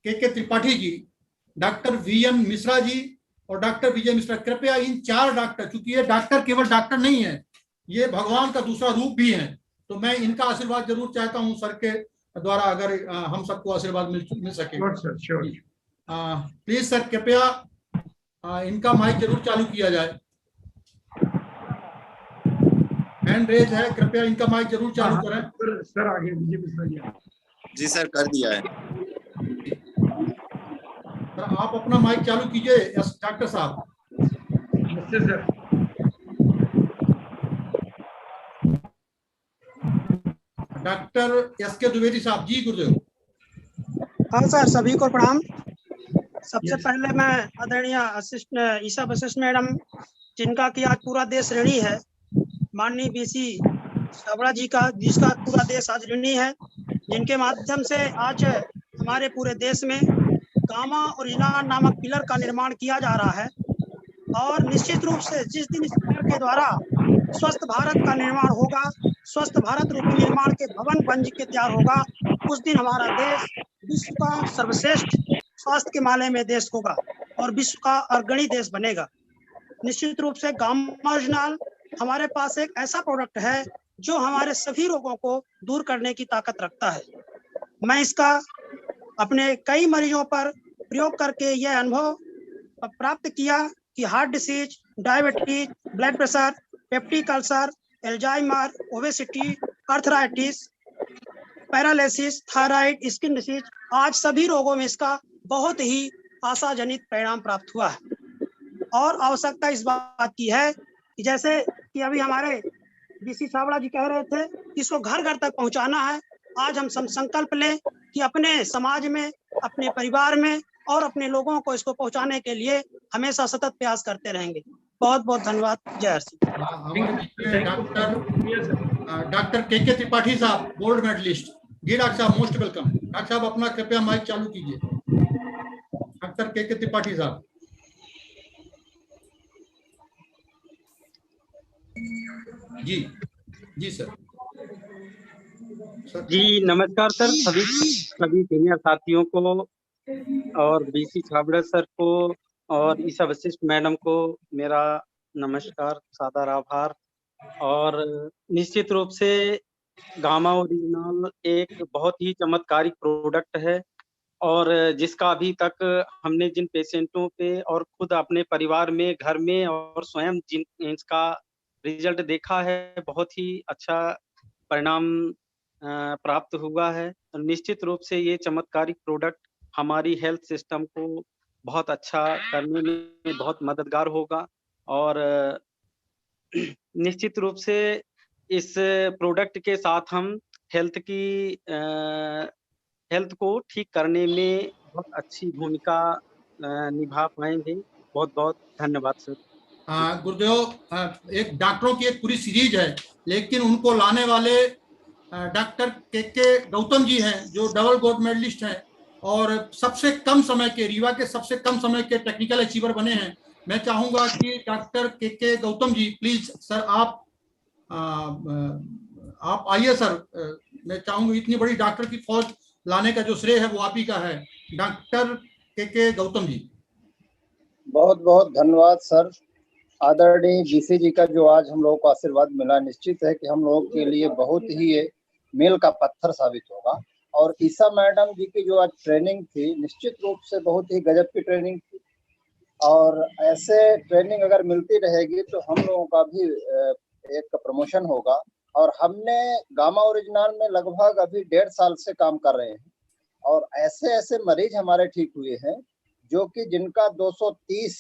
K Tripathi ji, doctor V N. Mishra ji और डॉक्टर विजय मिश्रा, कृपया इन 4 डॉक्टर, चूंकि ये डॉक्टर केवल डॉक्टर नहीं है, ये भगवान का दूसरा रूप भी है, तो मैं इनका आशीर्वाद जरूर चाहता हूं सर के द्वारा, अगर हम सबको आशीर्वाद मिल सके। प्लीज सर, कृपया इनका माइक जरूर चालू किया जाए। हैंड रेज है, कृपया इनका माइक जरूर चालू करें। सर आगे विजय मिश्रा जी। जी सर, कर दिया है सर, आप अपना माइक चालू कीजिए डॉक्टर साहब। नमस्ते सर। Doctor S K. द्विवेदी साहब जी, गुरुदेव। हाँ सर, सभी को प्रणाम। सबसे पहले मैं आदरणीय असिस्टेंट ईशा वशिष्ठ मैडम, जिनका कि आज पूरा देश ऋणी है, माननीय बीसी छाबड़ा जी का, जिसका पूरा देश आज ऋणी है, जिनके माध्यम से आज हमारे पूरे देश में गामा ओरिजिनल नामक पिलर का निर्माण किया जा रहा है। और निश्चित रूप से जिस दिन इस पिलर के द्वारा स्वस्थ भारत का निर्माण होगा, स्वस्थ भारत रूपी निर्माण के भवन बन के तैयार होगा, उस दिन हमारा देश विश्व का सर्वश्रेष्ठ स्वास्थ्य के मामले में देश होगा और विश्व का अग्रणी देश बनेगा। निश्चित रूप से गामा ओरिजिनल हमारे पास एक ऐसा प्रोडक्ट है जो हमारे सभी रोगों को दूर करने की ताकत रखता है। मैं इसका अपने कई मरीजों पर प्रयोग करके यह अनुभव प्राप्त किया कि heart disease, diabetes, blood pressure, peptic ulcer, Alzheimer, obesity, arthritis, paralysis, thyroid, skin disease, आज सभी रोगों में इसका बहुत ही आशाजनित परिणाम प्राप्त हुआ है। और आवश्यकता इस बात की है कि जैसे कि अभी हमारे बीसी छाबड़ा जी कह रहे थे कि इसको घर घर तक पहुंचाना है। आज हम संकल्प लें कि अपने समाज में, अपने परिवार में और अपने लोगों को इसको पहुंचाने के लिए हमेशा सतत प्रयास करते रहेंगे। बहुत बहुत धन्यवाद। जय हर्षी। डॉक्टर के त्रिपाठी साहब, गोल्ड मेडलिस्ट। जी डॉक्टर साहब, मोस्ट वेलकम। डॉक्टर साहब, अपना कृपया माइक चालू कीजिए। डॉक्टर के त्रिपाठी साहब। जी जी सर। जी नमस्कार सर, सभी सीनियर साथियों को और बीसी छाबड़ा सर को और ईशा वशिष्ठ मैडम को मेरा नमस्कार, सादर आभार। और निश्चित रूप से गामा ओरिजिनल एक बहुत ही चमत्कारिक प्रोडक्ट है और जिसका अभी तक हमने जिन पेशेंटों पे और खुद अपने परिवार में, घर में और स्वयं जिनका रिजल्ट देखा है, बहुत ही अच्छा परिणाम प्राप्त हुआ है। निश्चित रूप से ये चमत्कारिक प्रोडक्ट हमारी हेल्थ सिस्टम को बहुत अच्छा करने में बहुत मददगार होगा और निश्चित रूप से इस प्रोडक्ट के साथ हम हेल्थ को ठीक करने में बहुत अच्छी भूमिका निभा पाएंगे। बहुत बहुत धन्यवाद सर। गुरुदेव, एक डॉक्टरों की एक पूरी सीरीज है, लेकिन उनको लाने वाले डॉक्टर के गौतम जी हैं, जो डबल गोल्ड मेडलिस्ट हैं और सबसे कम समय के, रीवा के सबसे कम समय के टेक्निकल अचीवर बने हैं। मैं चाहूंगा कि डॉक्टर के गौतम जी, प्लीज सर आप आइए सर। मैं चाहूंगा, इतनी बड़ी डॉक्टर की फौज लाने का जो श्रेय है वो आप ही का है। डॉक्टर के गौतम जी। बहुत बहुत धन्यवाद सर। आदरणीय बीसी जी का जो आज हम लोगों को आशीर्वाद मिला, निश्चित है कि हम लोगों के लिए बहुत ही मील का पत्थर साबित होगा। और ईशा मैडम जी की जो आज ट्रेनिंग थी, निश्चित रूप से बहुत ही गजब की ट्रेनिंग थी और ऐसे ट्रेनिंग अगर मिलती रहेगी तो हम लोगों का भी एक प्रमोशन होगा। और हमने गामा ओरिजिनल में लगभग अभी 1.5 साल से काम कर रहे हैं और ऐसे ऐसे मरीज हमारे ठीक हुए हैं जो कि जिनका 230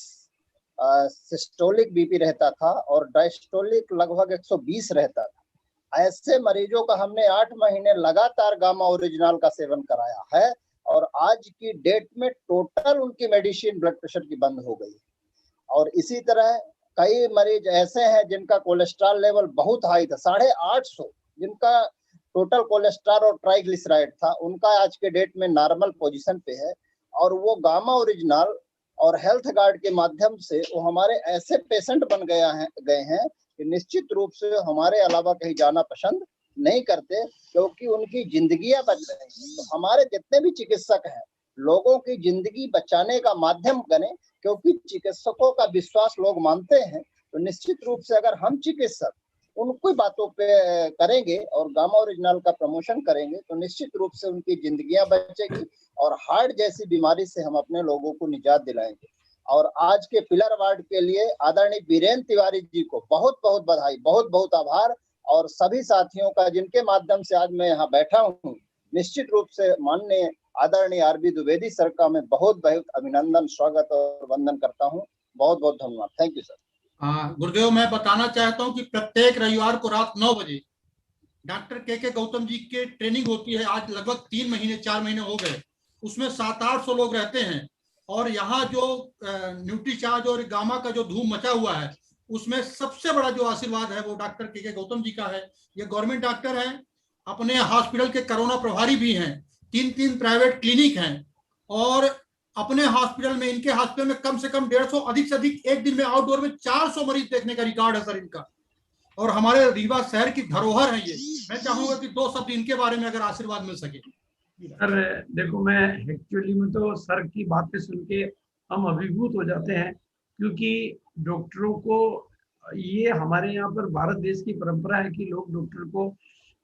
सिस्टोलिक बीपी रहता था और डायस्टोलिक लगभग 120 रहता था। ऐसे मरीजों का हमने 8 महीने लगातार गामा ओरिजिनल का सेवन कराया है और आज की डेट में टोटल उनकी मेडिसिन ब्लड प्रेशर की बंद हो गई। और इसी तरह कई मरीज ऐसे हैं जिनका कोलेस्ट्रॉल लेवल बहुत हाई था, 850, जिनका टोटल कोलेस्ट्रॉल और ट्राइग्लिसराइड था, उनका आज के डेट में नॉर्मल पोजीशन पे है। और वो गामा ओरिजिनल और हेल्थ गार्ड के माध्यम से वो हमारे ऐसे पेशेंट बन गए हैं कि निश्चित रूप से हमारे अलावा कहीं जाना पसंद नहीं करते, क्योंकि उनकी जिंदगियां बच रही हैं। तो हमारे जितने भी चिकित्सक हैं, लोगों की जिंदगी बचाने का माध्यम बने, क्योंकि चिकित्सकों का विश्वास लोग मानते हैं। तो निश्चित रूप से अगर हम चिकित्सक उनको बातों पे करेंगे और गामा ओरिजिनल का प्रमोशन करेंगे, तो निश्चित रूप से उनकी जिंदगियां बचेगी और हार्ट जैसी बीमारी से हम अपने लोगों को निजात दिलाएंगे। और आज के पिलर अवार्ड के लिए आदरणीय वीरेंद्र तिवारी जी को बहुत बहुत बधाई, बहुत बहुत आभार, और सभी साथियों का जिनके माध्यम से आज मैं यहाँ बैठा हूँ। निश्चित रूप से माननीय आदरणीय आरबी द्विवेदी सर का मैं बहुत बहुत अभिनंदन, स्वागत और वंदन करता हूँ। बहुत बहुत धन्यवाद। Thank you sir. गुरुदेव, मैं बताना चाहता हूँ कि प्रत्येक रविवार को रात 9 बजे डॉक्टर के गौतम जी के ट्रेनिंग होती है। आज लगभग 4 महीने हो गए। उसमें 700-800 लोग रहते हैं। और यहाँ जो न्यूट्रीचार्ज और गामा का जो धूम मचा हुआ है, उसमें सबसे बड़ा जो आशीर्वाद है वो डॉक्टर के गौतम जी का है। ये गवर्नमेंट डॉक्टर हैं, अपने हॉस्पिटल के कोरोना प्रभारी भी हैं, 3 प्राइवेट क्लिनिक हैं, और अपने हॉस्पिटल में, इनके हॉस्पिटल में कम से कम 150, अधिक से अधिक एक दिन में आउटडोर में 400 मरीज देखने का रिकॉर्ड है सर इनका। और हमारे रीवा शहर की धरोहर है ये। मैं चाहूंगा कि 2 शब्द इनके बारे में अगर आशीर्वाद मिल सके। सर देखो, मैं एक्चुअली में तो सर की बातें सुन के हम अभिभूत हो जाते हैं, क्योंकि डॉक्टरों को, ये हमारे यहाँ पर भारत देश की परंपरा है कि लोग डॉक्टर को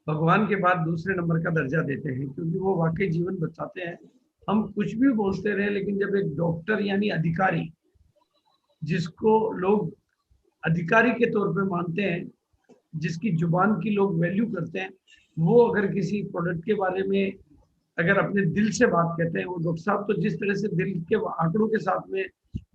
भगवान के बाद दूसरे नंबर का दर्जा देते हैं, क्योंकि वो वाकई जीवन बचाते हैं। हम कुछ भी बोलते रहे, लेकिन जब एक डॉक्टर यानी अधिकारी, जिसको लोग अधिकारी के तौर पे मानते हैं, जिसकी जुबान की लोग वैल्यू करते हैं, वो अगर किसी प्रोडक्ट के बारे में अगर अपने दिल से बात कहते हैं, वो डॉक्टर साहब तो जिस तरह से दिल के आंकड़ों के साथ में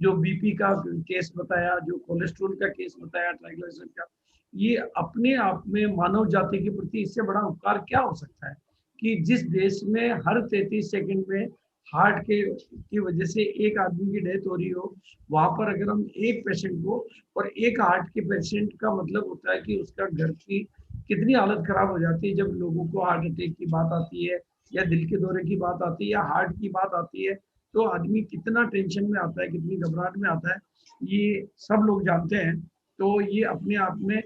जो बीपी का केस बताया, जो कोलेस्ट्रॉल का केस बताया, ट्राइग्लिसराइड का, ये अपने आप में मानव जाति के प्रति इससे बड़ा उपकार क्या हो सकता है कि जिस देश में हर 33 सेकंड में हार्ट की वजह से एक आदमी की डेथ हो रही हो, वहां पर अगर हम एक पेशेंट को, और एक हार्ट के पेशेंट का मतलब होता है कि उसका घर की कितनी हालत खराब हो जाती है जब लोगों को हार्ट अटैक की बात आती है, या दिल के दौरे की बात आती है, या हार्ट की बात आती है, तो आदमी कितना टेंशन में आता है, कितनी घबराहट में आता है, ये सब लोग जानते हैं। तो ये अपने आप में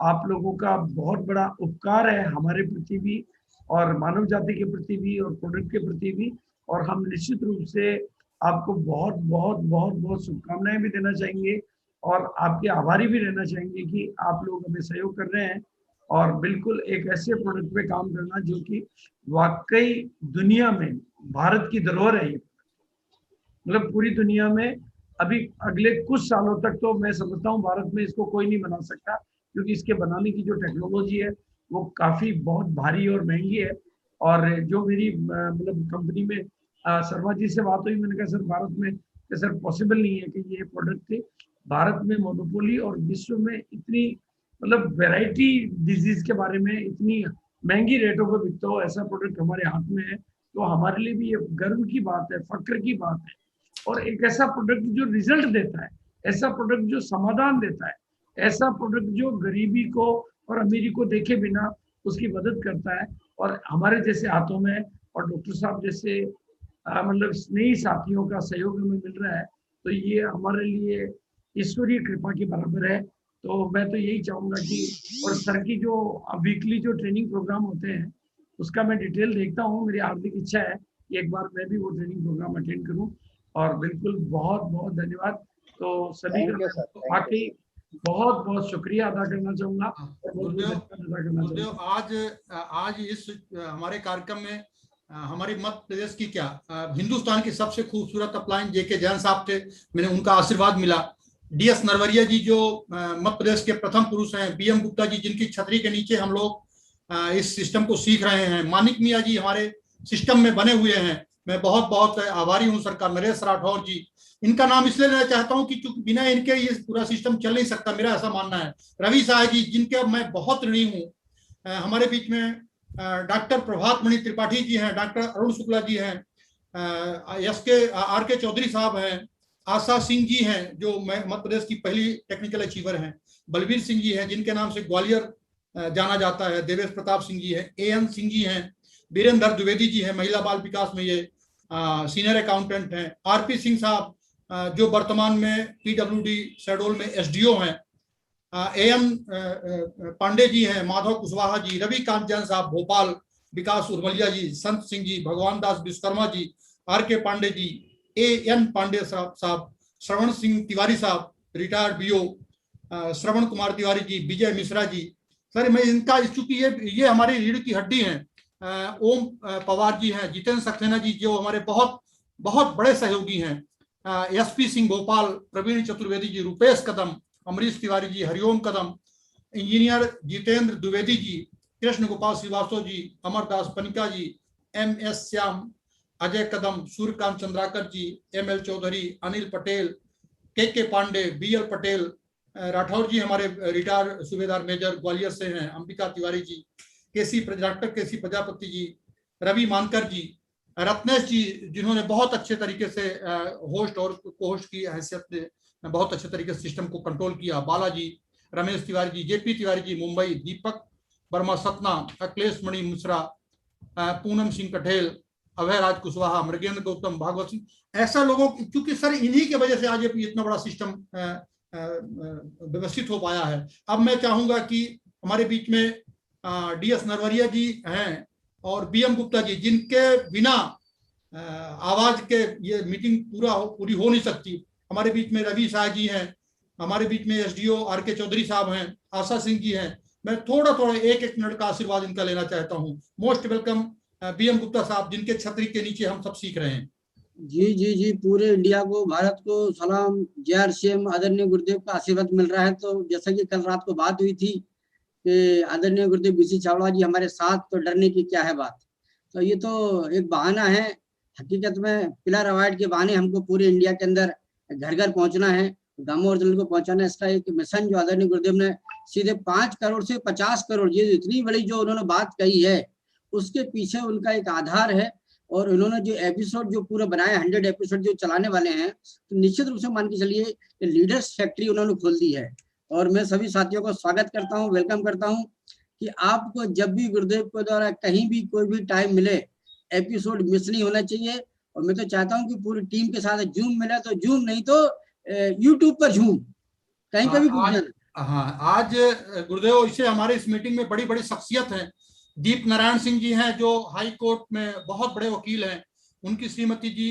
आप लोगों का बहुत बड़ा उपकार है हमारे प्रति भी, और मानव जाति के प्रति भी, और प्रोडक्ट के प्रति भी। और हम निश्चित रूप से आपको बहुत बहुत बहुत बहुत शुभकामनाएं भी देना चाहेंगे, और आपके आभारी भी रहना चाहेंगे कि आप लोग हमें सहयोग कर रहे हैं, और बिल्कुल एक ऐसे प्रोडक्ट पे काम करना जो कि वाकई दुनिया में भारत की धरोहर है। मतलब पूरी दुनिया में अभी अगले कुछ सालों तक तो मैं समझता हूँ भारत में इसको कोई नहीं बना सकता, क्योंकि इसके बनाने की जो टेक्नोलॉजी है वो काफी बहुत भारी और महंगी है। और जो मेरी मतलब कंपनी में शर्मा जी से बात हुई, मैंने कहा सर भारत में सर पॉसिबल नहीं है कि ये प्रोडक्ट भारत में मोनोपोली और विश्व में इतनी मतलब वैरायटी डिजीज के बारे में इतनी महंगी रेटों पर बिकता हो, ऐसा प्रोडक्ट हमारे हाथ में है। तो हमारे लिए भी ये गर्व की बात है, फक्र की बात है। और एक ऐसा प्रोडक्ट जो रिजल्ट देता है, ऐसा प्रोडक्ट जो समाधान देता है, ऐसा प्रोडक्ट जो गरीबी को और अमीरी को देखे बिना उसकी मदद करता है, और हमारे जैसे हाथों में और डॉक्टर साहब जैसे मतलब स्नेही साथियों का सहयोग हमें मिल रहा है, तो ये हमारे लिए ईश्वरीय कृपा के बराबर है। तो मैं तो यही चाहूंगा कि, और सर की जो वीकली जो ट्रेनिंग प्रोग्राम होते हैं उसका मैं डिटेल देखता हूँ, मेरी हार्दिक इच्छा है कि एक बार मैं भी वो ट्रेनिंग प्रोग्राम अटेंड करूँ। और बिल्कुल बहुत बहुत धन्यवाद। तो सभी का वाकई बहुत बहुत शुक्रिया अदा करना चाहूंगा। गुरुदेव, आज इस हमारे कार्यक्रम में हमारे मध्य प्रदेश की क्या हिंदुस्तान की सबसे खूबसूरत अपलाइन जेके जैन साहब थे, मैंने उनका आशीर्वाद मिला। DS नरवरिया जी जो मध्य प्रदेश के प्रथम पुरुष हैं, BM गुप्ता जी जिनकी छतरी के नीचे हम लोग इस सिस्टम को सीख रहे हैं, मानिक मिया जी हमारे सिस्टम में बने हुए हैं, मैं बहुत बहुत आभारी हूं सरकार। नरेश राठौर जी, इनका नाम इसलिए लेना चाहता हूं कि चूंकि बिना इनके ये पूरा सिस्टम चल नहीं सकता, मेरा ऐसा मानना है। रवि साह जी जिनके मैं बहुत ऋणी हूँ। हमारे बीच में डॉक्टर प्रभात मणि त्रिपाठी जी हैं, डॉक्टर अरुण शुक्ला जी हैं, RK चौधरी साहब हैं, आशा सिंह जी हैं जो मध्य प्रदेश की पहली टेक्निकल अचीवर हैं, बलबीर सिंह जी हैं जिनके नाम से ग्वालियर जाना जाता है। देवेश प्रताप सिंह जी है, एएन सिंह जी हैं, वीरेंद्र द्विवेदी जी हैं, महिला बाल विकास में ये सीनियर अकाउंटेंट हैं। आरपी सिंह साहब जो वर्तमान में पीडब्ल्यूडी शहडोल में एसडीओ हैं। एएन पांडे जी हैं, माधव कुशवाहा जी, रविकांत जैन साहब भोपाल, विकास उर्मलिया जी, संत सिंह जी, भगवान दास विश्वकर्मा जी, आर के पांडे जी, एएन पांडे साहब, श्रवण सिंह तिवारी साहब retired BO, Shravan Kumar Tiwari ji, Vijay Mishra ji. Sir मैं इनका, चूंकि ये हमारी रीढ़ की हड्डी हैं। ओम पवार जी हैं, जितेंद्र सक्सेना जी जो हमारे बहुत बहुत बड़े सहयोगी हैं। एसपी सिंह भोपाल, प्रवीण चतुर्वेदी जी, रुपेश कदम, अमरीश तिवारी जी, हरिओम कदम, इंजीनियर जितेंद्र द्विवेदी जी, कृष्ण गोपाल श्रीवास्तव जी, अमरदास पनिका जी, एमएस श्याम, अजय कदम, सूर्यकांत चंद्राकर जी, एमएल चौधरी, अनिल पटेल, के पांडे, बीएल पटेल, राठौर जी हमारे रिटायर्ड सूबेदार मेजर ग्वालियर से हैं, अंबिका तिवारी जी, डॉक्टर केसी प्रजापति जी, रवि मानकर जी, रत्नेश जी जिन्होंने बहुत अच्छे तरीके से होस्ट और को-होस्ट की हैसियत में बहुत अच्छे तरीके से सिस्टम को कंट्रोल किया, बालाजी, रमेश तिवारी जी, जेपी तिवारी जी मुंबई, दीपक वर्मा सतना, अखिलेश मणि मिश्रा, पूनम सिंह कठेल, अभय राज कुशवाहा, मृगेंद्र गौतम, भागवत सिंह, ऐसा लोगों, क्योंकि सर इन्हीं की वजह से आज ये इतना बड़ा सिस्टम व्यवस्थित हो पाया है। अब मैं चाहूंगा कि हमारे बीच में डीएस नरवरिया जी हैं और बीएम गुप्ता जी, जिनके बिना आवाज के ये मीटिंग पूरी हो नहीं सकती। हमारे बीच में रवि शाह जी हैं, हमारे बीच में एसडीओ आर के चौधरी साहब हैं, आशा सिंह जी हैं। मैं थोड़ा एक मिनट का आशीर्वाद इनका लेना चाहता हूँ। मोस्ट वेलकम बीएम गुप्ता साहब, जिनके छतरी के नीचे हम सब सीख रहे हैं। जी जी जी, पूरे इंडिया को, भारत को सलाम। जेआरसीएम आदरणीय गुरुदेव का आशीर्वाद मिल रहा है। तो जैसा कि कल रात को बात हुई थी कि आदरणीय गुरुदेव बीसी छाबड़ा जी हमारे साथ, तो डरने की क्या है बात। तो ये तो एक बहाना है। हकीकत में पिलर अवार्ड के बहाने हमको पूरे इंडिया के अंदर घर घर पहुंचना है, गांव ओरिजिनल को पहुंचाना है। इसका एक मिशन जो आदरणीय गुरुदेव ने सीधे 5 करोड़ से 50 करोड़, ये इतनी बड़ी जो उन्होंने बात कही है, उसके पीछे उनका एक आधार है। और उन्होंने जो एपिसोड जो पूरा बनाया, 100 एपिसोड जो चलाने वाले हैं, तो निश्चित रूप से मान के चलिए कि लीडर्स फैक्ट्री उन्होंने खोल दी है। और मैं सभी साथियों को स्वागत करता हूं, वेलकम करता हूं कि आपको जब भी गुरुदेव को द्वारा कहीं भी कोई भी टाइम मिले, एपिसोड मिस नहीं होना चाहिए। और मैं तो चाहता हूं कि पूरी टीम के साथ जूम मिले तो जूम, नहीं तो यूट्यूब पर झूम, कहीं पर भी कुछ। हाँ, आज गुरुदेव इसे हमारे इस मीटिंग में बड़ी बड़ी शख्सियत हैं। दीप नारायण सिंह जी हैं जो हाई कोर्ट में बहुत बड़े वकील हैं। उनकी श्रीमती जी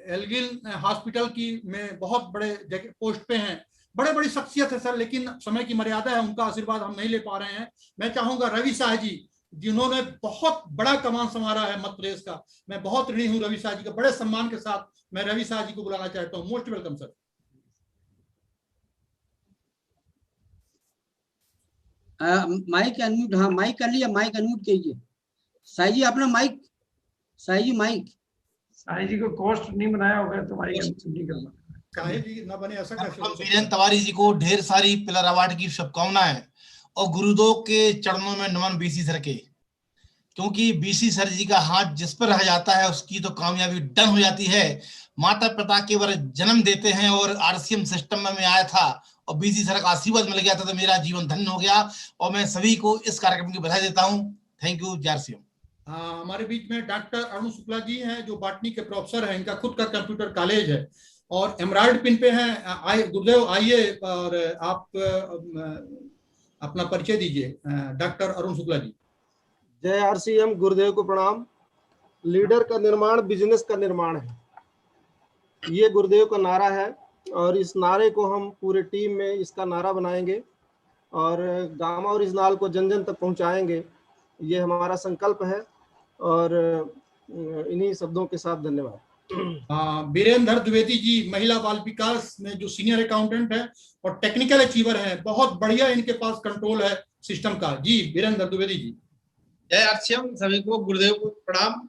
एलगिल हॉस्पिटल की में बहुत बड़े जगह पोस्ट पे हैं। बड़े बड़ी शख्सियत है सर, लेकिन समय की मर्यादा है, उनका आशीर्वाद हम नहीं ले पा रहे हैं। मैं चाहूंगा रवि शाह जी, जिन्होंने बहुत बड़ा कमान संभाला है मध्य प्रदेश का, मैं बहुत ऋणी हूँ रवि शाह जी का। बड़े सम्मान के साथ मैं रवि शाह जी को बुलाना चाहता हूँ। Most welcome sir. Mic unmute, हाँ माइक कर लिया, माइक अनम्यूट कीजिए। साई जी अपना माइक, साई जी माइक। साई जी को कोस्ट नहीं बनाया होगा तो माइक अनम्यूट नहीं करना। साई जी ना बने ऐसा कैसे? वीरेंद्र तिवारी जी को ढेर सारी पिलर अवार्ड की शुभकामनाएं और गुरुदेव के चरणों में नमन बीसी सर के, क्योंकि बीसी सर जी का हाथ जिस पर रह जाता है उसकी तो कामयाबी डन हो जाती है। माता पिता के वर जन्म देते हैं और आरसीएम सिस्टम में मैं आया था और बीसी सर का आशीर्वाद मिल गया था तो मेरा जीवन धन्य हो गया। और मैं सभी को इस कार्यक्रम की बधाई देता हूँ। Thank you JRCM. हमारे बीच में डॉक्टर अरुण शुक्ला जी हैं जो बॉटनी के प्रोफेसर हैं। इनका खुद का कंप्यूटर कॉलेज है और एमराल्ड पिन पे हैं। गुरुदेव आइए और आप अपना परिचय दीजिए। डॉक्टर अरुण शुक्ला जी। जय आरसीएम, गुरुदेव को प्रणाम। लीडर का निर्माण बिजनेस का निर्माण है, ये गुरुदेव का नारा है और इस नारे को हम पूरे टीम में इसका नारा बनाएंगे और गामा ओरिजिनल को जन जन तक पहुंचाएंगे, ये हमारा संकल्प है। और इन्हीं शब्दों के साथ धन्यवाद। वीरेंद्र द्विवेदी जी महिला बाल विकास में जो सीनियर अकाउंटेंट है और टेक्निकल अचीवर है, बहुत बढ़िया इनके पास कंट्रोल है सिस्टम का। जी वीरेंद्र द्विवेदी जी। जय आरसीएम, सभी को गुरुदेव को प्रणाम।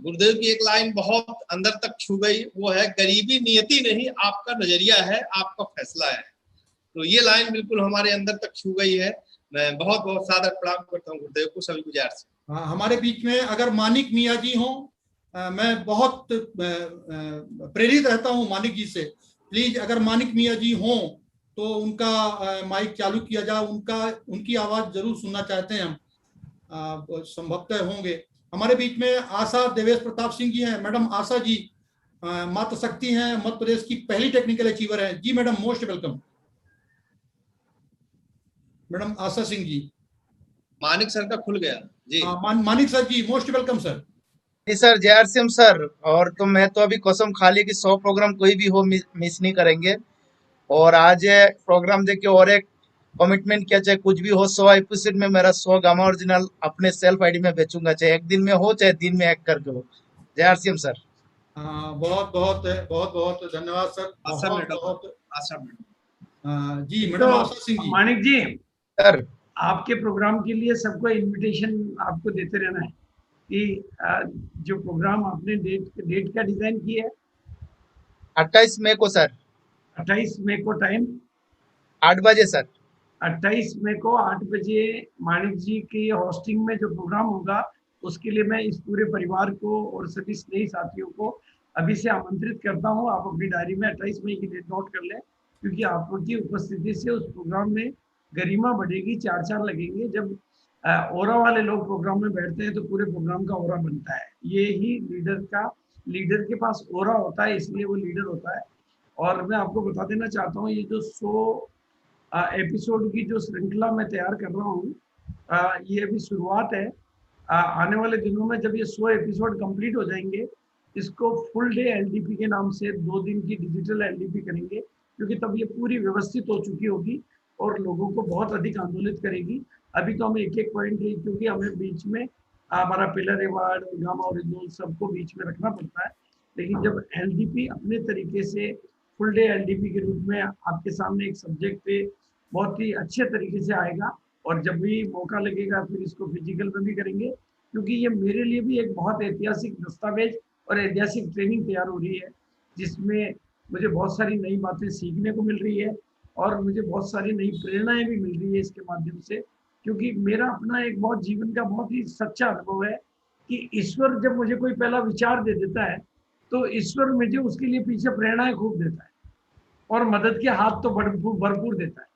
गुरुदेव की एक लाइन बहुत अंदर तक छू गई, वो है गरीबी नियति नहीं, आपका नजरिया है, आपका फैसला है। तो ये लाइन बिल्कुल हमारे अंदर तक छू गई है। मैं बहुत बहुत सादर प्रणाम करता हूँ गुरुदेव को, सभी को जय आरसीएम। हमारे बीच में अगर मानिक मियाँ जी हों, मैं बहुत प्रेरित रहता हूँ मानिक जी से। प्लीज अगर मानिक मियाँ जी हों तो उनका माइक चालू किया जाए, उनकी आवाज जरूर सुनना चाहते हैं हम, संभवतः होंगे हमारे बीच में। आशा देवेश प्रताप सिंह जी हैं। मैडम आशा जी मातृ शक्ति हैं, मध्य प्रदेश की पहली टेक्निकल अचीवर हैं। जी मैडम, मोस्ट वेलकम। मैडम आशा सिंह जी। मानिक सर का खुल गया जी। मानिक सर जी, मोस्ट वेलकम सर। जी सर, जय आर सिंह सर। और तो मैं तो अभी कसम खा ली कि 100 प्रोग्राम कोई भी हो मिस नहीं करेंगे। और आज प्रोग्राम देख के और एक कमिटमेंट किया, चाहे कुछ भी हो, 100 एपिसोड में मेरा 100 गामा ओरिजिनल अपने सेल्फ आईडी में बेचूंगा, चाहे एक दिन में हो चाहे दिन में एक करके हो। जय आर सिंह सर। बहुत बहुत बहुत बहुत धन्यवाद सर। आशा बहुत मैडम, बहुत आशा मैडम। जी मैडम आशा सिंह जी। मानिक जी सर, आपके प्रोग्राम के लिए सबको इनविटेशन आपको देते रहना है कि जो प्रोग्राम आपने डेट का डिजाइन किया है 28 मई को सर। 28 मई को टाइम 8 बजे सर। 28 मई को 8 बजे मानिक जी की होस्टिंग में जो प्रोग्राम होगा, उसके लिए मैं इस पूरे परिवार को और सभी स्नेही साथियों को अभी से आमंत्रित करता हूं। आप अपनी डायरी में 28 मई की डेट नोट कर लें, क्योंकि आपकी उपस्थिति से उस प्रोग्राम में गरिमा बढ़ेगी, चार लगेंगे। जब ओरा वाले लोग प्रोग्राम में बैठते हैं तो पूरे प्रोग्राम का ओरा बनता है। ये ही लीडर के पास ओरा होता है, इसलिए वो लीडर होता है। और मैं आपको बता देना चाहता हूँ, ये जो 100 एपिसोड की जो श्रृंखला मैं तैयार कर रहा हूँ, ये अभी शुरुआत है। आने वाले दिनों में जब ये 100 एपिसोड कंप्लीट हो जाएंगे, इसको फुल डे एलडीपी के नाम से 2 दिन की डिजिटल एलडीपी करेंगे, क्योंकि तब ये पूरी व्यवस्थित हो चुकी होगी और लोगों को बहुत अधिक आंदोलित करेगी। अभी तो हमें एक पॉइंट, क्योंकि हमें बीच में हमारा पिलर अवार्ड, गामा ओरिजिनल सबको बीच में रखना पड़ता है। लेकिन जब एलडीपी अपने तरीके से फुल डे एलडीपी के रूप में आपके सामने एक सब्जेक्ट पे बहुत ही अच्छे तरीके से आएगा, और जब भी मौका लगेगा फिर इसको फिजिकल में भी करेंगे, क्योंकि ये मेरे लिए भी एक बहुत ऐतिहासिक दस्तावेज और ऐतिहासिक ट्रेनिंग तैयार हो रही है, जिसमें मुझे बहुत सारी नई बातें सीखने को मिल रही है और मुझे बहुत सारी नई प्रेरणाएं भी मिल रही है इसके माध्यम से। क्योंकि मेरा अपना एक बहुत जीवन का बहुत ही सच्चा अनुभव है कि ईश्वर जब मुझे कोई पहला विचार दे देता है, तो ईश्वर मुझे उसके लिए पीछे प्रेरणाएं खूब देता है और मदद के हाथ तो भरपूर देता है।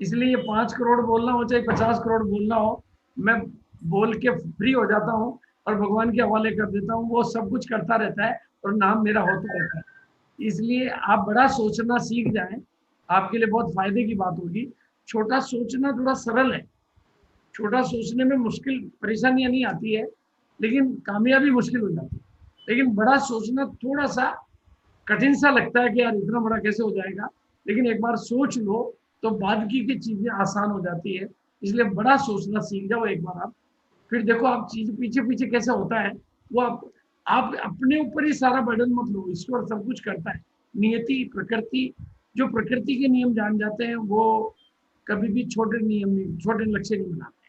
इसलिए ये 5 करोड़ बोलना हो चाहे 50 करोड़ बोलना हो, मैं बोल के फ्री हो जाता हूँ और भगवान के हवाले कर देता हूँ। वो सब कुछ करता रहता है और नाम मेरा होता रहता है। इसलिए आप बड़ा सोचना सीख जाएं, आपके लिए बहुत फायदे की बात होगी। छोटा सोचना थोड़ा सरल है, छोटा सोचने में मुश्किल परेशानियां नहीं आती है, लेकिन कामयाबी मुश्किल हो जाती है। लेकिन बड़ा सोचना थोड़ा सा कठिन सा लगता है कि यार इतना बड़ा कैसे हो जाएगा, लेकिन एक बार सोच लो तो बाद की चीजें आसान हो जाती है। इसलिए बड़ा सोचना सीख जाओ एक बार आप, फिर देखो आप चीज पीछे कैसे होता है वो आप अपने ऊपर ही सारा बर्डन मत लो, ईश्वर सब कुछ करता है। नियति, प्रकृति, जो प्रकृति के नियम जान जाते हैं वो कभी भी छोटे लक्ष्य नहीं बनाते,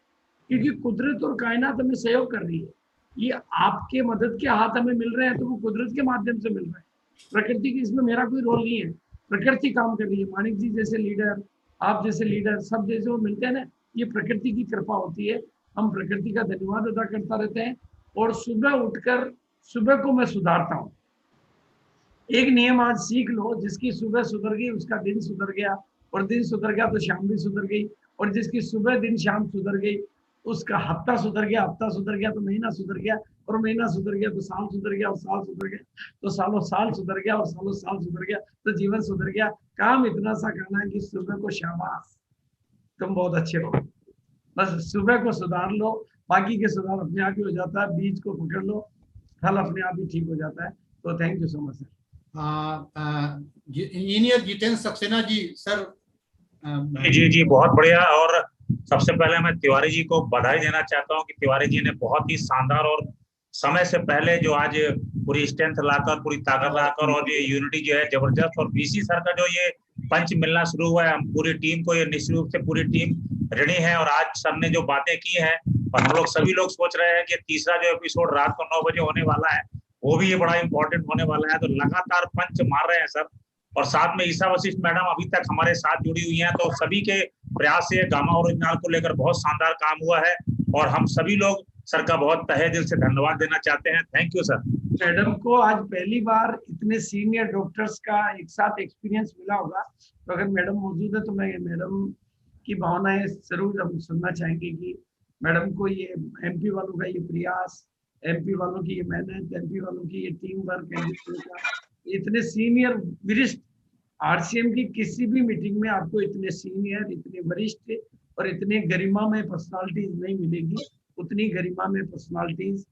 क्योंकि कुदरत और कायनात हमें सहयोग कर रही है। ये आपके मदद के हाथ हमें मिल रहे हैं तो वो कुदरत के माध्यम से मिल रहे हैं, प्रकृति की इसमें मेरा कोई रोल नहीं है, प्रकृति काम कर रही है। मानिक जी जैसे लीडर, आप जैसे लीडर, सब जैसे वो मिलते हैं ना, ये प्रकृति की कृपा होती है। हम प्रकृति का धन्यवाद अदा करता रहते हैं। और सुबह उठकर सुबह को मैं सुधारता हूँ। एक नियम आज सीख लो, जिसकी सुबह सुधर गई उसका दिन सुधर गया, और दिन सुधर गया तो शाम भी सुधर गई, और जिसकी सुबह दिन शाम सुधर गई उसका हफ्ता सुधर गया, हफ्ता सुधर गया तो महीना सुधर गया, और महीना सुधर गया तो साल सुधर गया, और साल सुधर गया तो सालों साल सुधर गया, और सालों साल सुधर गया तो जीवन सुधर गया। काम इतना सा करना है कि सुबह को शाबाश तुम बहुत अच्छे हो, बस सुबह को सुधार लो, बाकी के सुधार अपने आप ही हो जाता है। बीज को पकड़ लो, फल अपने आप ही ठीक हो जाता है। तो thank you so much sir. Engineer Jitendra Saxena ji sir. जी बहुत बढ़िया। और सबसे पहले मैं तिवारी जी को बधाई देना चाहता हूं कि तिवारी जी ने बहुत ही शानदार और समय से पहले जो आज पूरी स्ट्रेंथ लाकर, पूरी ताकत लाकर, और ये यूनिटी जो है जबरदस्त, और बीसी सर का जो ये पंच मिलना शुरू हुआ है, हम पूरी टीम को, ये निश्चित रूप से पूरी टीम ऋणी है। और आज सर ने जो बातें की हैं, और हम लोग सभी लोग सोच रहे हैं कि तीसरा जो एपिसोड रात को 9 बजे होने वाला है वो भी ये बड़ा इंपॉर्टेंट होने वाला है। तो लगातार पंच मार रहे हैं सर, और साथ में ईसा वशिष्ठ मैडम अभी तक हमारे साथ जुड़ी हुई हैं। तो सभी के प्रयास से गामा ओरिजिनल को लेकर बहुत शानदार काम हुआ है, और हम सभी लोग सर का बहुत तहे दिल से धन्यवाद देना चाहते हैं। Thank you sir. मैडम को आज पहली बार इतने सीनियर डॉक्टर्स का एक साथ एक्सपीरियंस मिला होगा, तो अगर मैडम मौजूद है तो मैं मैडम की भावनाएं जरूर हम सुनना चाहेंगे कि मैडम को ये एमपी वालों का ये प्रयास, एमपी वालों की ये मेहनत, एमपी वालों की ये टीम वर्क, इतने सीनियर वरिष्ठ आरसीएम की किसी भी मीटिंग में आपको इतने सीनियर, इतने वरिष्ठ और इतने गरिमा में पर्सनालिटीज नहीं मिलेगी। उतनी गरिमा में पर्सनालिटीज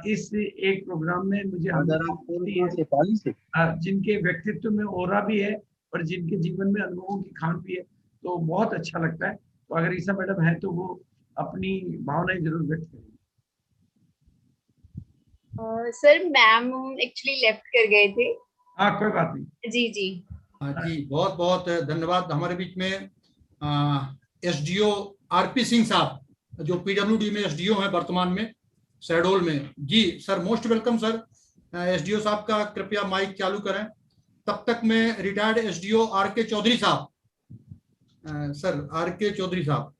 इस एक प्रोग्राम में मुझे जिनके व्यक्तित्व में ओरा भी है और जिनके जीवन में अनुभवों की खान भी है, तो बहुत अच्छा लगता है। तो अगर ईसा मैडम है तो वो अपनी भावनाएं जरूर व्यक्त करेंगे। सर मैम एक्चुअली लेफ्ट कर गए थे। हाँ कोई बात नहीं। जी जी जी बहुत बहुत धन्यवाद। हमारे बीच में एसडीओ आरपी सिंह साहब जो पीडब्ल्यूडी में एसडीओ हैं वर्तमान में शहडोल में। जी sir most welcome sir. SDO साहब का कृपया माइक चालू करें। तब तक मैं रिटायर्ड एसडीओ आरके चौधरी साहब, सर आरके चौधरी साहब,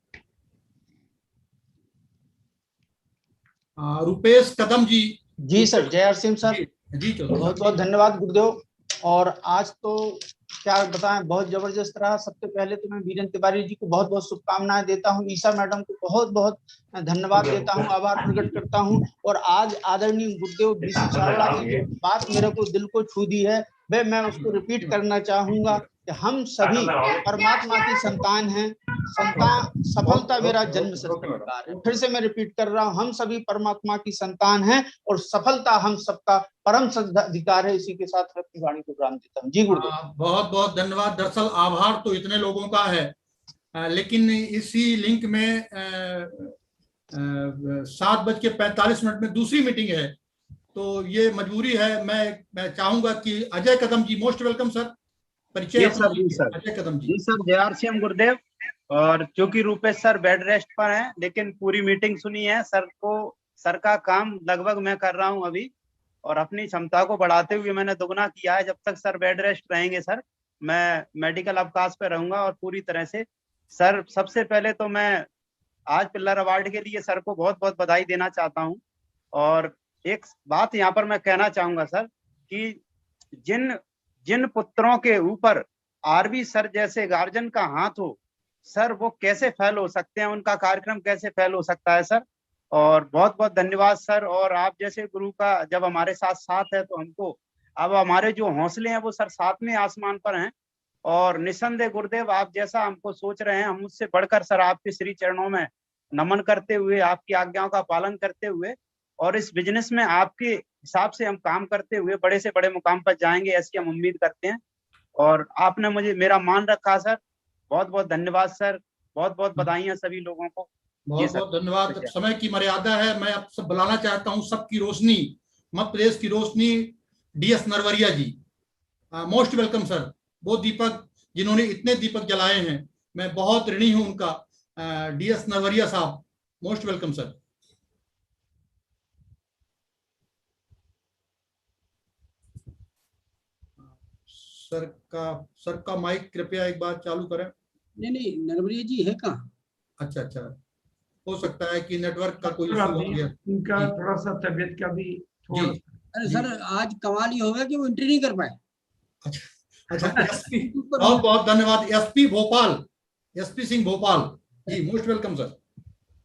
रुपेश कदम जी। जी सर, जय सिंह सर। जी बहुत बहुत धन्यवाद गुरुदेव। और आज तो क्या बताएं, बहुत जबरदस्त रहा। सबसे पहले तो मैं वीरेंद्र तिवारी जी को बहुत बहुत शुभकामनाएं देता हूं। ईसा मैडम को बहुत बहुत धन्यवाद देता हूं, आभार प्रकट करता हूं। और आज आदरणीय गुरुदेव बीसी छाबड़ा की जो बात मेरे को दिल को छू दी है, वह मैं उसको रिपीट करना चाहूंगा कि हम सभी परमात्मा की संतान हैं। संतान सफलता मेरा जन्म संस्कार है। फिर से मैं रिपीट कर रहा हूं, हम सभी परमात्मा की संतान हैं और सफलता हम सबका परम अधिकार है। इसी के साथ मैं अपनी वाणी को विराम देता हूं। जी गुरुदेव। बहुत बहुत धन्यवाद। दरअसल आभार तो इतने लोगों का है, लेकिन इसी लिंक में 7:45 में दूसरी मीटिंग है, तो ये मजबूरी है। मैं चाहूंगा कि अजय कदम जी, मोस्ट वेलकम सर, परिचय। अजय कदम जी। सर जय आरसीएम गुरुदेव। और क्योंकि रूपेश सर बेड रेस्ट पर हैं, लेकिन पूरी मीटिंग सुनी है। सर का काम लगभग मैं कर रहा हूं अभी, और अपनी क्षमता को बढ़ाते हुए मैंने दुगना किया है। जब तक सर बेड रेस्ट रहेंगे सर, मैं मेडिकल अवकाश पे रहूंगा और पूरी तरह से। सर सबसे पहले तो मैं आज पिल्लर अवार्ड के लिए सर को बहुत बहुत बधाई देना चाहता हूं। और एक बात यहाँ पर मैं कहना चाहूंगा सर कि जिन पुत्रों के ऊपर आरबी सर जैसे गार्जियन का हाथ हो सर, वो कैसे फेल हो सकते हैं, उनका कार्यक्रम कैसे फेल हो सकता है सर। और बहुत बहुत धन्यवाद सर। और आप जैसे गुरु का जब हमारे साथ है तो हमको अब हमारे जो हौसले हैं वो सर 7वें आसमान पर हैं। और निसंदेह गुरुदेव आप जैसा हमको सोच रहे हैं, हम उससे बढ़कर सर आपके श्री चरणों में नमन करते हुए, आपकी आज्ञाओं का पालन करते हुए और इस बिजनेस में आपके हिसाब से हम काम करते हुए बड़े से बड़े मुकाम पर जाएंगे, ऐसी हम उम्मीद करते हैं। और आपने मुझे मेरा मान रखा सर, बहुत बहुत धन्यवाद सर। बहुत बहुत बधाइयां सभी लोगों को। बहुत बहुत धन्यवाद। समय की मर्यादा है, मैं आप सब बुलाना चाहता हूँ। सबकी रोशनी, मध्य प्रदेश की रोशनी, डीएस नरवरिया जी, मोस्ट वेलकम सर। वो दीपक जिन्होंने इतने दीपक जलाए हैं, मैं बहुत ऋणी हूं उनका। डीएस नरवरिया साहब, मोस्ट वेलकम सर। सर का माइक कृपया एक बार चालू करें। नहीं नरवरिया जी है कहाँ? अच्छा, हो सकता है कि नेटवर्क का कोई इशू हो गया, उनका थोड़ा सा तबीयत का भी थोड़ा। अरे सर आज कमाल ही हो गया कि वो एंट्री नहीं कर पाए। अच्छा एसपी, बहुत बहुत धन्यवाद। SP Bhopal, SP Singh Bhopal ji, most welcome sir.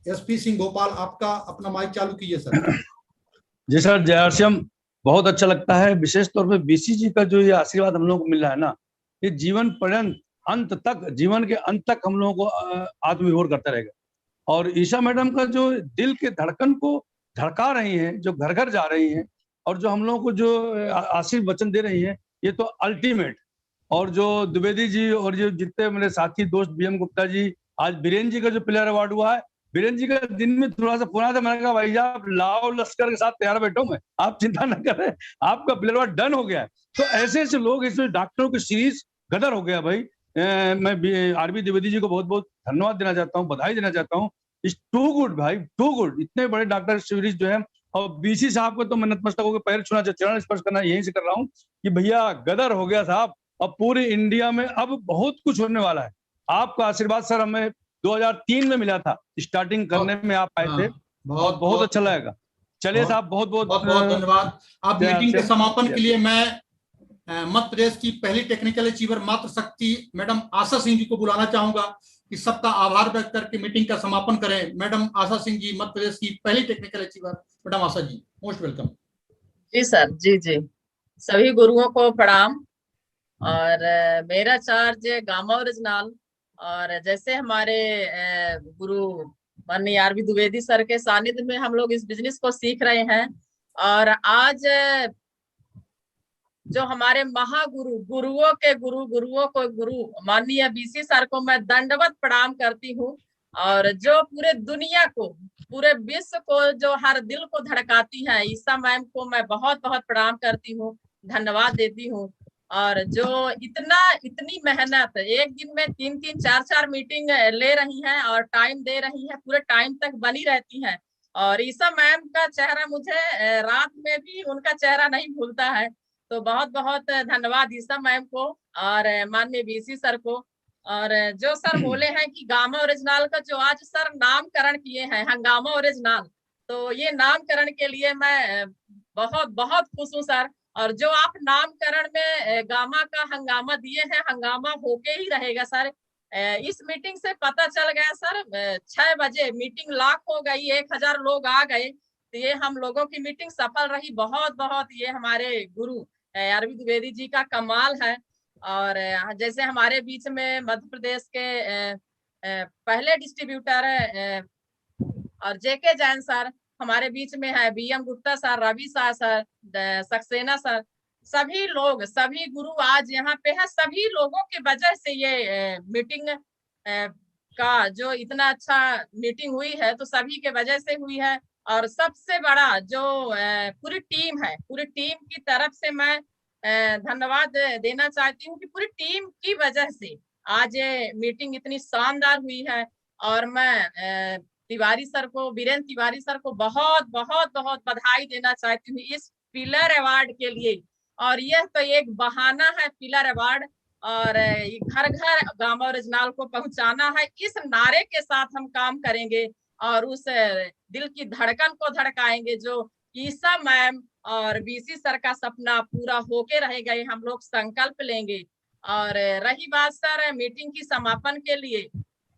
SP Singh Bhopal, आपका अपना माइक चालू कीजिए सर। जी सर, जय आरसीएम। बहुत अच्छा लगता है, विशेष तौर पे बीसी जी का जो ये आशीर्वाद हम लोग को मिल रहा है ना, ये जीवन पर्यंत अंत तक, जीवन के अंत तक हम लोगों को आत्मविभोर करता रहेगा। और ईशा मैडम का जो दिल के धड़कन को धड़का रही हैं, जो घर घर जा रही हैं और जो हम लोगों को जो आशीर्वचन दे रही हैं, ये तो अल्टीमेट। और जो द्विवेदी जी और जो जितने मेरे साथी दोस्त बीएम गुप्ता जी, आज बीरेन जी का जो पिलर अवार्ड हुआ है, बीरेन जी का दिन में थोड़ा सा पुराना था, मैंने कहा भाई आप लाओ लश्कर के साथ तैयार बैठो, मैं आप चिंता न करें, आपका पिलर अवार्ड डन हो गया है। तो ऐसे ऐसे लोग, इसमें डॉक्टरों की सीरीज गदर हो गया भाई। मैं आरबी द्विवेदी जी को बहुत बहुत धन्यवाद देना चाहता हूँ, बधाई देना चाहता हूँ। इट्स टू गुड भाई, टू गुड। इतने बड़े डॉक्टर सीरीज जो है, और बीसी साहब को तो मैं नतमस्तक होकर पैर छूना, चरण स्पर्श करना यहीं से कर रहा हूँ कि भैया गदर हो गया साहब। अब पूरे इंडिया में अब बहुत कुछ होने वाला है। आपका आशीर्वाद सर हमें 2003 में मिला था, स्टार्टिंग करने में आप आए थे, बहुत अच्छा लगेगा। चलिए साहब, बहुत बहुत धन्यवाद। अब मीटिंग के समापन के लिए मैं मध्य प्रदेश की पहली टेक्निकल अचीवर मातृशक्ति मैडम आशा सिंह जी को बुलाना चाहूंगा कि सबका आभार व्यक्त करके मीटिंग का समापन करें। मैडम आशा सिंह जी, मध्य प्रदेश की पहली technical achiever, madam Asha ji, most welcome. जी सर, जी जी, सभी गुरुओं को प्रणाम। और मेरा चार्ज गामा ओरिजिनल, और जैसे हमारे गुरु माननीय आर.वी. द्विवेदी सर के सानिध्य में हम लोग इस बिजनेस को सीख रहे हैं। और आज जो हमारे महागुरु, गुरुओं के गुरु, गुरुओं को गुरु माननीय बीसी सर को मैं दंडवत प्रणाम करती हूँ। और जो पूरे दुनिया को, पूरे विश्व को, जो हर दिल को धड़काती है, ईसा मैम को मैं बहुत बहुत प्रणाम करती हूँ, धन्यवाद देती हूँ। और जो इतनी मेहनत, एक दिन में 3-3, 4-4 मीटिंग ले रही हैं और टाइम दे रही हैं, पूरे टाइम तक बनी रहती हैं। और ईसा मैम का चेहरा मुझे रात में भी उनका चेहरा नहीं भूलता है। तो बहुत बहुत धन्यवाद ईसा मैम को और माननीय बीसी सर को। और जो सर बोले हैं कि गामा ओरिजिनल का जो आज सर नामकरण किए हैं, हंगामा ओरिजिनल, तो ये नामकरण के लिए मैं बहुत बहुत खुश हूँ सर। और जो आप नामकरण में गामा का हंगामा दिए हैं, हंगामा होके ही रहेगा सर। इस मीटिंग से पता चल गया सर, 6 बजे मीटिंग लॉक हो गई, 1000 लोग आ गए। तो ये हम लोगों की मीटिंग सफल रही। बहुत बहुत ये हमारे गुरु आर.वी. द्विवेदी जी का कमाल है। और जैसे हमारे बीच में मध्य प्रदेश के पहले डिस्ट्रीब्यूटर और जेके जैन सर हमारे बीच में है, B M Gupta sir, Ravi Shah sir, Saxena sir, सभी लोग, सभी गुरु आज यहाँ पे है। सभी लोगों की वजह से ये मीटिंग का जो इतना अच्छा मीटिंग हुई है, तो सभी के वजह से हुई है। और सबसे बड़ा जो पूरी टीम है, पूरी टीम की तरफ से मैं धन्यवाद देना चाहती हूँ कि पूरी टीम की वजह से आज ये मीटिंग इतनी शानदार हुई है। और मैं तिवारी सर को, वीरेंद्र तिवारी सर को बहुत बहुत बहुत बधाई देना चाहती हूँ इस पिलर अवार्ड के लिए। और यह तो एक बहाना है पिलर अवार्ड, और घर घर गामा ओरिजिनल को पहुंचाना है। इस नारे के साथ हम काम करेंगे और उस दिल की धड़कन को धड़काएंगे जो ईसा मैम और बीसी सर का सपना पूरा होके रहेगा, ये हम लोग संकल्प लेंगे। और रही बात सर मीटिंग की समापन के लिए,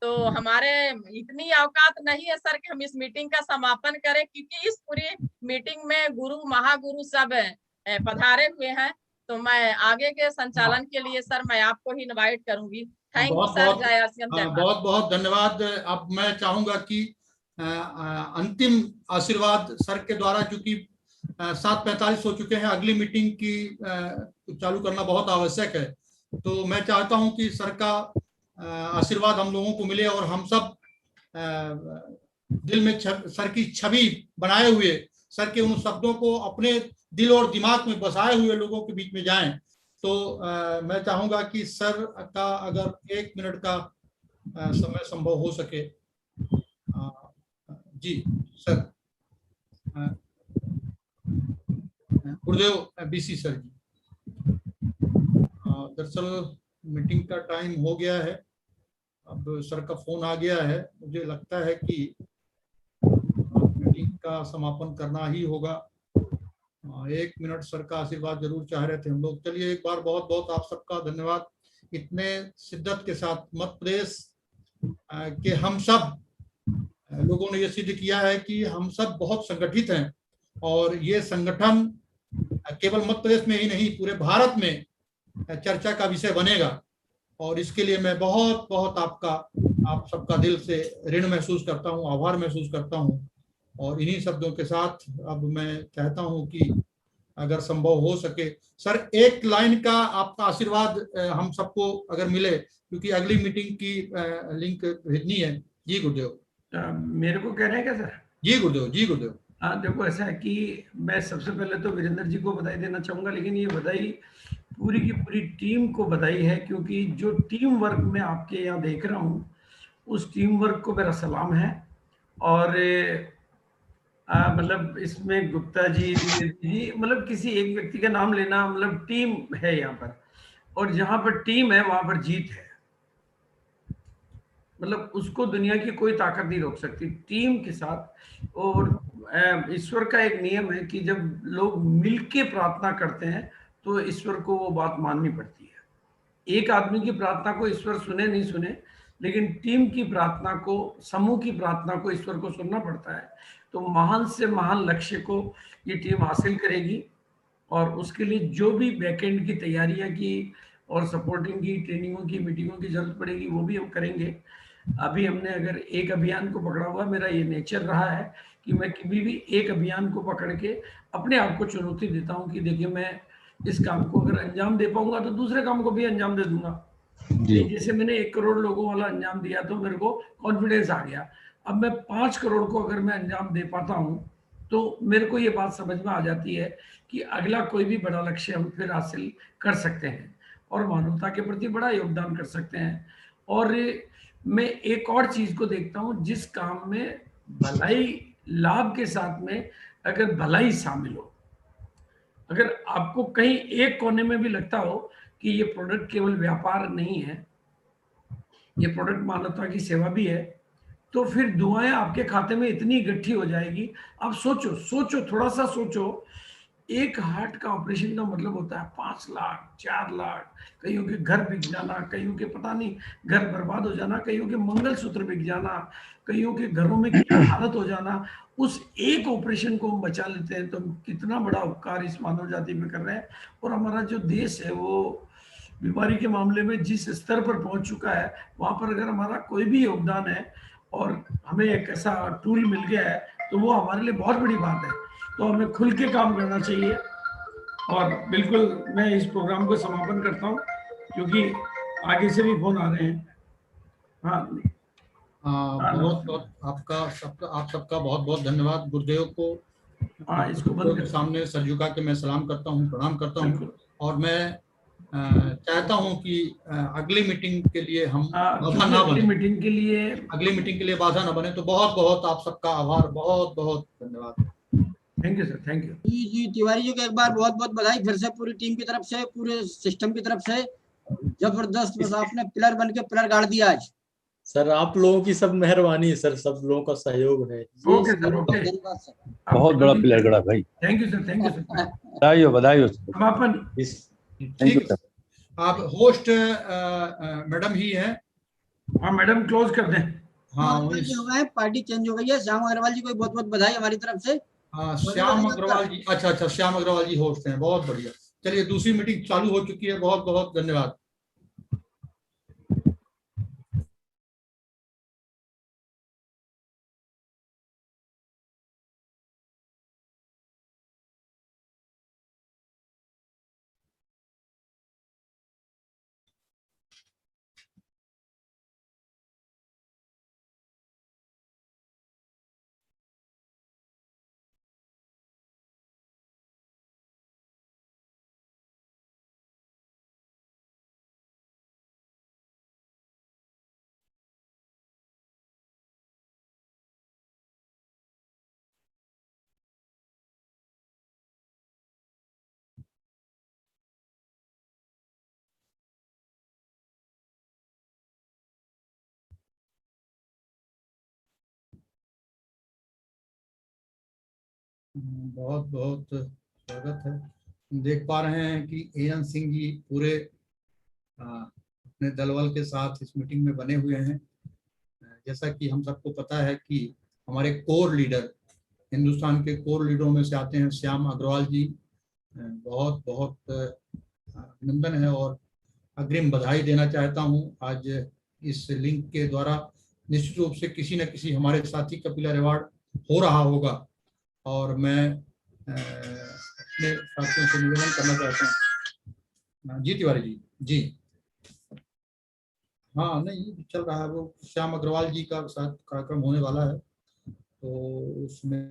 तो हमारे इतनी औकात नहीं है सर कि हम इस मीटिंग का समापन करें, क्योंकि इस पूरी मीटिंग में गुरु महागुरु सब पधारे हुए हैं। तो मैं आगे के संचालन के लिए सर मैं आपको ही इनवाइट करूंगी। Thank you sir. जय आसियम, जय। बहुत बहुत धन्यवाद। अब मैं चाहूंगा कि अंतिम आशीर्वाद सर के द्वारा, चूंकि 7:45 हो चुके हैं, अगली मीटिंग की चालू करना बहुत आवश्यक है। तो मैं चाहता हूं कि सर का आशीर्वाद हम लोगों को मिले और हम सब दिल में सर की छवि बनाए हुए, सर के उन शब्दों को अपने दिल और दिमाग में बसाए हुए लोगों के बीच में जाएं। तो मैं चाहूंगा कि सर का अगर 1 मिनट का समय संभव हो सके। जी सर, गुरुदेव बीसी सर जी, दरअसल मीटिंग का टाइम हो गया है, अब सर का फोन आ गया है। मुझे लगता है कि मीटिंग का समापन करना ही होगा। 1 मिनट सर का आशीर्वाद जरूर चाह रहे थे हम लोग। चलिए, एक बार बहुत बहुत आप सबका धन्यवाद। इतने शिद्दत के साथ मध्य प्रदेश के हम सब लोगों ने ये सिद्ध किया है कि हम सब बहुत संगठित हैं, और ये संगठन केवल मध्य प्रदेश में ही नहीं, पूरे भारत में चर्चा का विषय बनेगा। और इसके लिए मैं बहुत बहुत आप सबका दिल से ऋण महसूस करता हूँ, आभार महसूस करता हूँ। और इन्हीं शब्दों के साथ अब मैं चाहता हूँ कि अगर संभव हो सके सर, 1 लाइन का आपका आशीर्वाद हम सबको अगर मिले, क्योंकि अगली मीटिंग की लिंक भेजनी है। जी गुरुदेव। मेरे को कह रहे हैं क्या सर? जी गुरुदेव, जी गुरुदेव। हाँ, देखो ऐसा है कि मैं सबसे पहले तो वीरेंद्र जी को बधाई देना चाहूँगा, लेकिन ये बधाई पूरी की पूरी टीम को बधाई है, क्योंकि जो टीम वर्क मैं आपके यहाँ देख रहा हूँ, उस टीम वर्क को मेरा सलाम है। और मतलब इसमें गुप्ता जी, मतलब किसी एक व्यक्ति का नाम लेना, मतलब टीम है यहाँ पर, और जहाँ पर टीम है वहाँ पर जीत है। मतलब उसको दुनिया की कोई ताकत नहीं रोक सकती, टीम के साथ। और ईश्वर का एक नियम है कि जब लोग मिलके प्रार्थना करते हैं तो ईश्वर को वो बात माननी पड़ती है। एक आदमी की प्रार्थना को ईश्वर सुने नहीं सुने, लेकिन टीम की प्रार्थना को, समूह की प्रार्थना को ईश्वर को सुनना पड़ता है। तो महान से महान लक्ष्य को ये टीम हासिल करेगी, और उसके लिए जो भी बैकएंड की तैयारियां की और सपोर्टिंग की, ट्रेनिंगों की, मीटिंगों की जरूरत पड़ेगी, वो भी हम करेंगे। अभी हमने अगर एक अभियान को पकड़ा हुआ, मेरा ये नेचर रहा है कि मैं कभी भी एक अभियान को पकड़ के अपने आप को चुनौती देता हूँ कि देखिए मैं इस काम को अगर अंजाम दे पाऊंगा तो दूसरे काम को भी अंजाम दे दूंगा। जैसे मैंने 1 करोड़ लोगों वाला अंजाम दिया तो मेरे को कॉन्फिडेंस आ गया। अब मैं 5 करोड़ को अगर मैं अंजाम दे पाता हूँ तो मेरे को ये बात समझ में आ जाती है कि अगला कोई भी बड़ा लक्ष्य हम फिर हासिल कर सकते हैं और मानवता के प्रति बड़ा योगदान कर सकते हैं। और मैं एक और चीज को देखता हूँ, जिस काम में भलाई लाभ के साथ में अगर भलाई शामिल हो, अगर आपको कहीं एक कोने में भी लगता हो कि ये प्रोडक्ट केवल व्यापार नहीं है, ये प्रोडक्ट मानवता की सेवा भी है, तो फिर दुआएं आपके खाते में इतनी इकट्ठी हो जाएगी। आप सोचो, थोड़ा सा सोचो, एक हार्ट का ऑपरेशन का मतलब होता है 5 लाख 4 लाख, कईयों के घर बिक जाना, कईयों के पता नहीं घर बर्बाद हो जाना, कईयों के मंगलसूत्र बिक जाना, कईयों के घरों में क्या हालत हो जाना। उस एक ऑपरेशन को हम बचा लेते हैं तो हम कितना बड़ा उपकार इस मानव जाति में कर रहे हैं। और हमारा जो देश है वो बीमारी के मामले में जिस स्तर पर पहुंच चुका है, वहां पर अगर हमारा कोई भी योगदान है और हमें एक ऐसा टूल मिल गया है तो वो हमारे लिए बहुत बड़ी बात है। तो हमें खुल के काम करना चाहिए। और बिल्कुल मैं इस प्रोग्राम को समापन करता हूँ क्योंकि आगे से भी फोन आ रहे हैं। बहुत आप सबका बहुत बहुत धन्यवाद। गुरुदेव को इसको के सामने सर झुका के मैं सलाम करता हूँ, प्रणाम करता हूँ। और मैं चाहता हूँ कि अगली मीटिंग के लिए हम बाधा ना बने, अगली मीटिंग के लिए बाधा ना बने। तो बहुत बहुत आप सबका आभार, बहुत बहुत धन्यवाद। Thank you sir, thank you जी। तिवारी जी को एक बार बहुत बहुत बधाई फिर से, पूरी टीम की तरफ से, पूरे सिस्टम की तरफ से। जबरदस्त, बस आपने पिलर बन के पिलर गाड़ दिया आज। सर आप लोगों की सब मेहरबानी है सर, सब लोगों का सहयोग है। ओके सर, ओके, धन्यवाद सर। बहुत बड़ा प्लेयर गड़ा भाई। Thank you sir, thank you sir. बधाई हो समापन। ठीक, आप होस्ट मैडम ही है। हाँ मैडम, क्लोज कर दें। हाँ हो गए, पार्टी चेंज हो गई है। श्याम अग्रवाल जी को बहुत बहुत बधाई हमारी तरफ से। हाँ श्याम अग्रवाल जी, अच्छा श्याम अग्रवाल जी होस्ट हैं, बहुत बढ़िया। चलिए दूसरी मीटिंग चालू हो चुकी है, बहुत बहुत धन्यवाद। बहुत बहुत स्वागत है। हम देख पा रहे हैं कि एएन सिंह जी पूरे अपने दलबल के साथ इस मीटिंग में बने हुए हैं। जैसा कि हम सबको पता है कि हमारे कोर लीडर, हिंदुस्तान के कोर लीडरों में से आते हैं श्याम अग्रवाल जी। बहुत बहुत अभिनंदन है और अग्रिम बधाई देना चाहता हूं। आज इस लिंक के द्वारा निश्चित रूप से किसी न किसी हमारे साथी का पिलर अवार्ड हो रहा होगा और मैं अपने साथियों से निवेदन करना चाहता हूँ। जी तिवारी जी। हाँ नहीं चल रहा है, वो श्याम अग्रवाल जी का साथ कार्यक्रम होने वाला है तो उसमें